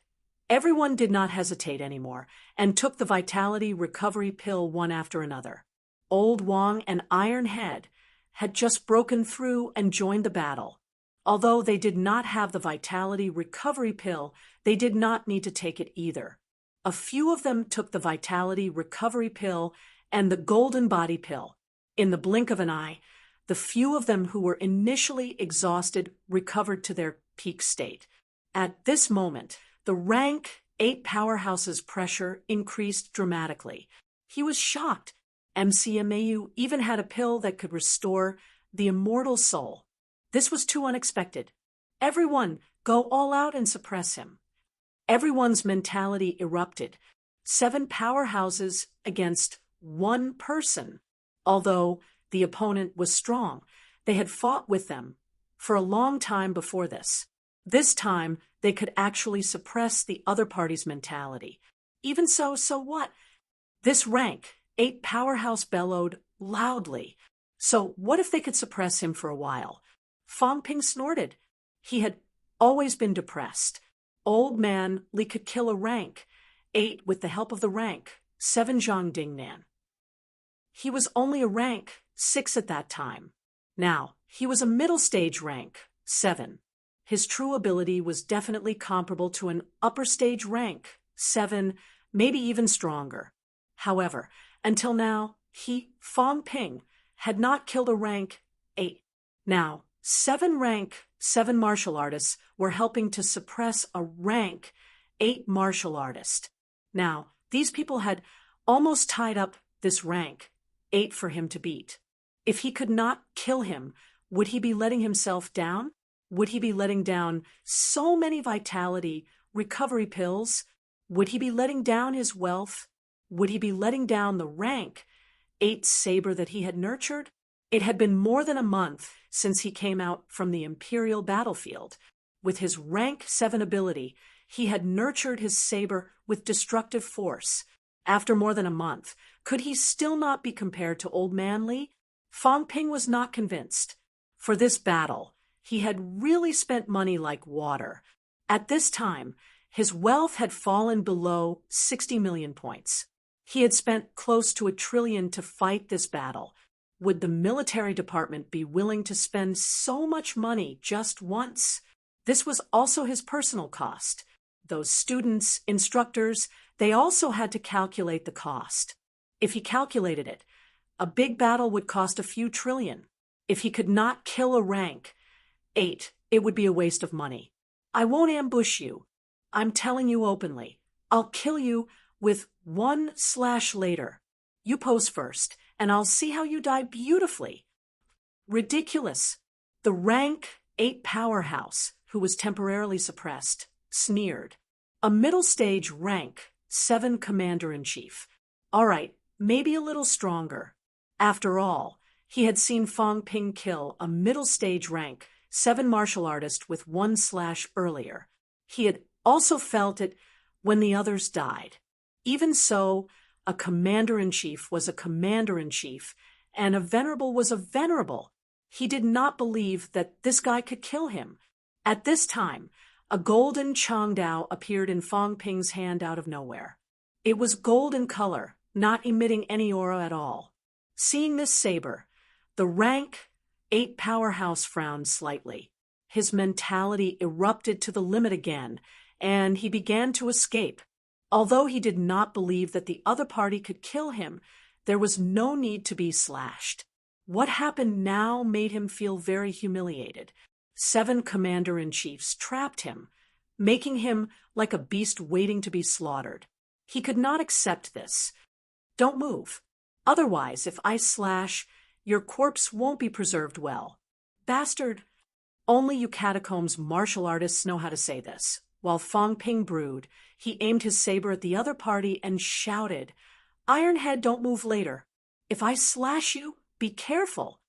everyone did not hesitate anymore and took the vitality recovery pill one after another. Old Wang and Iron Head had just broken through and joined the battle. Although they did not have the vitality recovery pill, they did not need to take it either. A few of them took the vitality recovery pill and the golden body pill. In the blink of an eye, the few of them who were initially exhausted recovered to their peak state. At this moment, the rank 8 powerhouse's pressure increased dramatically. He was shocked. MCMAU even had a pill that could restore the immortal soul. This was too unexpected. Everyone, go all out and suppress him. Everyone's mentality erupted. 7 powerhouses against 1 person. Although the opponent was strong, they had fought with them for a long time before this. This time, they could actually suppress the other party's mentality. Even so what? This rank 8 powerhouse bellowed loudly. So what if they could suppress him for a while? Fong Ping snorted. He had always been depressed. Old man Li could kill a rank 8 with the help of the rank 7 Zhang Dingnan. He was only a rank 6 at that time. Now, he was a middle stage rank 7. His true ability was definitely comparable to an upper stage rank 7, maybe even stronger. However, until now, Fong Ping, had not killed a rank 8. Now, 7 rank 7 martial artists were helping to suppress a rank 8 martial artist. Now, these people had almost tied up this rank 8 for him to beat. If he could not kill him, would he be letting himself down? Would he be letting down so many vitality recovery pills? Would he be letting down his wealth? Would he be letting down the rank 8 saber that he had nurtured? It had been more than a month since he came out from the Imperial battlefield. With his rank 7 ability, he had nurtured his saber with destructive force. After more than a month, could he still not be compared to Old Man Li? Fong Ping was not convinced. For this battle, he had really spent money like water. At this time, his wealth had fallen below 60 million points. He had spent close to $1 trillion to fight this battle. Would the military department be willing to spend so much money just once? This was also his personal cost. Those students, instructors, they also had to calculate the cost. If he calculated it, a big battle would cost a few trillion. If he could not kill a rank 8, it would be a waste of money. I won't ambush you. I'm telling you openly. I'll kill you with 1/ later. You pose first, and I'll see how you die beautifully. Ridiculous. The rank 8 powerhouse, who was temporarily suppressed, sneered. A middle stage rank 7 commander-in-chief. All right, maybe a little stronger. After all, he had seen Fong Ping kill a middle stage rank 7 martial artist with 1/ earlier. He had also felt it when the others died. Even so, a commander-in-chief was a commander-in-chief, and a venerable was a venerable. He did not believe that this guy could kill him. At this time, a golden Changdao appeared in Fong Ping's hand out of nowhere. It was gold in color, not emitting any aura at all. Seeing this saber, the rank 8 powerhouse frowned slightly. His mentality erupted to the limit again, and he began to escape. Although he did not believe that the other party could kill him, there was no need to be slashed. What happened now made him feel very humiliated. 7 commander-in-chiefs trapped him, making him like a beast waiting to be slaughtered. He could not accept this. Don't move. Otherwise, if I slash, your corpse won't be preserved well. Bastard! Only you catacombs martial artists know how to say this. While Fong Ping brewed, he aimed his saber at the other party and shouted, "Ironhead, don't move later. If I slash you, be careful."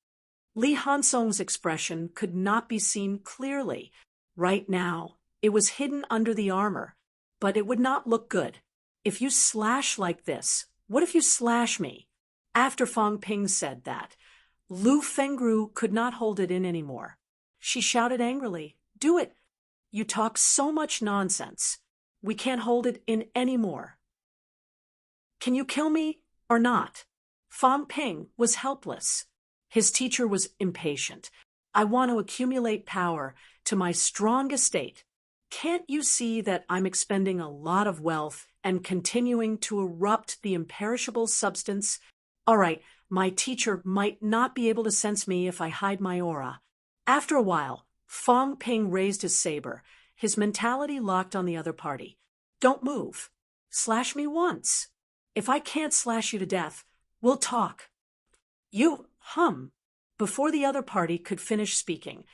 Li Hansong's expression could not be seen clearly. Right now, it was hidden under the armor, but it would not look good. If you slash like this, what if you slash me? After Fong Ping said that, Lu Fengru could not hold it in anymore. She shouted angrily, "Do it! You talk so much nonsense. We can't hold it in anymore. Can you kill me or not?" Fong Ping was helpless. His teacher was impatient. "I want to accumulate power to my strongest state. Can't you see that I'm expending a lot of wealth and continuing to erupt the imperishable substance? All right, my teacher might not be able to sense me if I hide my aura." After a while, Fong Ping raised his saber, his mentality locked on the other party. "Don't move. Slash me once. If I can't slash you to death, we'll talk." "You hum." Before the other party could finish speaking,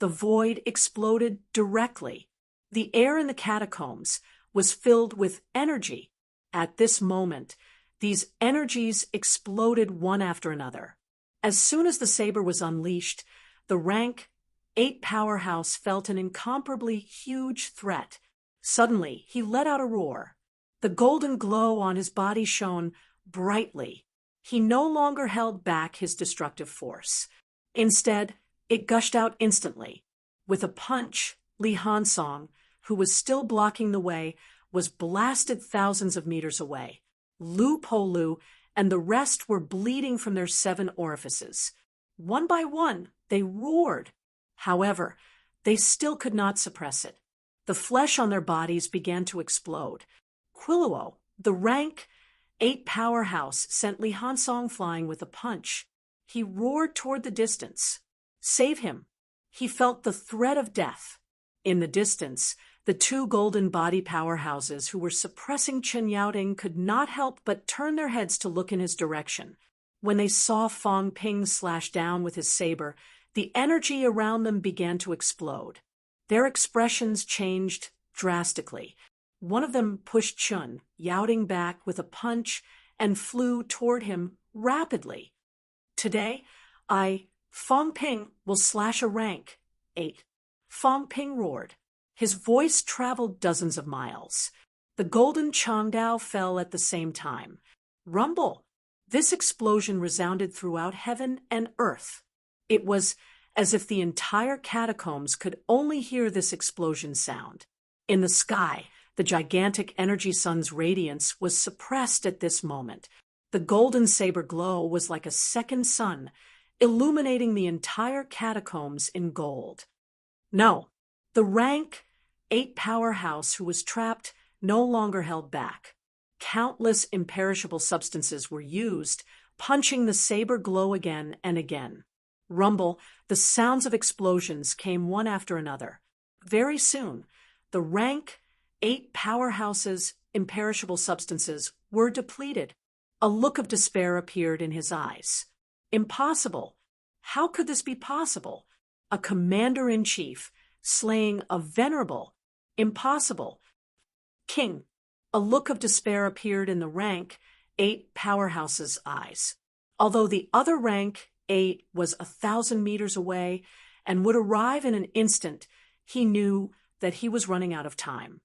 the void exploded directly. The air in the catacombs was filled with energy. At this moment, these energies exploded one after another. As soon as the saber was unleashed, the rank 8 powerhouse felt an incomparably huge threat. Suddenly, he let out a roar. The golden glow on his body shone brightly. He no longer held back his destructive force. Instead, it gushed out instantly. With a punch, Li Hansong, who was still blocking the way, was blasted thousands of meters away. Lu Polu and the rest were bleeding from their 7 orifices. One by one, they roared. However, they still could not suppress it. The flesh on their bodies began to explode. Quiluo, the rank 8 powerhouse, sent Li Hansong flying with a punch. He roared toward the distance. "Save him." He felt the threat of death. In the distance, the 2 golden body powerhouses who were suppressing Chen Yaoting could not help but turn their heads to look in his direction. When they saw Fong Ping slash down with his saber, the energy around them began to explode. Their expressions changed drastically. One of them pushed Chun Yaoting back with a punch and flew toward him rapidly. "Today, Fong Ping, will slash a rank 8. Fong Ping roared. His voice traveled dozens of miles. The golden Changdao fell at the same time. Rumble! This explosion resounded throughout heaven and earth. It was as if the entire catacombs could only hear this explosion sound. In the sky, the gigantic energy sun's radiance was suppressed at this moment. The golden saber glow was like a second sun, illuminating the entire catacombs in gold. No, the rank 8 powerhouse who was trapped no longer held back. Countless imperishable substances were used, punching the saber glow again and again. Rumble, the sounds of explosions came one after another. Very soon, the rank 8 powerhouse's imperishable substances were depleted. A look of despair appeared in his eyes. Impossible! How could this be possible? A commander-in-chief slaying a venerable? Impossible! King! A look of despair appeared in the rank 8 powerhouse's eyes. Although the other rank 8 was 1,000 meters away and would arrive in an instant, he knew that he was running out of time.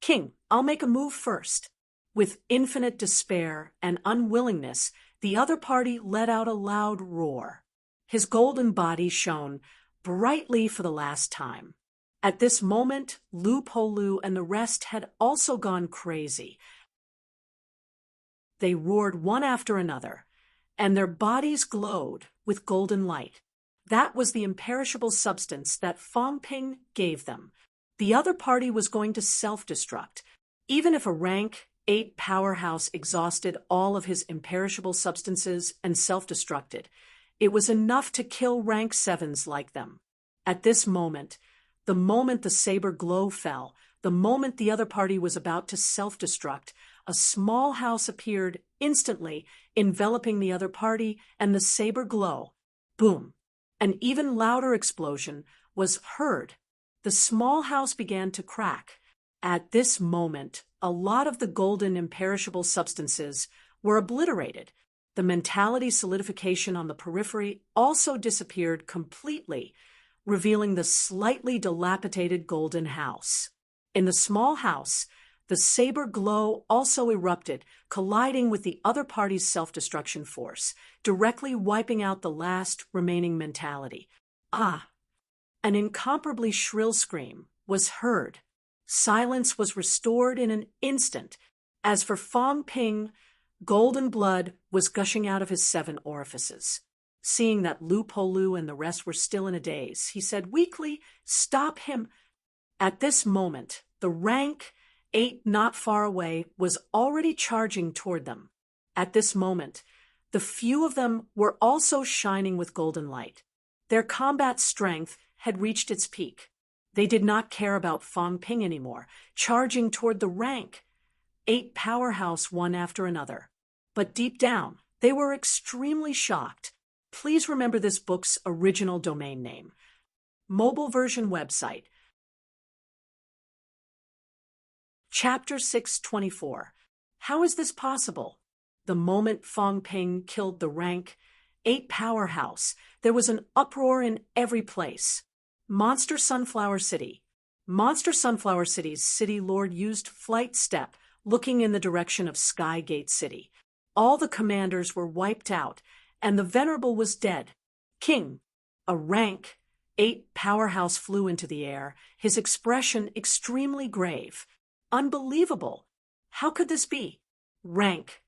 "King, I'll make a move first." With infinite despair and unwillingness, the other party let out a loud roar. His golden body shone brightly for the last time. At this moment, Lu Polu and the rest had also gone crazy. They roared one after another, and their bodies glowed with golden light. That was the imperishable substance that Fong Ping gave them. The other party was going to self-destruct. Even if a rank 8 powerhouse exhausted all of his imperishable substances and self-destructed, it was enough to kill rank 7s like them. At this moment, the moment the saber glow fell, the moment the other party was about to self-destruct, a small house appeared instantly, enveloping the other party and the saber glow. Boom! An even louder explosion was heard. The small house began to crack. At this moment, a lot of the golden imperishable substances were obliterated. The mentality solidification on the periphery also disappeared completely, revealing the slightly dilapidated golden house. In the small house, the saber glow also erupted, colliding with the other party's self-destruction force, directly wiping out the last remaining mentality. Ah! An incomparably shrill scream was heard. Silence was restored in an instant. As for Fong Ping, golden blood was gushing out of his 7 orifices. Seeing that Lu Polu and the rest were still in a daze, he said weakly, "Stop him!" At this moment, the rank 8 not far away was already charging toward them. At this moment, the few of them were also shining with golden light. Their combat strength had reached its peak. They did not care about Fong Ping anymore, charging toward the rank 8 powerhouse one after another. But deep down, they were extremely shocked. Please remember this book's original domain name. Mobile version website. Chapter 624. How is this possible? The moment Fong Ping killed the rank 8 powerhouse, there was an uproar in every place. Monster Sunflower City. Monster Sunflower City's city lord used flight step, looking in the direction of Skygate City. All the commanders were wiped out, and the Venerable was dead. King, a rank 8 powerhouse, flew into the air, his expression extremely grave. Unbelievable! How could this be? Rank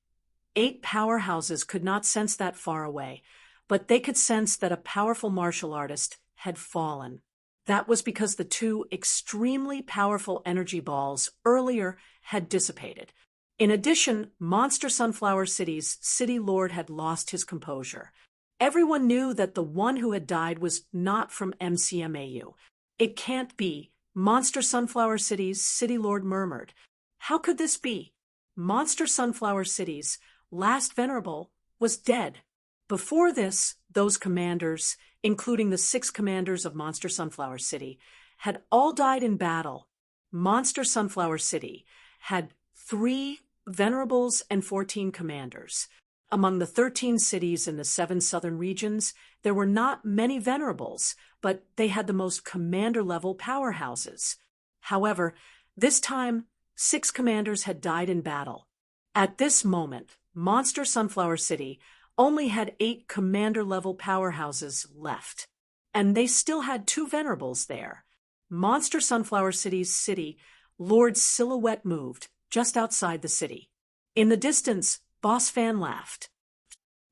8 powerhouses could not sense that far away, but they could sense that a powerful martial artist had fallen. That was because the 2 extremely powerful energy balls earlier had dissipated. In addition, Monster Sunflower City's city lord had lost his composure. Everyone knew that the one who had died was not from MCMAU. It can't be. Monster Sunflower City's city lord murmured. How could this be? Monster Sunflower City's last Venerable was dead. Before this, those commanders, including the 6 commanders of Monster Sunflower City, had all died in battle. Monster Sunflower City had 3 Venerables and 14 commanders. Among the 13 cities in the 7 southern regions, there were not many Venerables, but they had the most commander-level powerhouses. However, this time, 6 commanders had died in battle. At this moment, Monster Sunflower City only had 8 commander-level powerhouses left, and they still had 2 Venerables there. Monster Sunflower City's city lord's silhouette moved just outside the city. In the distance, Boss Fan laughed.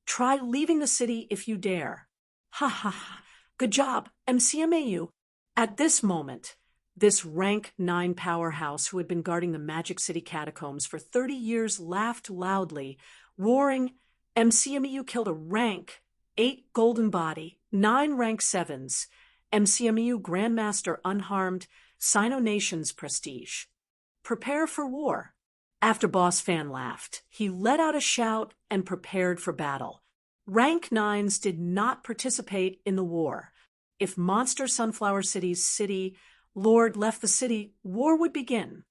Try leaving the city if you dare. Ha ha ha. Good job, MCMAU. At this moment, this rank 9 powerhouse who had been guarding the Magic City catacombs for 30 years laughed loudly, roaring, MCMAU killed a rank 8 golden body, 9 rank 7s, MCMAU Grandmaster unharmed, Sino Nation's prestige. Prepare for war. After Boss Fan laughed, he let out a shout and prepared for battle. Rank 9s did not participate in the war. If Monster Sunflower City's city lord left the city, war would begin.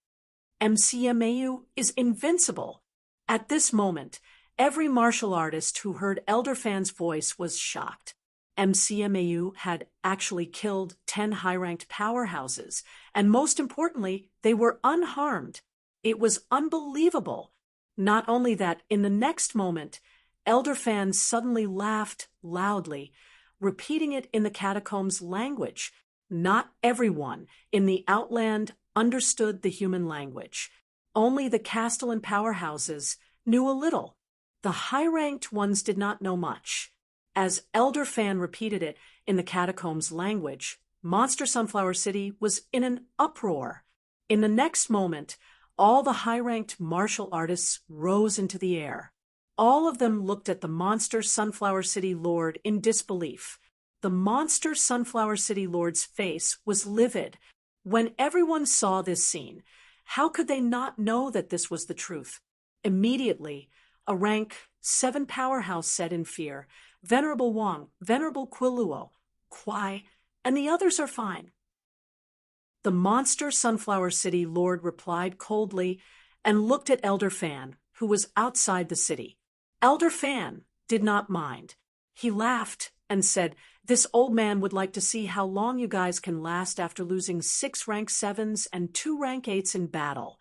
MCMAU is invincible. At this moment, every martial artist who heard Elder Fan's voice was shocked. MCMAU had actually killed 10 high-ranked powerhouses, and most importantly, they were unharmed. It was unbelievable. Not only that, in the next moment, Elder Fan suddenly laughed loudly, repeating it in the catacombs language. Not everyone in the Outland understood the human language. Only the Castellan powerhouses knew a little. The high-ranked ones did not know much. As Elder Fan repeated it in the catacombs language, Monster Sunflower City was in an uproar. In the next moment, all the high-ranked martial artists rose into the air. All of them looked at the monster Sunflower City Lord in disbelief. The monster Sunflower City Lord's face was livid. When everyone saw this scene, how could they not know that this was the truth? Immediately, a rank 7 powerhouse said in fear, "Venerable Wang, Venerable Quiluo, Kwai, and the others are fine." The monster Sunflower City Lord replied coldly and looked at Elder Fan, who was outside the city. Elder Fan did not mind. He laughed and said, "This old man would like to see how long you guys can last after losing 6 rank 7s and 2 rank 8s in battle."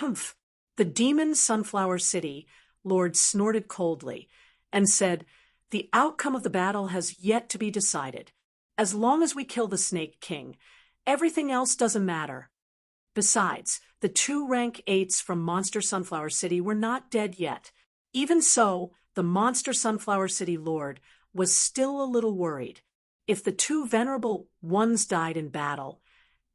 Humph! The demon Sunflower City Lord snorted coldly and said, "The outcome of the battle has yet to be decided. As long as we kill the Snake King, everything else doesn't matter." Besides, the 2 rank 8s from Monster Sunflower City were not dead yet. Even so, the Monster Sunflower City Lord was still a little worried. If the 2 venerable ones died in battle,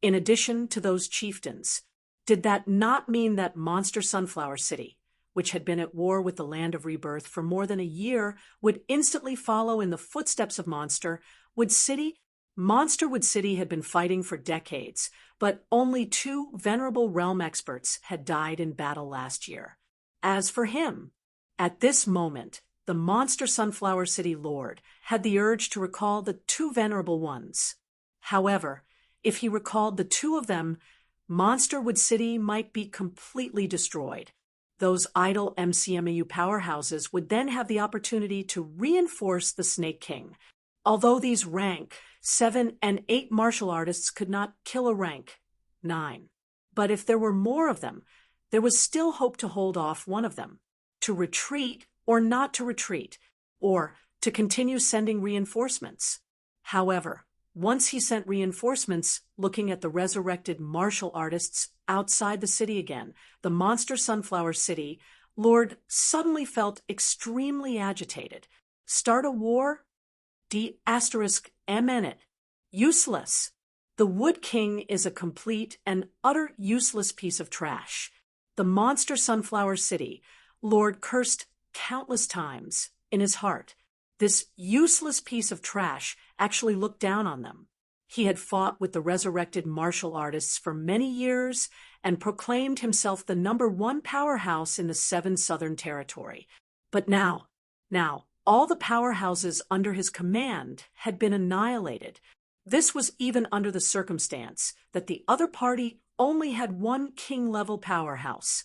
in addition to those chieftains, did that not mean that Monster Sunflower City, which had been at war with the Land of Rebirth for more than a year, would instantly follow in the footsteps of Monster Wood City? Monsterwood City had been fighting for decades, but only 2 venerable realm experts had died in battle last year. As for him, at this moment, the Monster Sunflower City Lord had the urge to recall the 2 venerable ones. However, if he recalled the 2 of them, Monsterwood City might be completely destroyed. Those idle MCMAU powerhouses would then have the opportunity to reinforce the Snake King. Although these rank 7 and 8 martial artists could not kill a rank 9. But if there were more of them, there was still hope to hold off one of them, to retreat or not to retreat, or to continue sending reinforcements. However, once he sent reinforcements looking at the resurrected martial artists outside the city again, the Monster Sunflower City Lord suddenly felt extremely agitated. Start a war? D***M in it. Useless. The Wood King is a complete and utter useless piece of trash. The Monster Sunflower City Lord cursed countless times in his heart. This useless piece of trash actually looked down on them. He had fought with the resurrected martial artists for many years and proclaimed himself the #1 powerhouse in the 7 Southern Territory. But now, all the powerhouses under his command had been annihilated. This was even under the circumstance that the other party only had 1 king-level powerhouse.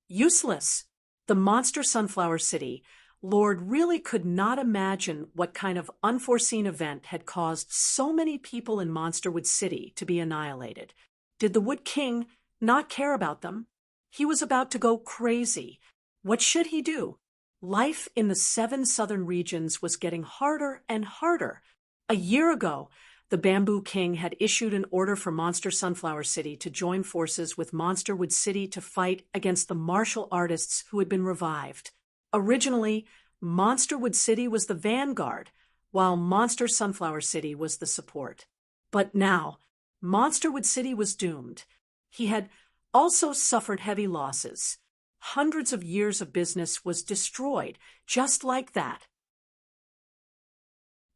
Useless. The Monster Sunflower City Lord really could not imagine what kind of unforeseen event had caused so many people in Monsterwood City to be annihilated. Did the Wood King not care about them? He was about to go crazy. What should he do? Life in the 7 southern regions was getting harder and harder. A year ago, the Bamboo King had issued an order for Monster Sunflower City to join forces with Monsterwood City to fight against the martial artists who had been revived. Originally, Monsterwood City was the vanguard, while Monster Sunflower City was the support. But now, Monsterwood City was doomed. He had also suffered heavy losses. Hundreds of years of business was destroyed, just like that.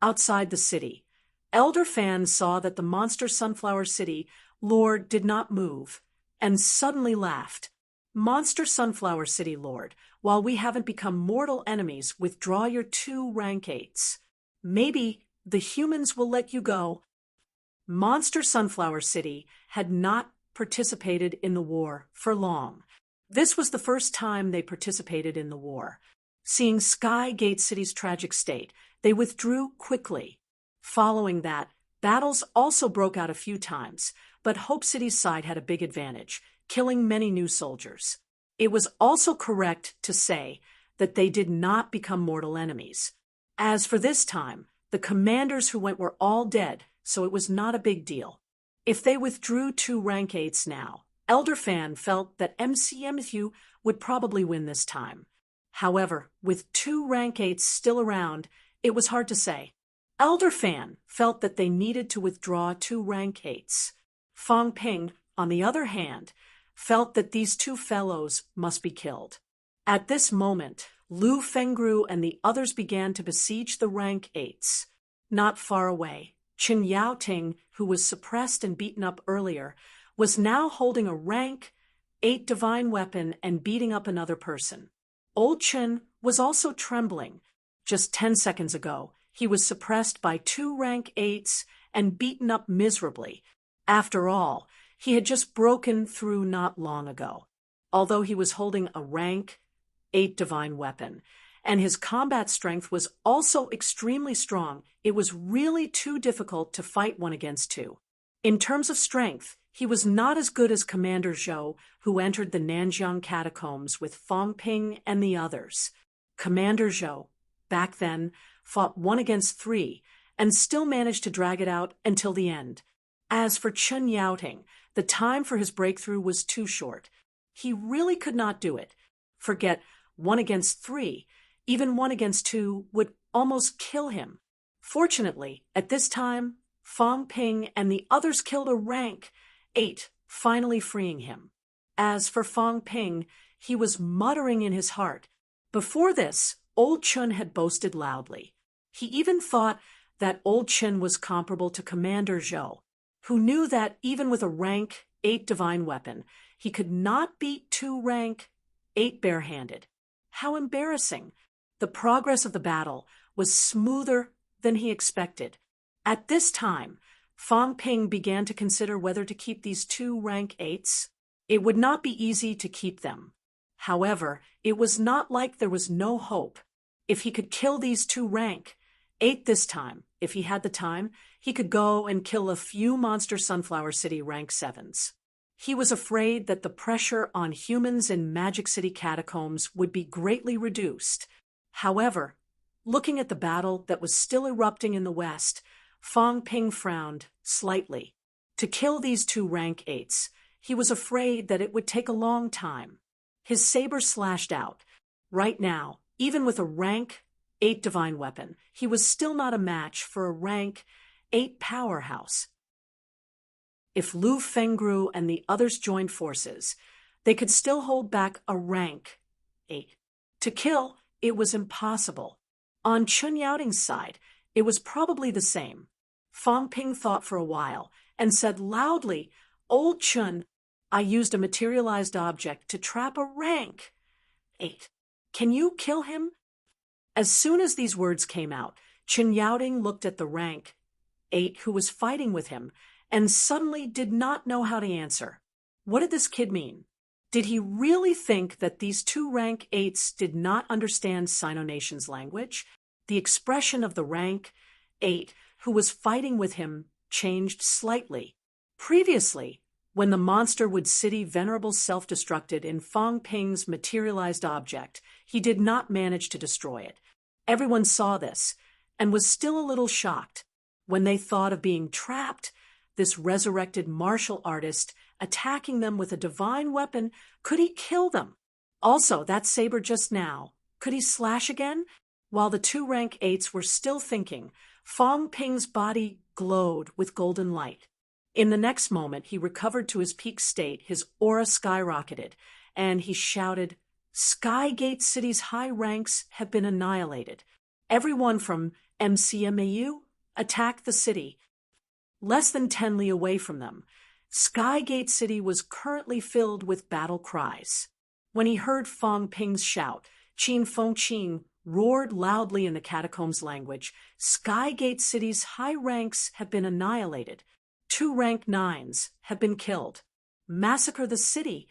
Outside the city, Elder Fan saw that the Monster Sunflower City Lord did not move, and suddenly laughed. Monster Sunflower City Lord, while we haven't become mortal enemies, withdraw your 2 rank 8s. Maybe the humans will let you go. Monster Sunflower City had not participated in the war for long. This was the first time they participated in the war. Seeing Skygate City's tragic state, they withdrew quickly. Following that, battles also broke out a few times, but Hope City's side had a big advantage, killing many new soldiers. It was also correct to say that they did not become mortal enemies. As for this time, the commanders who went were all dead, so it was not a big deal. If they withdrew 2 rank 8s now, Elder Fan felt that MCMU would probably win this time. However, with 2 rank 8s still around, it was hard to say. Elder Fan felt that they needed to withdraw 2 rank 8s. Fong Ping, on the other hand, felt that these two fellows must be killed. At this moment, Lu Fengru and the others began to besiege the rank 8s. Not far away, Chen Yaoting, who was suppressed and beaten up earlier, was now holding a rank 8 divine weapon and beating up another person. Old Chen was also trembling. Just 10 seconds ago, he was suppressed by 2 rank 8s and beaten up miserably. After all, he had just broken through not long ago. Although he was holding a rank 8 divine weapon, and his combat strength was also extremely strong, it was really too difficult to fight 1 against 2. In terms of strength, he was not as good as Commander Zhou, who entered the Nanjiang catacombs with Fang Ping and the others. Commander Zhou, back then, fought 1 against 3, and still managed to drag it out until the end. As for Chen Yaoting, the time for his breakthrough was too short. He really could not do it. Forget 1 against 3, even 1 against 2 would almost kill him. Fortunately, at this time, Fang Ping and the others killed a rank 8, finally freeing him. As for Fang Ping, he was muttering in his heart. Before this, Old Chen had boasted loudly. He even thought that Old Chen was comparable to Commander Zhou, who knew that even with a rank 8 divine weapon, he could not beat 2 rank 8 barehanded. How embarrassing! The progress of the battle was smoother than he expected. At this time, Fang Ping began to consider whether to keep these 2 rank 8s. It would not be easy to keep them. However, it was not like there was no hope. If he could kill these 2 rank 8 this time, if he had the time, he could go and kill a few monster Sunflower City rank 7s. He was afraid that the pressure on humans in Magic City catacombs would be greatly reduced. However, looking at the battle that was still erupting in the west, Fang Ping frowned slightly. To kill these 2 rank 8s, he was afraid that it would take a long time. His saber slashed out. Right now, even with a rank 8 divine weapon, he was still not a match for a rank 8 powerhouse. If Lu Fengru and the others joined forces, they could still hold back a rank 8. To kill, it was impossible. On Chen Yaoting's side, it was probably the same. Fang Ping thought for a while and said loudly, "Old Chen, I used a materialized object to trap a rank 8. Can you kill him?" As soon as these words came out, Chen Yaoting looked at the rank 8 who was fighting with him and suddenly did not know how to answer. What did this kid mean? Did he really think that these 2 rank 8s did not understand Sino-Nation's language? The expression of the rank 8 who was fighting with him changed slightly. Previously, when the monster would city venerable self-destructed in Fang Ping's materialized object, he did not manage to destroy it. Everyone saw this and was still a little shocked when they thought of being trapped. This resurrected martial artist attacking them with a divine weapon, could he kill them? Also, that saber just now, could he slash again? While the 2 rank 8s were still thinking, Fang Ping's body glowed with golden light. In the next moment, he recovered to his peak state, his aura skyrocketed, and he shouted, "Skygate City's high ranks have been annihilated. Everyone from MCMAU attacked the city." Less than 10 li away from them, Skygate City was currently filled with battle cries. When he heard Fang Ping's shout, Qin Fengqin roared loudly in the catacombs language, "Skygate City's high ranks have been annihilated. 2 rank 9s have been killed. Massacre the city."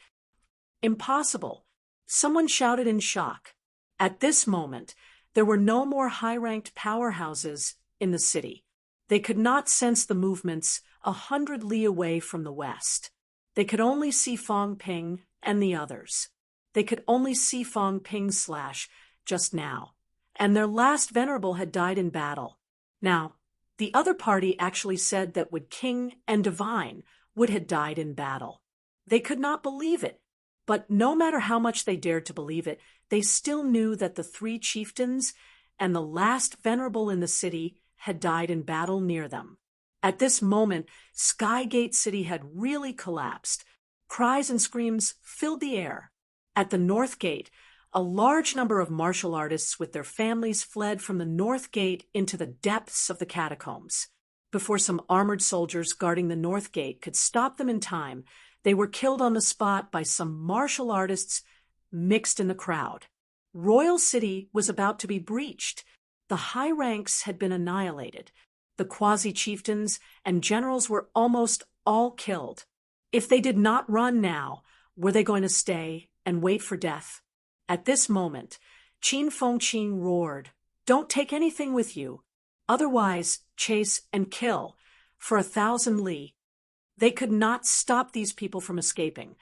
Impossible. Someone shouted in shock. At this moment, there were no more high-ranked powerhouses in the city. They could not sense the movements 100 li away from the west. They could only see Fang Ping and the others. They could only see Fang Ping slash just now, and their last venerable had died in battle. Now, the other party actually said that Wood King and Divine would have died in battle. They could not believe it, but no matter how much they dared to believe it, they still knew that the 3 chieftains and the last venerable in the city had died in battle near them. At this moment, Skygate City had really collapsed. Cries and screams filled the air. At the North Gate, a large number of martial artists with their families fled from the North Gate into the depths of the catacombs. Before some armored soldiers guarding the North Gate could stop them in time, they were killed on the spot by some martial artists mixed in the crowd. Royal City was about to be breached. The high ranks had been annihilated. The quasi-chieftains and generals were almost all killed. If they did not run now, were they going to stay and wait for death? At this moment, Qin Fengqing roared, "Don't take anything with you. Otherwise, chase and kill for 1,000 li." They could not stop these people from escaping.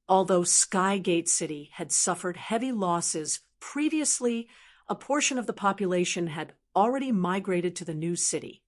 Although Sky Gate City had suffered heavy losses previously, a portion of the population had already migrated to the new city.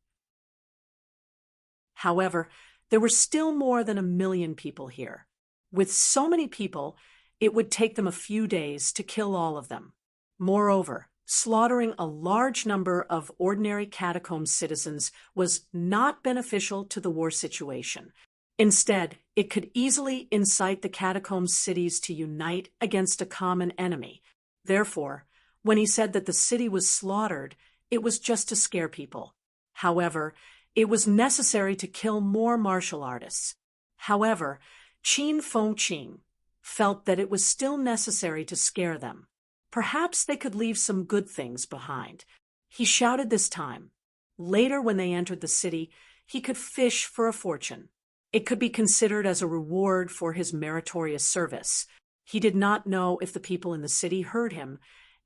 However, there were still more than 1 million people here. With so many people, it would take them a few days to kill all of them. Moreover, slaughtering a large number of ordinary catacomb citizens was not beneficial to the war situation. Instead, it could easily incite the catacomb cities to unite against a common enemy. Therefore, when he said that the city was slaughtered, it was just to scare people. However, it was necessary to kill more martial artists. However, Qin Fengqing felt that it was still necessary to scare them. Perhaps they could leave some good things behind. He shouted this time. Later, when they entered the city, he could fish for a fortune. It could be considered as a reward for his meritorious service. He did not know if the people in the city heard him,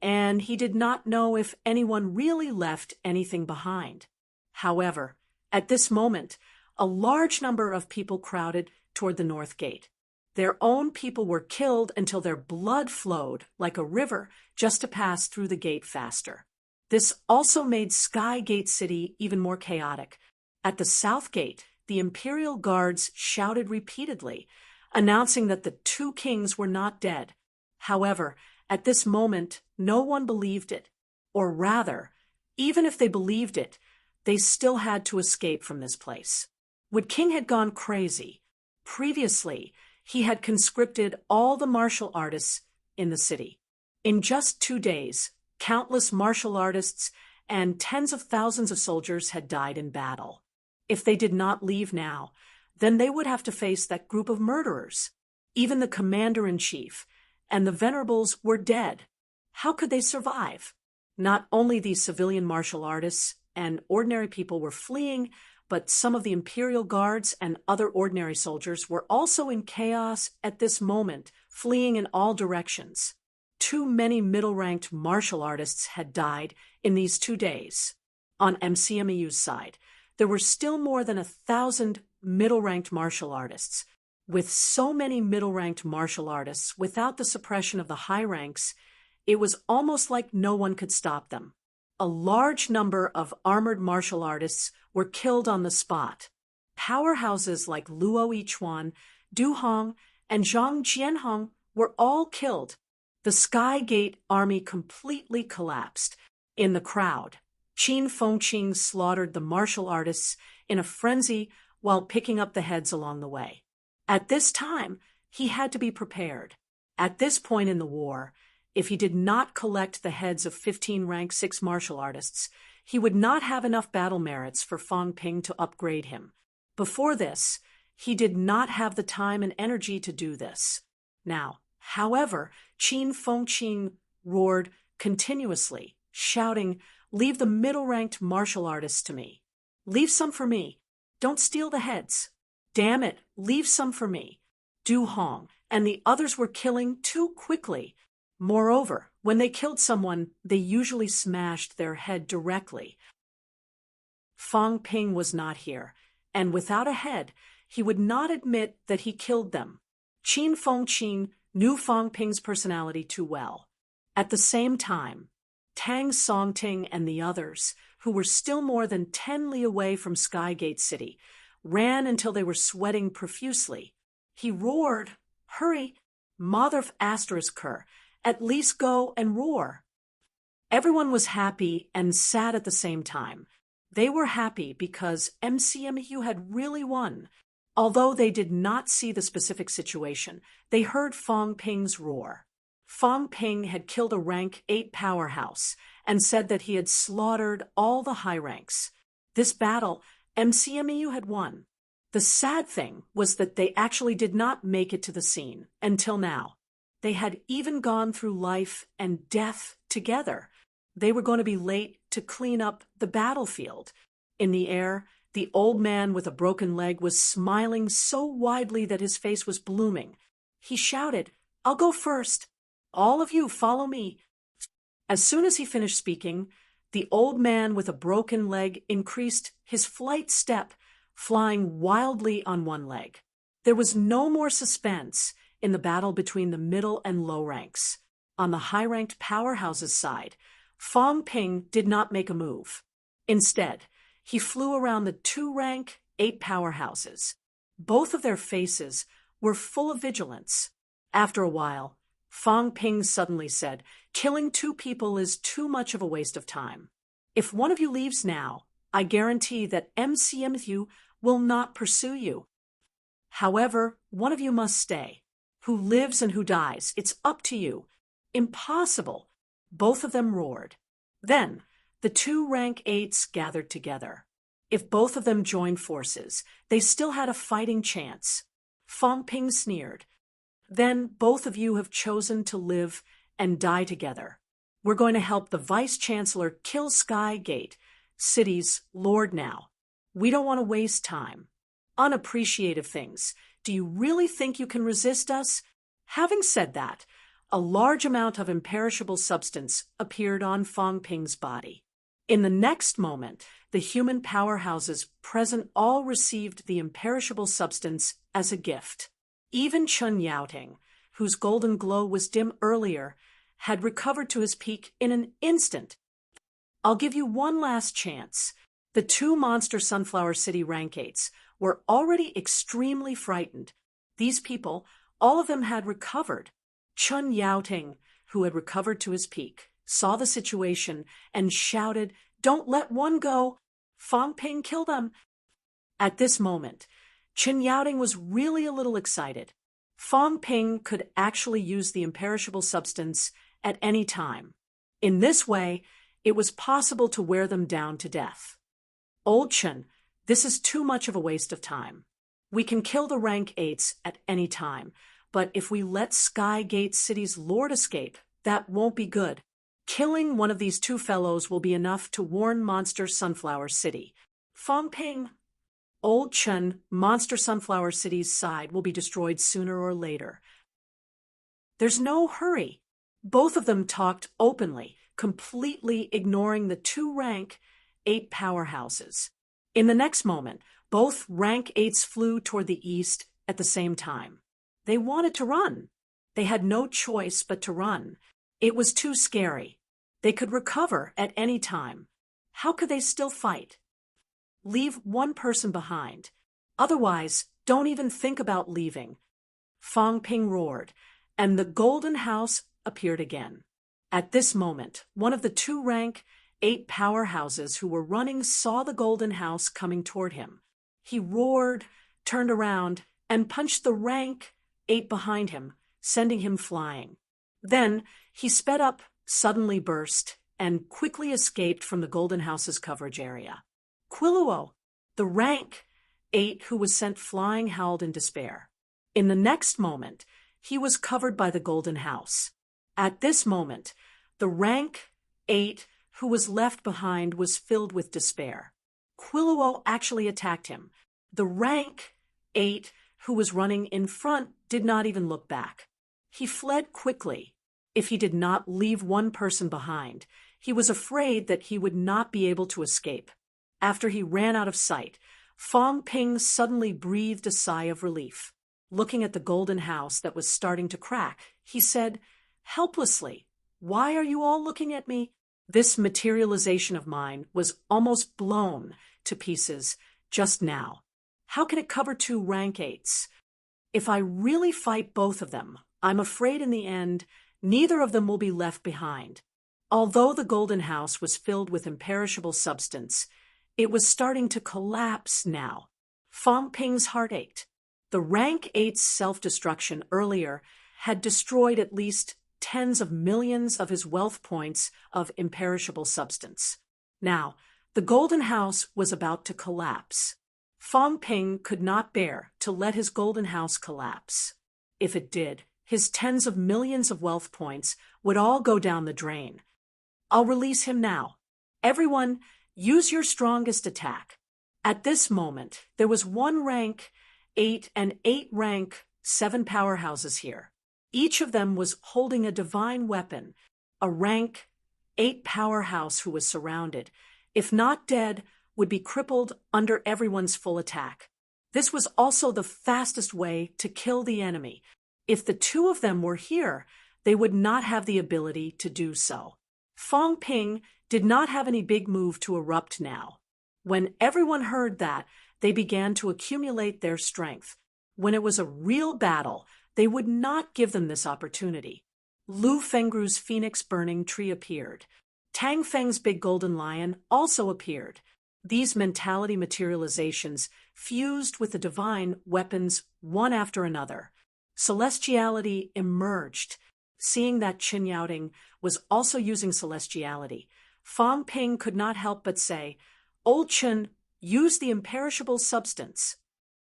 and he did not know if anyone really left anything behind. However, at this moment, a large number of people crowded toward the North Gate. Their own people were killed until their blood flowed like a river just to pass through the gate faster. This also made Sky Gate City even more chaotic. At the South Gate, the Imperial Guards shouted repeatedly, announcing that the 2 kings were not dead. However, at this moment, no one believed it. Or rather, even if they believed it, they still had to escape from this place. Wood King had gone crazy. Previously, he had conscripted all the martial artists in the city. In just 2 days, countless martial artists and tens of thousands of soldiers had died in battle. If they did not leave now, then they would have to face that group of murderers. Even the commander-in-chief and the venerables were dead. How could they survive? Not only these civilian martial artists and ordinary people were fleeing, but some of the Imperial Guards and other ordinary soldiers were also in chaos at this moment, fleeing in all directions. Too many middle-ranked martial artists had died in these 2 days. On MCMEU's side, there were still more than 1,000 middle-ranked martial artists. With so many middle-ranked martial artists, without the suppression of the high ranks, it was almost like no one could stop them. A large number of armored martial artists were killed on the spot. Powerhouses like Luo Yichuan, Du Hong, and Zhang Jianhong were all killed. The Sky Gate army completely collapsed. In the crowd, Qin Fengqing slaughtered the martial artists in a frenzy while picking up the heads along the way. At this time, he had to be prepared. At this point in the war, if he did not collect the heads of 15 rank 6 martial artists, he would not have enough battle merits for Fang Ping to upgrade him. Before this, he did not have the time and energy to do this. Now, however, Qin Fengqing roared continuously, shouting, "Leave the middle-ranked martial artists to me. Leave some for me. Don't steal the heads. Damn it, leave some for me." Du Hong and the others were killing too quickly. Moreover, when they killed someone, they usually smashed their head directly. Fang Ping was not here, and without a head, he would not admit that he killed them. Qin Fengqing knew Fang Ping's personality too well. At the same time, Tang Songting and the others, who were still more than 10 li away from Sky Gate City, ran until they were sweating profusely. He roared, "Hurry, mother of Asterisker, at least go and roar." Everyone was happy and sad at the same time. They were happy because MCMU had really won. Although they did not see the specific situation, they heard Fong Ping's roar. Fong Ping had killed a rank 8 powerhouse and said that he had slaughtered all the high ranks. This battle, MCMEU had won. The sad thing was that they actually did not make it to the scene until now. They had even gone through life and death together. They were going to be late to clean up the battlefield. In the air, the old man with a broken leg was smiling so widely that his face was blooming. He shouted, "I'll go first. All of you follow me." As soon as he finished speaking, the old man with a broken leg increased his flight step, flying wildly on one leg. There was no more suspense in the battle between the middle and low ranks. On the high-ranked powerhouses side, Fong Ping did not make a move. Instead, he flew around the 2-rank 8 powerhouses. Both of their faces were full of vigilance. After a while, Fong Ping suddenly said, "Killing 2 people is too much of a waste of time. If one of you leaves now, I guarantee that MCMU will not pursue you. However, one of you must stay. Who lives and who dies, it's up to you." "Impossible," both of them roared. Then, the 2 rank 8s gathered together. If both of them joined forces, they still had a fighting chance. Fong Ping sneered. "Then both of you have chosen to live and die together. We're going to help the Vice-Chancellor kill Sky Gate, City's Lord now. We don't want to waste time. Unappreciative things. Do you really think you can resist us?" Having said that, a large amount of imperishable substance appeared on Fong Ping's body. In the next moment, the human powerhouses present all received the imperishable substance as a gift. Even Chun Yaoting, whose golden glow was dim earlier, had recovered to his peak in an instant. "I'll give you one last chance." The 2 Monster Sunflower City rank 8s were already extremely frightened. These people, all of them had recovered. Chun Yaoting, who had recovered to his peak, saw the situation and shouted, "Don't let one go! Fong Ping, kill them!" At this moment, Chun Yaoting was really a little excited. Fong Ping could actually use the imperishable substance at any time. In this way, it was possible to wear them down to death. "Old Chun, this is too much of a waste of time. We can kill the rank 8s at any time, but if we let Sky Gate City's Lord escape, that won't be good. Killing one of these 2 fellows will be enough to warn Monster Sunflower City. Fong Ping." Old Chun, Monster Sunflower City's side will be destroyed sooner or later. There's no hurry. Both of them talked openly, completely ignoring the 2 rank 8 powerhouses. In the next moment, both rank 8s flew toward the east at the same time. They wanted to run. They had no choice but to run. It was too scary. They could recover at any time. How could they still fight? Leave one person behind. Otherwise, don't even think about leaving. Fong Ping roared, and the Golden House appeared again. At this moment, one of the 2 rank 8 powerhouses who were running saw the Golden House coming toward him. He roared, turned around, and punched the rank 8 behind him, sending him flying. Then he sped up, suddenly burst, and quickly escaped from the Golden House's coverage area. Quiluo, the rank 8 who was sent flying, howled in despair. In the next moment, he was covered by the Golden House. At this moment, the rank 8 who was left behind was filled with despair. Quiluo actually attacked him. The rank 8 who was running in front did not even look back. He fled quickly. If he did not leave one person behind, he was afraid that he would not be able to escape. After he ran out of sight, Fong Ping suddenly breathed a sigh of relief. Looking at the Golden House that was starting to crack, he said, helplessly, "Why are you all looking at me?" This materialization of mine was almost blown to pieces just now. How can it cover 2 rank 8s? If I really fight both of them, I'm afraid in the end, neither of them will be left behind. Although the Golden House was filled with imperishable substance, it was starting to collapse now. Fang Ping's heart ached. The rank 8's self-destruction earlier had destroyed at least tens of millions of his wealth points of imperishable substance. Now, the golden house was about to collapse. Fang Ping could not bear to let his golden house collapse. If it did, his tens of millions of wealth points would all go down the drain. I'll release him now. Everyone, use your strongest attack. At this moment, there was 1 rank 8 and 8 rank 7 powerhouses here. Each of them was holding a divine weapon, a rank 8 powerhouse who was surrounded, if not dead, would be crippled under everyone's full attack. This was also the fastest way to kill the enemy. If the 2 of them were here, they would not have the ability to do so. Fang Ping did not have any big move to erupt now. When everyone heard that, they began to accumulate their strength. When it was a real battle, they would not give them this opportunity. Lu Fengru's phoenix burning tree appeared. Tang Feng's big golden lion also appeared. These mentality materializations fused with the divine weapons one after another. Celestiality emerged. Seeing that Qin Yaoting was also using celestiality, Fang Ping could not help but say, "Old Qin, use the imperishable substance."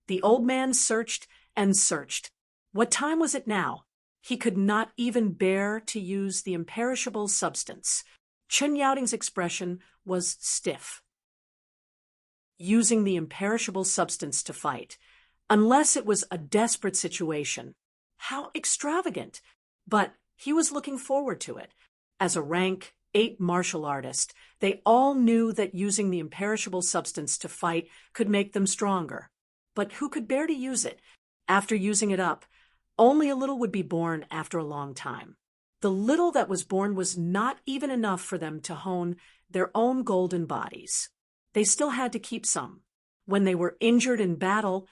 The old man searched and searched. What time was it now? He could not even bear to use the imperishable substance. Qin Yaoting's expression was stiff. Using the imperishable substance to fight, unless it was a desperate situation. How extravagant! But he was looking forward to it. As a rank 8 martial artist, they all knew that using the imperishable substance to fight could make them stronger. But who could bear to use it? After using it up, only a little would be born after a long time. The little that was born was not even enough for them to hone their own golden bodies. They still had to keep some. When they were injured in battle,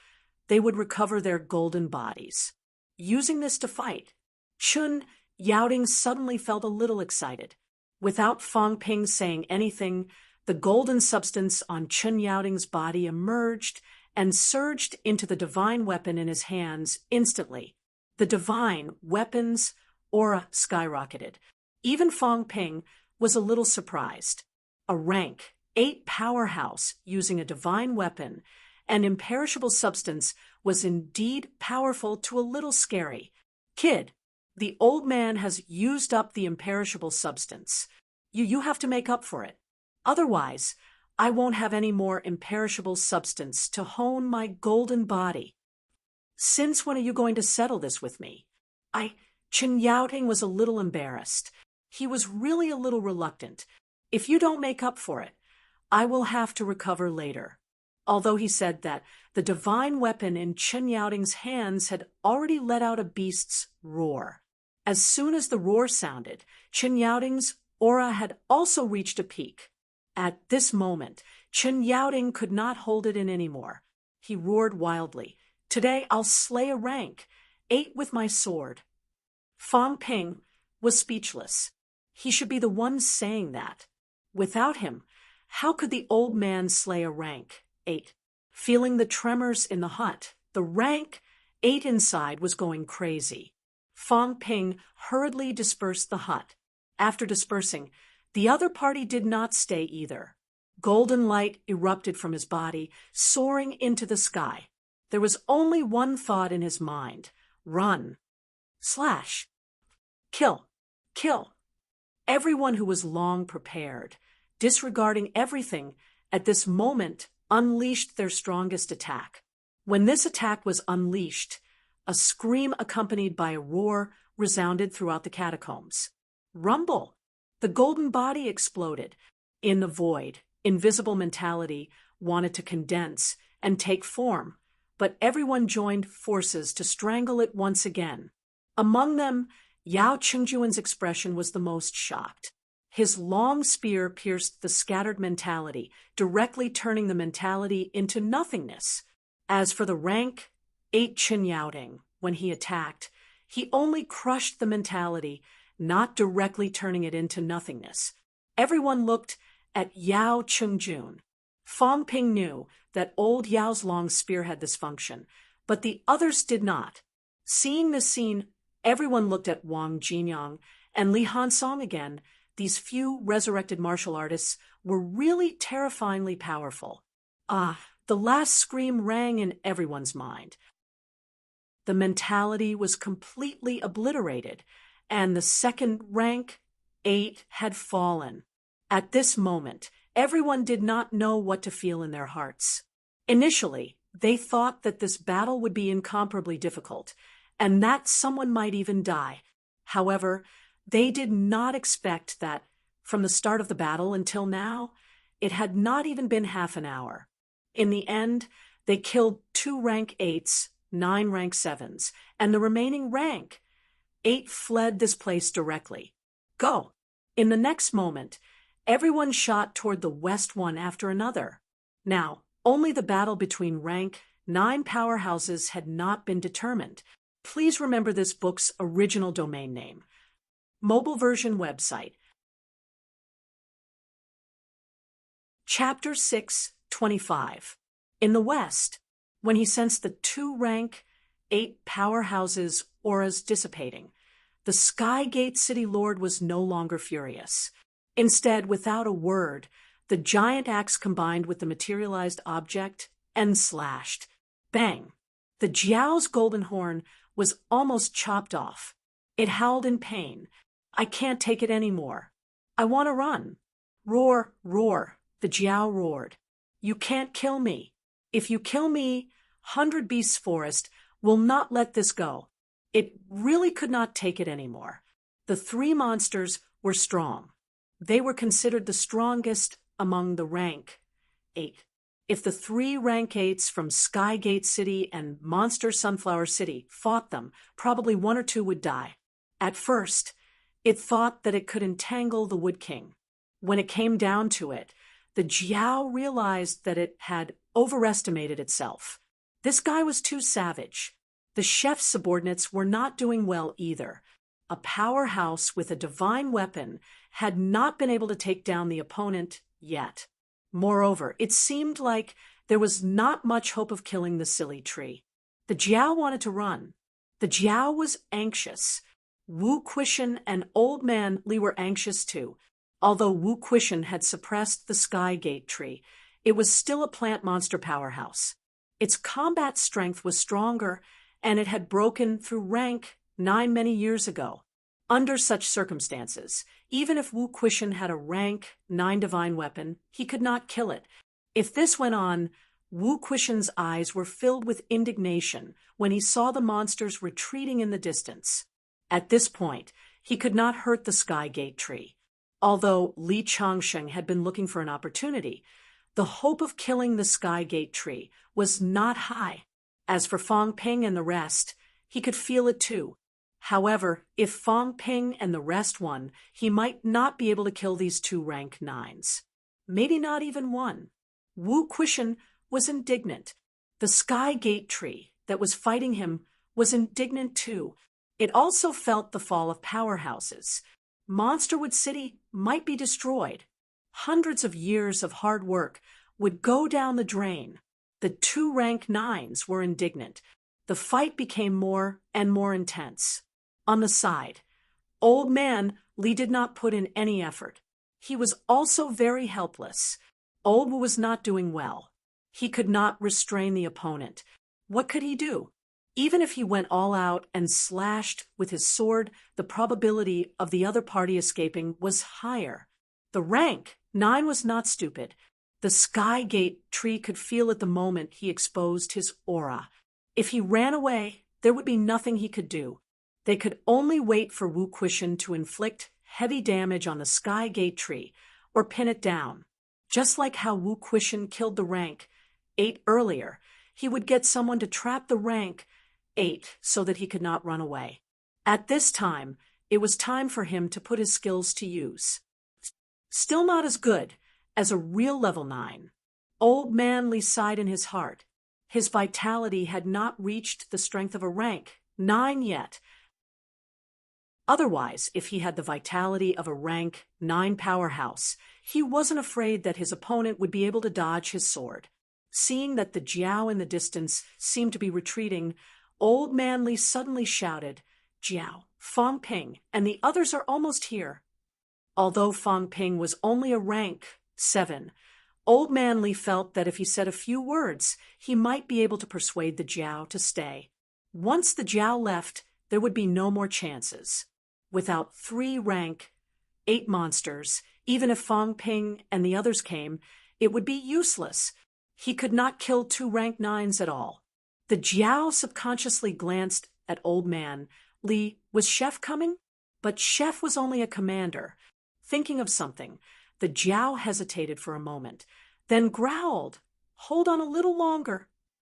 they would recover their golden bodies. Using this to fight, Qin Yaoting suddenly felt a little excited. Without Fang Ping saying anything, the golden substance on Qin Yaoting's body emerged and surged into the divine weapon in his hands instantly. The divine weapon's aura skyrocketed. Even Fang Ping was a little surprised. A rank 8 powerhouse using a divine weapon and imperishable substance was indeed powerful to a little scary. "Kid, the old man has used up the imperishable substance. You have to make up for it. Otherwise, I won't have any more imperishable substance to hone my golden body. Since when are you going to settle this with me?" Qin Yaoting was a little embarrassed. He was really a little reluctant. "If you don't make up for it, I will have to recover later." Although he said that the divine weapon in Qin Yaoting's hands had already let out a beast's roar. As soon as the roar sounded, Qin Yaoting's aura had also reached a peak. At this moment, Qin Yaoting could not hold it in anymore. He roared wildly, "Today I'll slay a rank 8 with my sword." Fang Ping was speechless. He should be the one saying that. Without him, how could the old man slay a rank 8? Feeling the tremors in the hut, the rank 8 inside was going crazy. Fang Ping hurriedly dispersed the hut. After dispersing, the other party did not stay either. Golden light erupted from his body, soaring into the sky. There was only one thought in his mind: run. Slash. Kill. Kill. Everyone who was long prepared, disregarding everything, at this moment unleashed their strongest attack. When this attack was unleashed, a scream accompanied by a roar resounded throughout the catacombs. Rumble! The golden body exploded. In the void, invisible mentality wanted to condense and take form, but everyone joined forces to strangle it once again. Among them, Yao Qingjuan's expression was the most shocked. His long spear pierced the scattered mentality, directly turning the mentality into nothingness. As for the rank 8 Qin Yaoting, when he attacked, he only crushed the mentality, not directly turning it into nothingness. Everyone looked at Yao Qingjun. Fong Ping knew that old Yao's long spear had this function, but the others did not. Seeing this scene, everyone looked at Wang Jinyang and Li Hansong again. These few resurrected martial artists were really terrifyingly powerful. The last scream rang in everyone's mind. The mentality was completely obliterated, and the second rank, 8, had fallen. At this moment, everyone did not know what to feel in their hearts. Initially, they thought that this battle would be incomparably difficult, and that someone might even die. However, they did not expect that, from the start of the battle until now, it had not even been half an hour. In the end, they killed 2 rank 8s, 9 rank 7s, and the remaining rank 8 fled this place directly. Go! In the next moment, everyone shot toward the west one after another. Now, only the battle between rank 9 powerhouses had not been determined. Please remember this book's original domain name. Mobile version website. Chapter 6:25. In the west, when he sensed the 2 rank 8 powerhouses' auras dissipating, the Skygate City Lord was no longer furious. Instead, without a word, the giant axe combined with the materialized object and slashed. Bang! The Jiao's golden horn was almost chopped off. It howled in pain. I can't take it anymore. I want to run. Roar, roar, the Jiao roared. You can't kill me. If you kill me, 100 Beasts Forest will not let this go. It really could not take it anymore. The 3 monsters were strong. They were considered the strongest among the rank 8. If the 3 rank 8s from Skygate City and Monster Sunflower City fought them, probably 1 or 2 would die. At first, it thought that it could entangle the Wood King. When it came down to it, the Jiao realized that it had overestimated itself. This guy was too savage. The chef's subordinates were not doing well either. A powerhouse with a divine weapon had not been able to take down the opponent yet. Moreover, it seemed like there was not much hope of killing the silly tree. The Jiao wanted to run. The Jiao was anxious. Wu Quishan and Old Man Li were anxious too. Although Wu Quishan had suppressed the Skygate tree, it was still a plant monster powerhouse. Its combat strength was stronger, and it had broken through rank 9 many years ago. Under such circumstances, even if Wu Quishan had a rank 9 divine weapon, he could not kill it. If this went on, Wu Quishan's eyes were filled with indignation when he saw the monsters retreating in the distance. At this point, he could not hurt the Skygate tree. Although Li Changsheng had been looking for an opportunity, the hope of killing the Skygate tree was not high. As for Fong Ping and the rest, he could feel it too. However, if Fong Ping and the rest won, he might not be able to kill these 2 rank 9s. Maybe not even 1. Wu Quishan was indignant. The Skygate tree that was fighting him was indignant too. It also felt the fall of powerhouses. Monsterwood City might be destroyed. Hundreds of years of hard work would go down the drain. The 2 rank 9s were indignant. The fight became more and more intense. On the side, Old Man Li did not put in any effort. He was also very helpless. Old Wu was not doing well. He could not restrain the opponent. What could he do? Even if he went all out and slashed with his sword, the probability of the other party escaping was higher. The rank 9 was not stupid. The Skygate tree could feel at the moment he exposed his aura. If he ran away, there would be nothing he could do. They could only wait for Wu Quishan to inflict heavy damage on the Skygate tree or pin it down. Just like how Wu Quishan killed the rank 8 earlier, he would get someone to trap the rank 8 so that he could not run away. At this time, it was time for him to put his skills to use. Still not as good as a real level 9. Old Man Li sighed in his heart. His vitality had not reached the strength of a rank 9 yet. Otherwise, if he had the vitality of a rank 9 powerhouse, he wasn't afraid that his opponent would be able to dodge his sword. Seeing that the Jiao in the distance seemed to be retreating, Old Man Li suddenly shouted, "Jiao, Fang Ping, and the others are almost here." Although Fang Ping was only a rank 7, Old Man Li felt that if he said a few words, he might be able to persuade the Jiao to stay. Once the Jiao left, there would be no more chances. Without 3 rank 8 monsters, even if Fang Ping and the others came, it would be useless. He could not kill 2 rank 9s at all. The Jiao subconsciously glanced at Old Man Li. Was Chef coming? But Chef was only a commander. Thinking of something, the Jiao hesitated for a moment, then growled, "Hold on a little longer."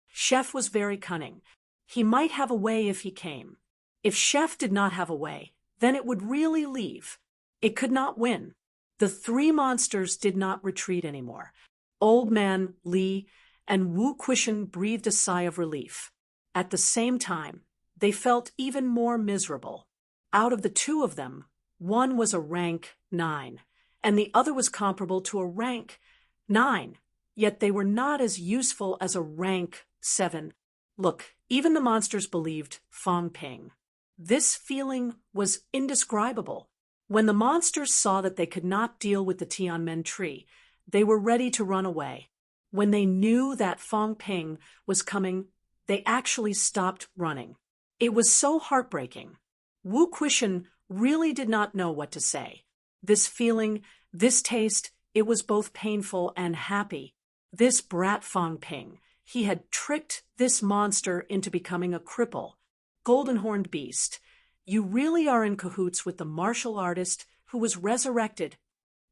Chef was very cunning. He might have a way if he came. If Chef did not have a way, then it would really leave. It could not win. The 3 monsters did not retreat anymore. Old Man Li and Wu Quishan breathed a sigh of relief. At the same time, they felt even more miserable. Out of the 2 of them, one was a rank 9, and the other was comparable to a rank 9, yet they were not as useful as a rank 7. Look, even the monsters believed Fang Ping. This feeling was indescribable. When the monsters saw that they could not deal with the Tianmen tree, they were ready to run away. When they knew that Fang Ping was coming, they actually stopped running. It was so heartbreaking. Wu Quishan really did not know what to say. This feeling, this taste, it was both painful and happy. This brat Fang Ping, he had tricked this monster into becoming a cripple. Golden-horned beast, you really are in cahoots with the martial artist who was resurrected.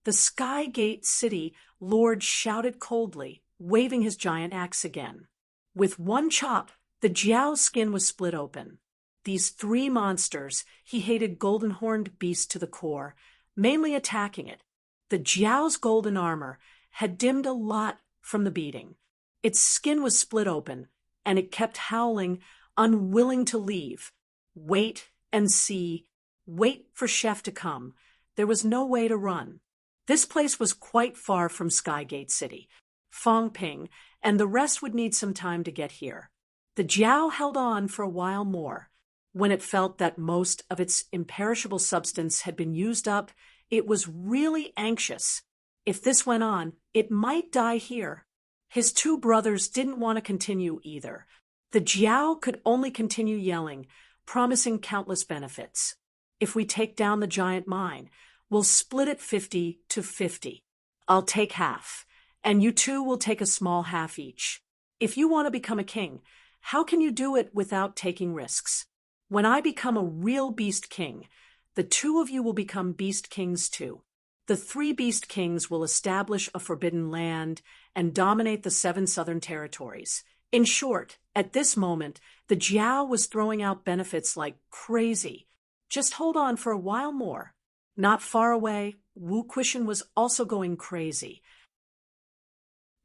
The Sky Gate City Lord shouted coldly, waving his giant axe again. With one chop, the Jiao's skin was split open. These 3 monsters, he hated golden-horned beast to the core, mainly attacking it. The Jiao's golden armor had dimmed a lot from the beating. Its skin was split open, and it kept howling, unwilling to leave. Wait and see. Wait for Chef to come. There was no way to run. This place was quite far from Skygate City. Fang Ping and the rest would need some time to get here. The Jiao held on for a while more. When it felt that most of its imperishable substance had been used up, it was really anxious. If this went on, it might die here. His 2 brothers didn't want to continue either. The Jiao could only continue yelling, promising countless benefits. If we take down the giant mine, we'll split it 50-50. I'll take half, and you 2 will take a small half each. If you want to become a king, how can you do it without taking risks? When I become a real beast king, the 2 of you will become beast kings too. The 3 beast kings will establish a forbidden land and dominate the 7 southern territories. In short, at this moment, the Jiao was throwing out benefits like crazy. Just hold on for a while more. Not far away, Wu Quishan was also going crazy.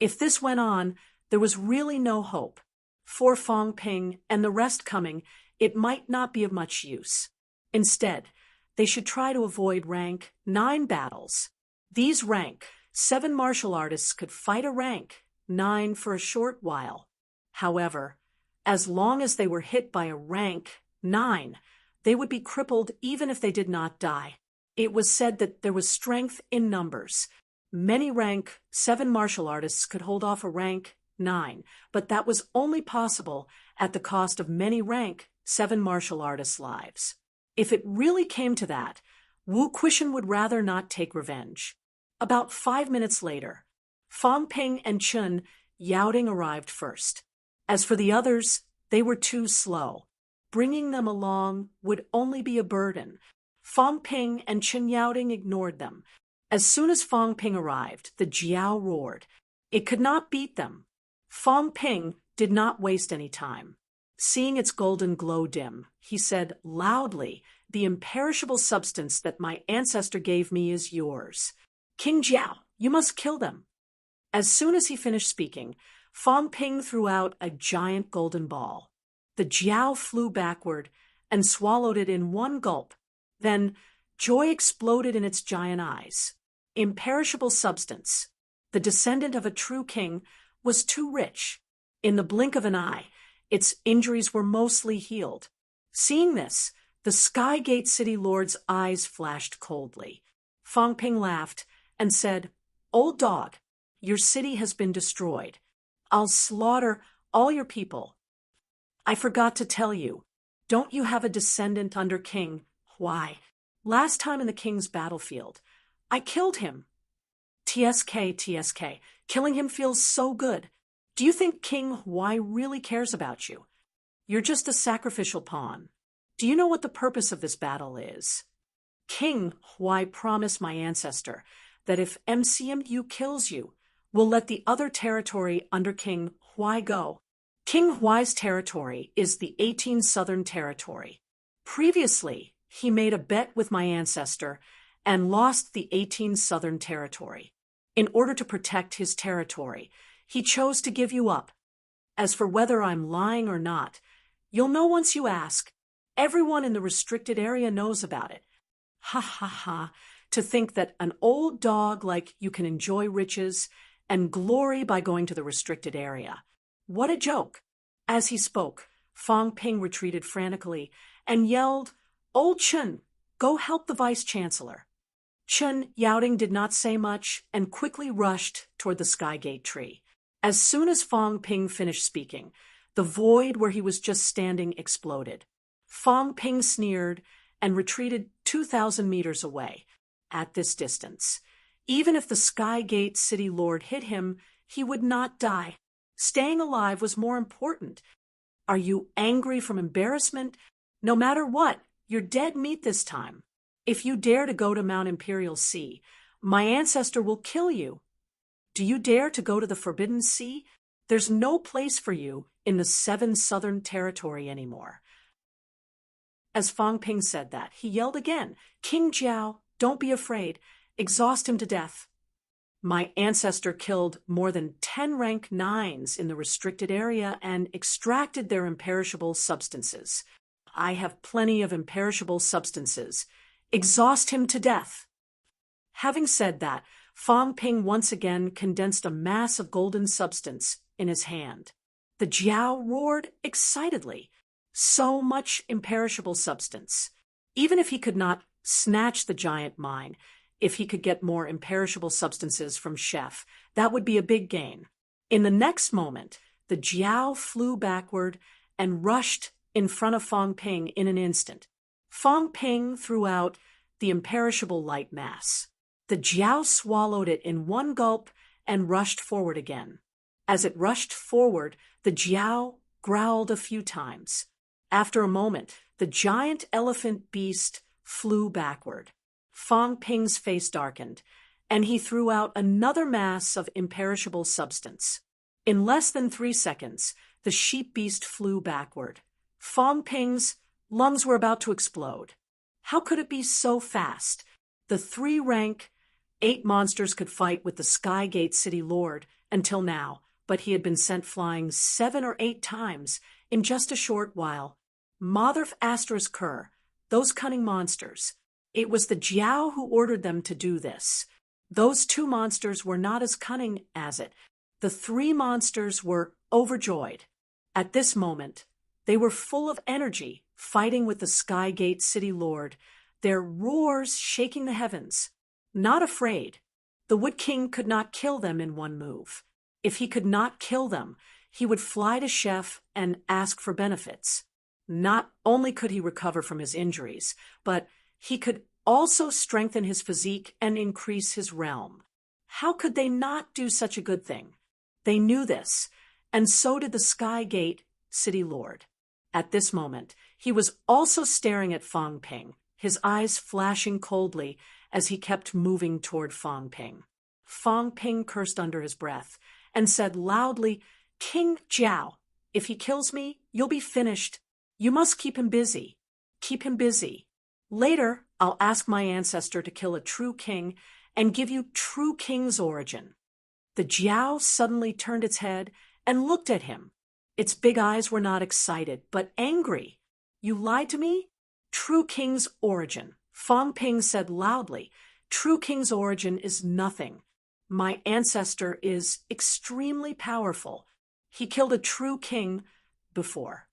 If this went on, there was really no hope. For Fang Ping and the rest coming, it might not be of much use. Instead, they should try to avoid rank 9 battles. These rank 7 martial artists could fight a rank 9 for a short while. However, as long as they were hit by a rank 9, they would be crippled even if they did not die. It was said that there was strength in numbers. Many rank 7 martial artists could hold off a rank 9, but that was only possible at the cost of many rank 7 martial artists' lives. If it really came to that, Wu Quishan would rather not take revenge. About 5 minutes later, Fang Ping and Chun Yaoding arrived first. As for the others, they were too slow. Bringing them along would only be a burden. Fang Ping and Chun Yaoding ignored them. As soon as Fang Ping arrived, the Jiao roared. It could not beat them. Fang Ping did not waste any time. Seeing its golden glow dim, he said loudly, "The imperishable substance that my ancestor gave me is yours. King Jiao, you must kill them." As soon as he finished speaking, Fang Ping threw out a giant golden ball. The Jiao flew backward and swallowed it in one gulp. Then joy exploded in its giant eyes. Imperishable substance, the descendant of a true king, was too rich. In the blink of an eye, its injuries were mostly healed. Seeing this, the Skygate City Lord's eyes flashed coldly. Fong Ping laughed and said, "Old dog, your city has been destroyed. I'll slaughter all your people. I forgot to tell you, don't you have a descendant under King Huai? Last time in the king's battlefield, I killed him. TSK, killing him feels so good. Do you think King Huai really cares about you? You're just a sacrificial pawn. Do you know what the purpose of this battle is? King Huai promised my ancestor that if MCMU kills you, we'll let the other territory under King Huai go. King Huai's territory is the 18 Southern Territory. Previously, he made a bet with my ancestor and lost the 18 Southern Territory. In order to protect his territory, he chose to give you up. As for whether I'm lying or not, you'll know once you ask. Everyone in the restricted area knows about it. Ha ha ha, to think that an old dog like you can enjoy riches and glory by going to the restricted area. What a joke. As he spoke, Fong Ping retreated frantically and yelled, "Old Chun, go help the vice-chancellor." Chun Yaoting did not say much and quickly rushed toward the Skygate tree. As soon as Fong Ping finished speaking, the void where he was just standing exploded. Fong Ping sneered and retreated 2,000 meters away. At this distance, even if the Skygate City Lord hit him, he would not die. Staying alive was more important. Are you angry from embarrassment? No matter what, you're dead meat this time. If you dare to go to Mount Imperial Sea, my ancestor will kill you. Do you dare to go to the Forbidden Sea? There's no place for you in the 7 Southern Territory anymore. As Fong Ping said that, he yelled again, "King Jiao, don't be afraid. Exhaust him to death." My ancestor killed more than 10 rank 9s in the restricted area and extracted their imperishable substances. I have plenty of imperishable substances. Exhaust him to death. Having said that, Fong Ping once again condensed a mass of golden substance in his hand. The Jiao roared excitedly. So much imperishable substance. Even if he could not snatch the giant mine, if he could get more imperishable substances from Chef, that would be a big gain. In the next moment, the Jiao flew backward and rushed in front of Fong Ping in an instant. Fong Ping threw out the imperishable light mass. The Jiao swallowed it in one gulp and rushed forward again. As it rushed forward, the Jiao growled a few times. After a moment, the giant elephant beast flew backward. Fong Ping's face darkened, and he threw out another mass of imperishable substance. In less than 3 seconds, the sheep beast flew backward. Fong Ping's lungs were about to explode. How could it be so fast? The 3 rank 8 monsters could fight with the Skygate City Lord until now, but he had been sent flying 7 or 8 times in just a short while. Motherf Astra's Cur, those cunning monsters. It was the Jiao who ordered them to do this. Those 2 monsters were not as cunning as it. The 3 monsters were overjoyed. At this moment, they were full of energy, fighting with the Skygate City Lord, their roars shaking the heavens. Not afraid. The Wood King could not kill them in one move. If he could not kill them, he would fly to Chef and ask for benefits. Not only could he recover from his injuries, but he could also strengthen his physique and increase his realm. How could they not do such a good thing? They knew this, and so did the Skygate City Lord. At this moment, he was also staring at Fong Ping, his eyes flashing coldly as he kept moving toward Fong Ping. Fong Ping cursed under his breath and said loudly, "King Jiao, if he kills me, you'll be finished. You must keep him busy. Keep him busy. Later, I'll ask my ancestor to kill a true king and give you true king's origin." The Jiao suddenly turned its head and looked at him. Its big eyes were not excited, but angry. "You lied to me? True king's origin. Fang Ping said loudly, "True king's origin is nothing. My ancestor is extremely powerful. He killed a true king before.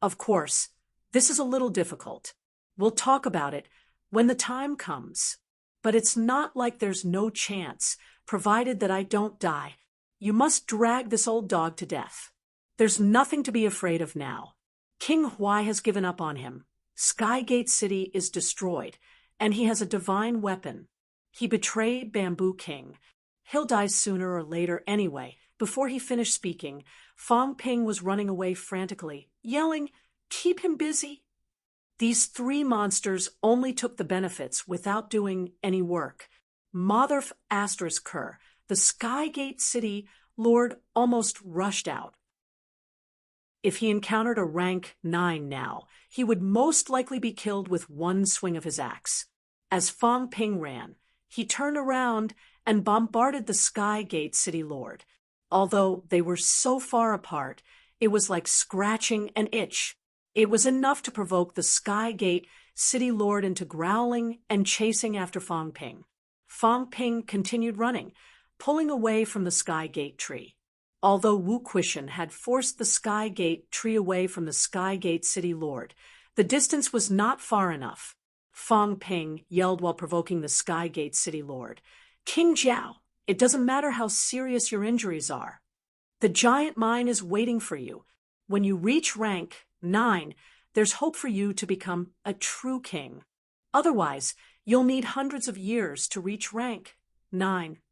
Of course, this is a little difficult. We'll talk about it when the time comes. But it's not like there's no chance, provided that I don't die. You must drag this old dog to death. There's nothing to be afraid of now. King Huai has given up on him. Skygate City is destroyed, and he has a divine weapon. He betrayed Bamboo King. He'll die sooner or later anyway." Before he finished speaking, Fang Ping was running away frantically, yelling, "Keep him busy." These three monsters only took the benefits without doing any work. Motherf asterisk Kerr, the Skygate City Lord, almost rushed out. If he encountered a rank 9 now, he would most likely be killed with one swing of his axe. As Fang Ping ran, he turned around and bombarded the Skygate City Lord. Although they were so far apart, it was like scratching an itch. It was enough to provoke the Skygate City Lord into growling and chasing after Fang Ping. Fang Ping continued running, pulling away from the Skygate tree. Although Wu Quishan had forced the Skygate tree away from the Skygate City Lord, the distance was not far enough. Fang Ping yelled while provoking the Skygate City Lord, "King Jiao, it doesn't matter how serious your injuries are. The giant mine is waiting for you. When you reach rank 9, there's hope for you to become a true king. Otherwise, you'll need hundreds of years to reach rank 9.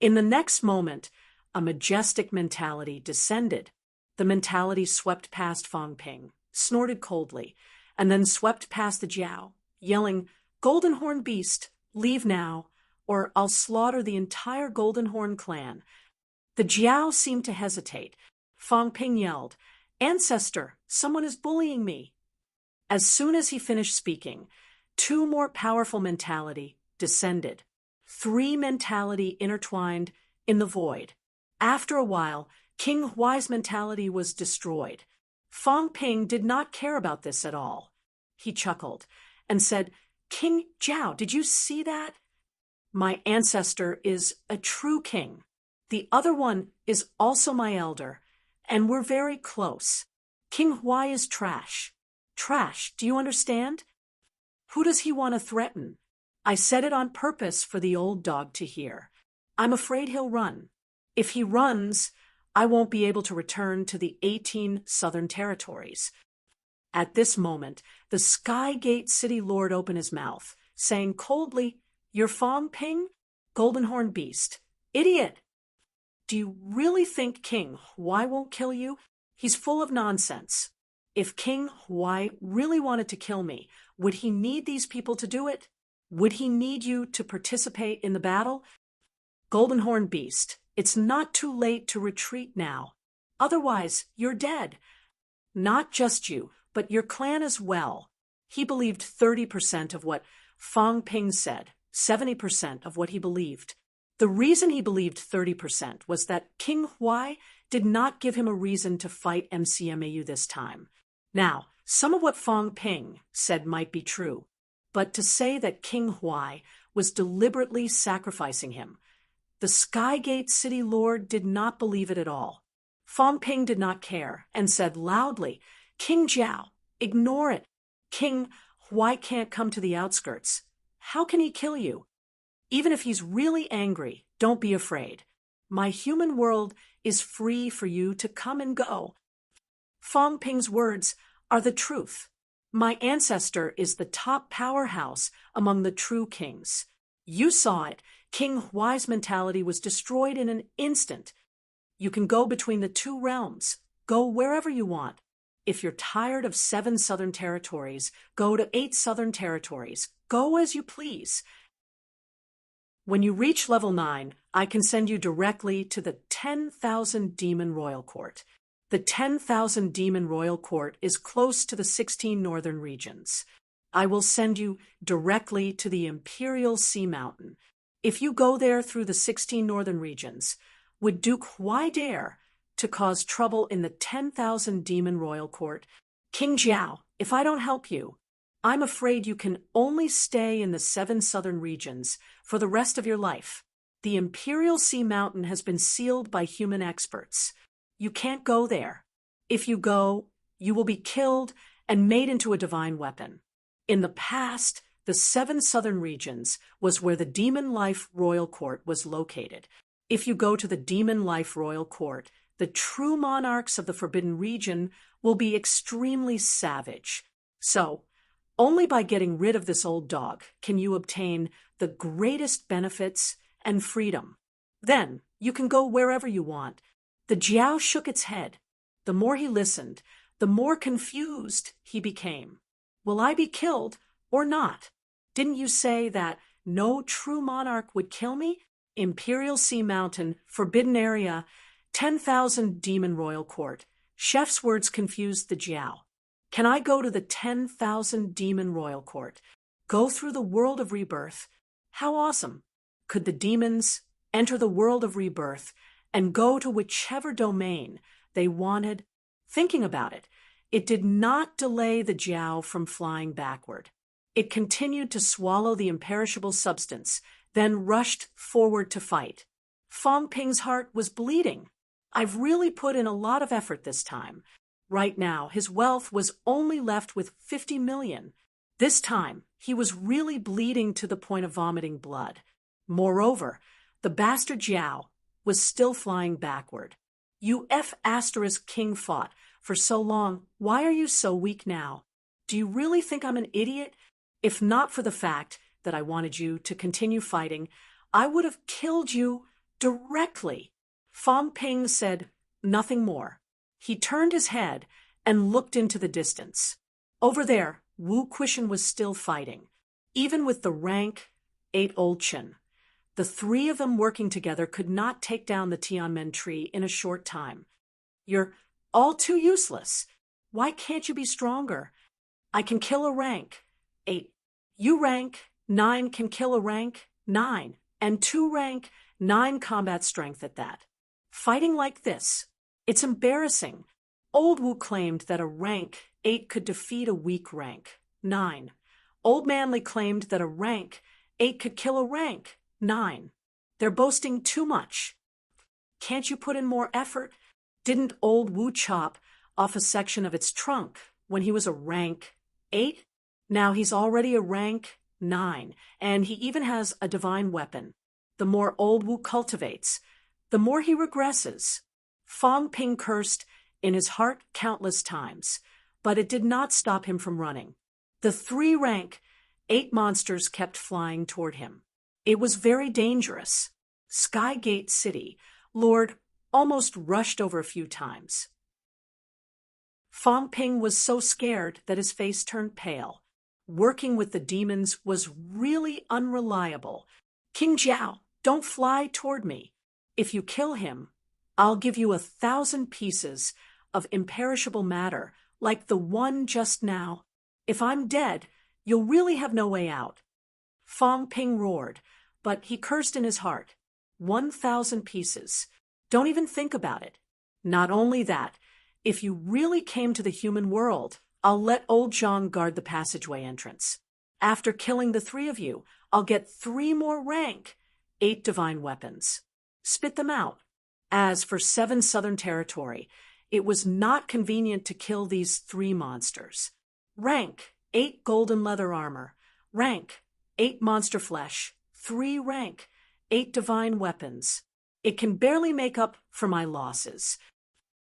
In the next moment, a majestic mentality descended. The mentality swept past Fang Ping, snorted coldly, and then swept past the Jiao, yelling, "Golden Horn Beast, leave now, or I'll slaughter the entire Golden Horn clan." The Jiao seemed to hesitate. Fang Ping yelled, "Ancestor, someone is bullying me." As soon as he finished speaking, 2 more powerful mentality descended. 3 mentality intertwined in the void. After a while, King Huai's mentality was destroyed. Fang Ping did not care about this at all. He chuckled and said, "King Jiao, did you see that? My ancestor is a true king. The other one is also my elder, and we're very close. King Huai is trash. Trash, do you understand? Who does he want to threaten? I said it on purpose for the old dog to hear. I'm afraid he'll run. If he runs, I won't be able to return to the 18 Southern Territories." At this moment, the Skygate City Lord opened his mouth, saying coldly, "You're Fang Ping? Golden Horn Beast. Idiot! Do you really think King Huai won't kill you? He's full of nonsense. If King Huai really wanted to kill me, would he need these people to do it? Would he need you to participate in the battle? Golden Horn Beast, it's not too late to retreat now. Otherwise, you're dead. Not just you, but your clan as well." He believed 30% of what Fang Ping said, 70% of what he believed. The reason he believed 30% was that King Huai did not give him a reason to fight MCMAU this time. Now, some of what Fang Ping said might be true, but to say that King Huai was deliberately sacrificing him, the Skygate City Lord did not believe it at all. Fang Ping did not care and said loudly, "King Jiao, ignore it. King Huai can't come to the outskirts. How can he kill you? Even if he's really angry, don't be afraid. My human world is free for you to come and go." Fang Ping's words are the truth. My ancestor is the top powerhouse among the true kings. You saw it. King Huai's mentality was destroyed in an instant. You can go between the 2 realms. Go wherever you want. If you're tired of 7 Southern Territories, go to 8 Southern Territories. Go as you please. When you reach level 9, I can send you directly to the 10,000 Demon Royal Court. The 10,000 Demon Royal Court is close to the 16 northern regions. I will send you directly to the Imperial Sea Mountain. If you go there through the 16 northern regions, would Duke Huai dare to cause trouble in the 10,000 Demon Royal Court? King Jiao, if I don't help you, I'm afraid you can only stay in the 7 southern regions for the rest of your life. The Imperial Sea Mountain has been sealed by human experts. You can't go there. If you go, you will be killed and made into a divine weapon. In the past, the 7 southern regions was where the Demon Life Royal Court was located. If you go to the Demon Life Royal Court, the true monarchs of the Forbidden Region will be extremely savage. So, only by getting rid of this old dog can you obtain the greatest benefits and freedom. Then, you can go wherever you want. The Jiao shook its head. The more he listened, the more confused he became. Will I be killed or not? Didn't you say that no true monarch would kill me? Imperial Sea Mountain, Forbidden Area, 10,000 Demon Royal Court. Chef's words confused the Jiao. Can I go to the 10,000 Demon Royal Court? Go through the world of rebirth? How awesome! Could the demons enter the world of rebirth and go to whichever domain they wanted? Thinking about it, it did not delay the Jiao from flying backward. It continued to swallow the imperishable substance, then rushed forward to fight. Fong Ping's heart was bleeding. I've really put in a lot of effort this time. Right now, his wealth was only left with 50 million. This time, he was really bleeding to the point of vomiting blood. Moreover, the bastard Jiao was still flying backward. You King fought for so long. Why are you so weak now? Do you really think I'm an idiot? If not for the fact that I wanted you to continue fighting, I would have killed you directly. Fong Ping said nothing more. He turned his head and looked into the distance. Over there, Wu Quishan was still fighting, even with the rank 8 Old Chen. The 3 of them working together could not take down the Tianmen tree in a short time. You're all too useless. Why can't you be stronger? I can kill a rank 8. You rank 9 can kill a rank 9, and 2 rank 9 combat strength at that. Fighting like this, it's embarrassing. Old Wu claimed that a rank 8 could defeat a weak rank 9. Old Manly claimed that a rank 8 could kill a rank 9. They're boasting too much. Can't you put in more effort? Didn't Old Wu chop off a section of its trunk when he was a rank 8? Now he's already a rank 9, and he even has a divine weapon. The more Old Wu cultivates, the more he regresses. Fong Ping cursed in his heart countless times, but it did not stop him from running. The 3 rank 8 monsters kept flying toward him. It was very dangerous. Skygate City, Lord almost rushed over a few times. Fong Ping was so scared that his face turned pale. Working with the demons was really unreliable. King Jiao, don't fly toward me. If you kill him, I'll give you 1,000 pieces of imperishable matter, like the one just now. If I'm dead, you'll really have no way out. Fong Ping roared, but he cursed in his heart. 1,000 pieces. Don't even think about it. Not only that, if you really came to the human world, I'll let Old Zhang guard the passageway entrance. After killing the 3 of you, I'll get 3 more rank 8 divine weapons. Spit them out. As for 7 Southern Territory, it was not convenient to kill these 3 monsters. Rank 8 golden leather armor, rank 8 monster flesh, 3 rank 8 divine weapons. It can barely make up for my losses.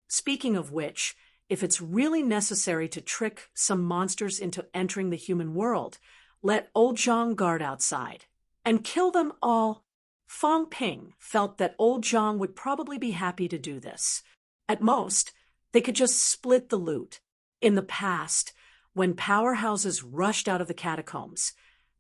Speaking of which, if it's really necessary to trick some monsters into entering the human world, let Old Zhang guard outside and kill them all. Fong Ping felt that Old Zhang would probably be happy to do this. At most, they could just split the loot. In the past, when powerhouses rushed out of the catacombs,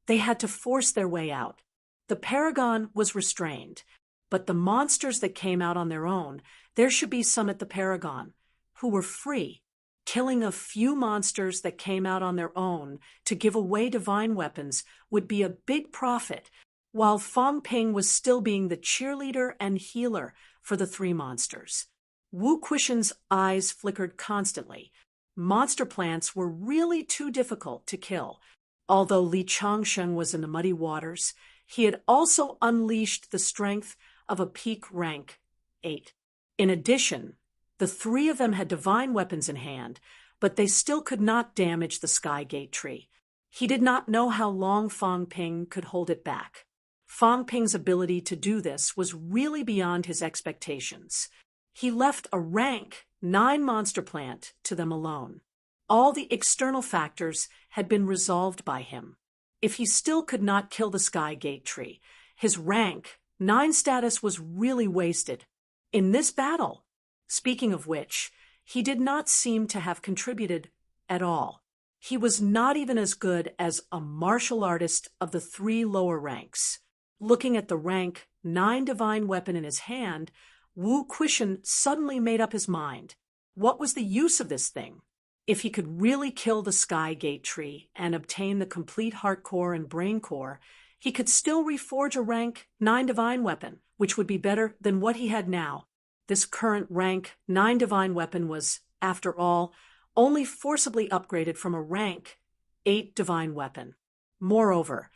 they had to force their way out. The Paragon was restrained, but the monsters that came out on their own, there should be some at the Paragon who were free. Killing a few monsters that came out on their own to give away divine weapons would be a big profit, while Fong Ping was still being the cheerleader and healer for the 3 monsters. Wu Quishan's eyes flickered constantly. monster plants were really too difficult to kill. Although Li Changsheng was in the muddy waters, he had also unleashed the strength of a peak rank 8. In addition, the three of them had divine weapons in hand, but they still could not damage the Sky Gate tree. He did not know how long Fang Ping could hold it back. Fang Ping's ability to do this was really beyond his expectations. He left a rank 9 monster plant to them alone. All the external factors had been resolved by him. If he still could not kill the Sky Gate tree, his rank 9 status was really wasted. In this battle, speaking of which, he did not seem to have contributed at all. He was not even as good as a martial artist of the 3 lower ranks. Looking at the rank 9 divine weapon in his hand, Wu Quishan suddenly made up his mind. What was the use of this thing? If he could really kill the Sky Gate tree and obtain the complete heart core and brain core, he could still reforge a rank 9 divine weapon, which would be better than what he had now. This current rank 9 divine weapon was, after all, only forcibly upgraded from a rank 8 divine weapon. Moreover,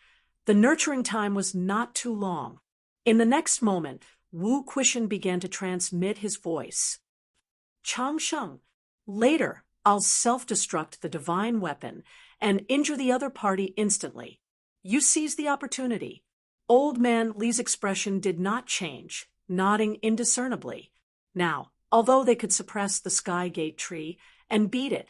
the nurturing time was not too long. In the next moment, Wu Quishan began to transmit his voice. Changsheng, later I'll self-destruct the divine weapon and injure the other party instantly. You seize the opportunity. Old man Li's expression did not change, nodding indiscernibly. Now, although they could suppress the Sky Gate tree and beat it,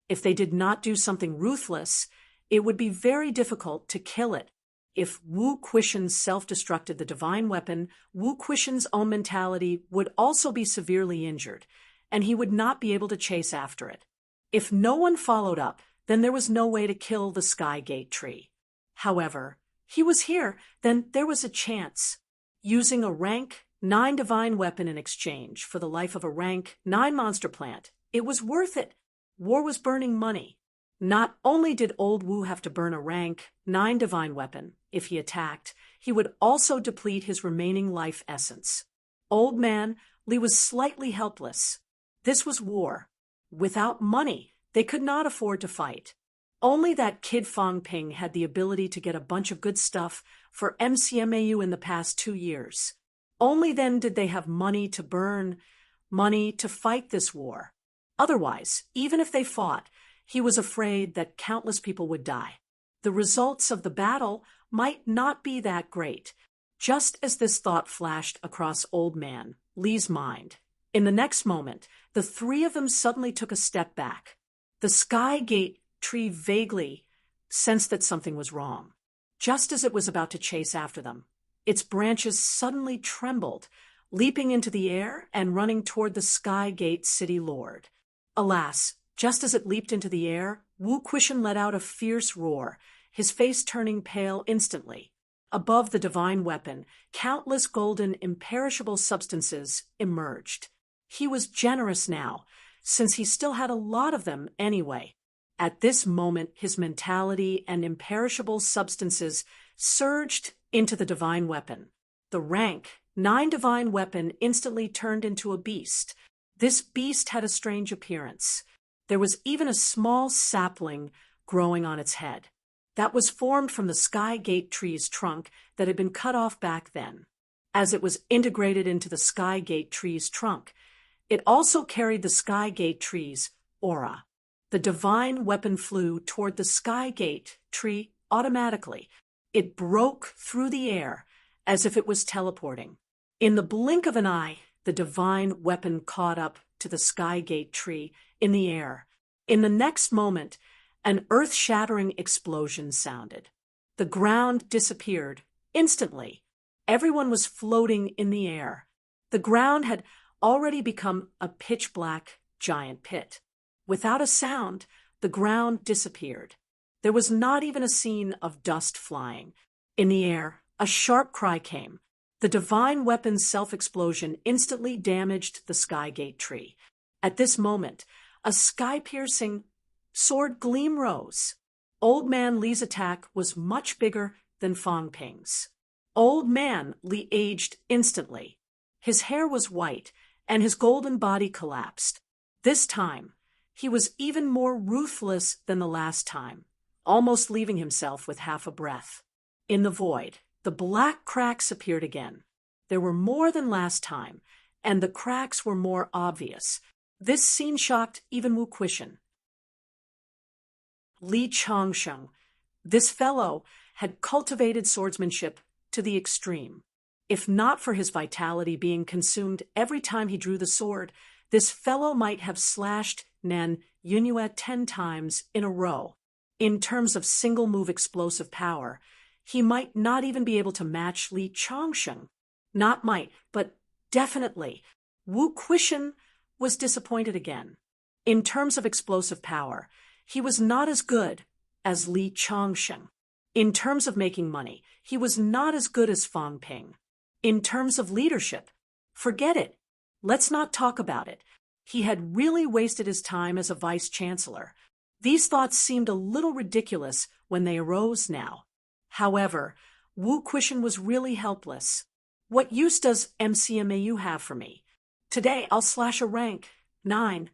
if they did not do something ruthless, it would be very difficult to kill it. If Wu Quishan self-destructed the divine weapon, Wu Quishan's own mentality would also be severely injured, and he would not be able to chase after it. If no one followed up, then there was no way to kill the Sky Gate tree. However, he was here, then there was a chance. Using a rank 9 divine weapon in exchange for the life of a rank 9 monster plant, it was worth it. War was burning money. Not only did old Wu have to burn a rank 9 divine weapon, if he attacked, he would also deplete his remaining life essence. Old man Li was slightly helpless. This was war. Without money, they could not afford to fight. Only that kid Fang Ping had the ability to get a bunch of good stuff for MCMAU in the past 2 years. Only then did they have money to burn, money to fight this war. Otherwise, even if they fought, he was afraid that countless people would die. The results of the battle might not be that great. Just as this thought flashed across old man Li's mind, in the next moment, the 3 of them suddenly took a step back. The Sky Gate tree vaguely sensed that something was wrong. Just as it was about to chase after them, its branches suddenly trembled, leaping into the air and running toward the Sky Gate city lord. Alas, just as it leaped into the air, Wu Quishan let out a fierce roar, his face turning pale instantly. Above the divine weapon, countless golden, imperishable substances emerged. He was generous now, since he still had a lot of them anyway. At this moment, his mentality and imperishable substances surged into the divine weapon. The rank 9 divine weapon instantly turned into a beast. This beast had a strange appearance. There was even a small sapling growing on its head. That was formed from the Sky Gate tree's trunk that had been cut off back then. As it was integrated into the Sky Gate tree's trunk, it also carried the Sky Gate tree's aura. The divine weapon flew toward the Sky Gate tree automatically. It broke through the air as if it was teleporting. In the blink of an eye, the divine weapon caught up to the Sky Gate tree in the air. In the next moment, an earth-shattering explosion sounded. The ground disappeared instantly. Everyone was floating in the air. The ground had already become a pitch-black giant pit. Without a sound, the ground disappeared. There was not even a scene of dust flying. In the air, a sharp cry came. The divine weapon's self-explosion instantly damaged the Sky Gate tree. At this moment, a sky-piercing sword gleam rose. Old man Li's attack was much bigger than Fang Ping's. Old man Li aged instantly. His hair was white, and his golden body collapsed. This time, he was even more ruthless than the last time, almost leaving himself with half a breath. In the void, the black cracks appeared again. There were more than last time, and the cracks were more obvious. This scene shocked even Wu Quishan. Li Changsheng, this fellow, had cultivated swordsmanship to the extreme. If not for his vitality being consumed every time he drew the sword, this fellow might have slashed Nan Yunyue 10 times in a row. In terms of single-move explosive power, he might not even be able to match Li Changsheng. Not might, but definitely. Wu Quishan was disappointed again. In terms of explosive power, he was not as good as Li Changsheng. In terms of making money, he was not as good as Fang Ping. In terms of leadership, forget it. Let's not talk about it. He had really wasted his time as a vice-chancellor. These thoughts seemed a little ridiculous when they arose now. However, Wu Quishan was really helpless. What use does MCMAU have for me? Today I'll slash a rank 9.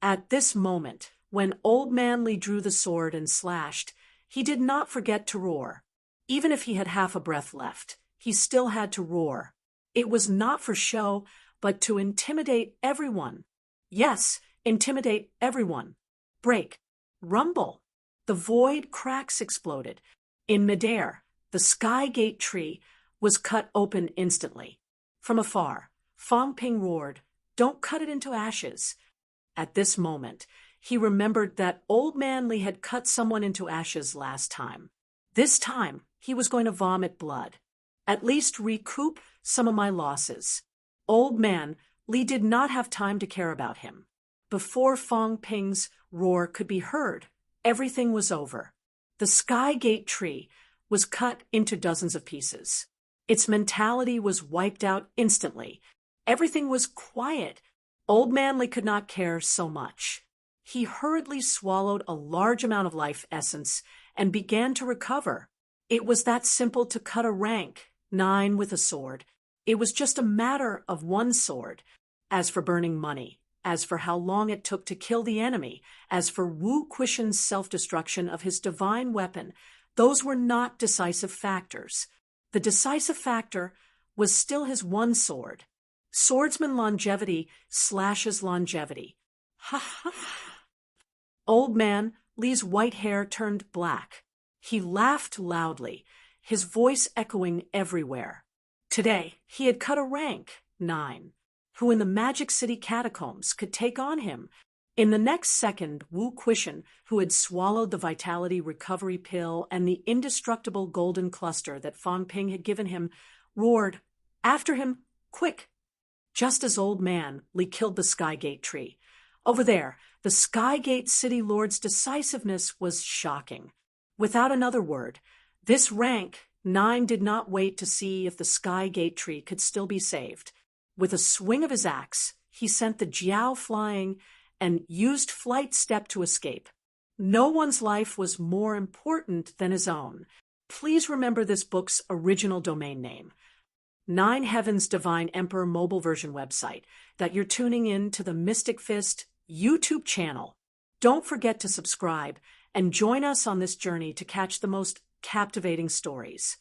At this moment, when Old Man Li drew the sword and slashed, he did not forget to roar. Even if he had half a breath left, he still had to roar. It was not for show, but to intimidate everyone. Yes, intimidate everyone. Break. Rumble. The void cracks exploded. In midair, the sky gate tree was cut open instantly. From afar, Fang Ping roared, "Don't cut it into ashes." At this moment, he remembered that Old Man Li had cut someone into ashes last time. This time, he was going to vomit blood. At least recoup some of my losses. Old Man Li did not have time to care about him. Before Fang Ping's roar could be heard, everything was over. The sky gate tree was cut into dozens of pieces. Its mentality was wiped out instantly. Everything was quiet. Old Man Li could not care so much. He hurriedly swallowed a large amount of life essence and began to recover. It was that simple to cut a rank 9 with a sword. It was just a matter of one sword. As for burning money, as for how long it took to kill the enemy, as for Wu Quishan's self-destruction of his divine weapon, those were not decisive factors. The decisive factor was still his one sword. Swordsman longevity slashes longevity. Ha ha. Old Man Li's white hair turned black. He laughed loudly, his voice echoing everywhere. Today, he had cut a rank 9. Who in the Magic City catacombs could take on him? In the next second, Wu Quishan, who had swallowed the vitality recovery pill and the indestructible golden cluster that Fang Ping had given him, roared, "After him, quick!" Just as Old Man Li killed the Skygate tree. Over there, the Skygate City Lord's decisiveness was shocking. Without another word, this rank 9 did not wait to see if the Skygate tree could still be saved. With a swing of his axe, he sent the Jiao flying and used flight step to escape. No one's life was more important than his own. Please remember this book's original domain name, 9 Heavens Divine Emperor mobile version website, that you're tuning in to the Mystic Fist YouTube channel. Don't forget to subscribe and join us on this journey to catch the most captivating stories.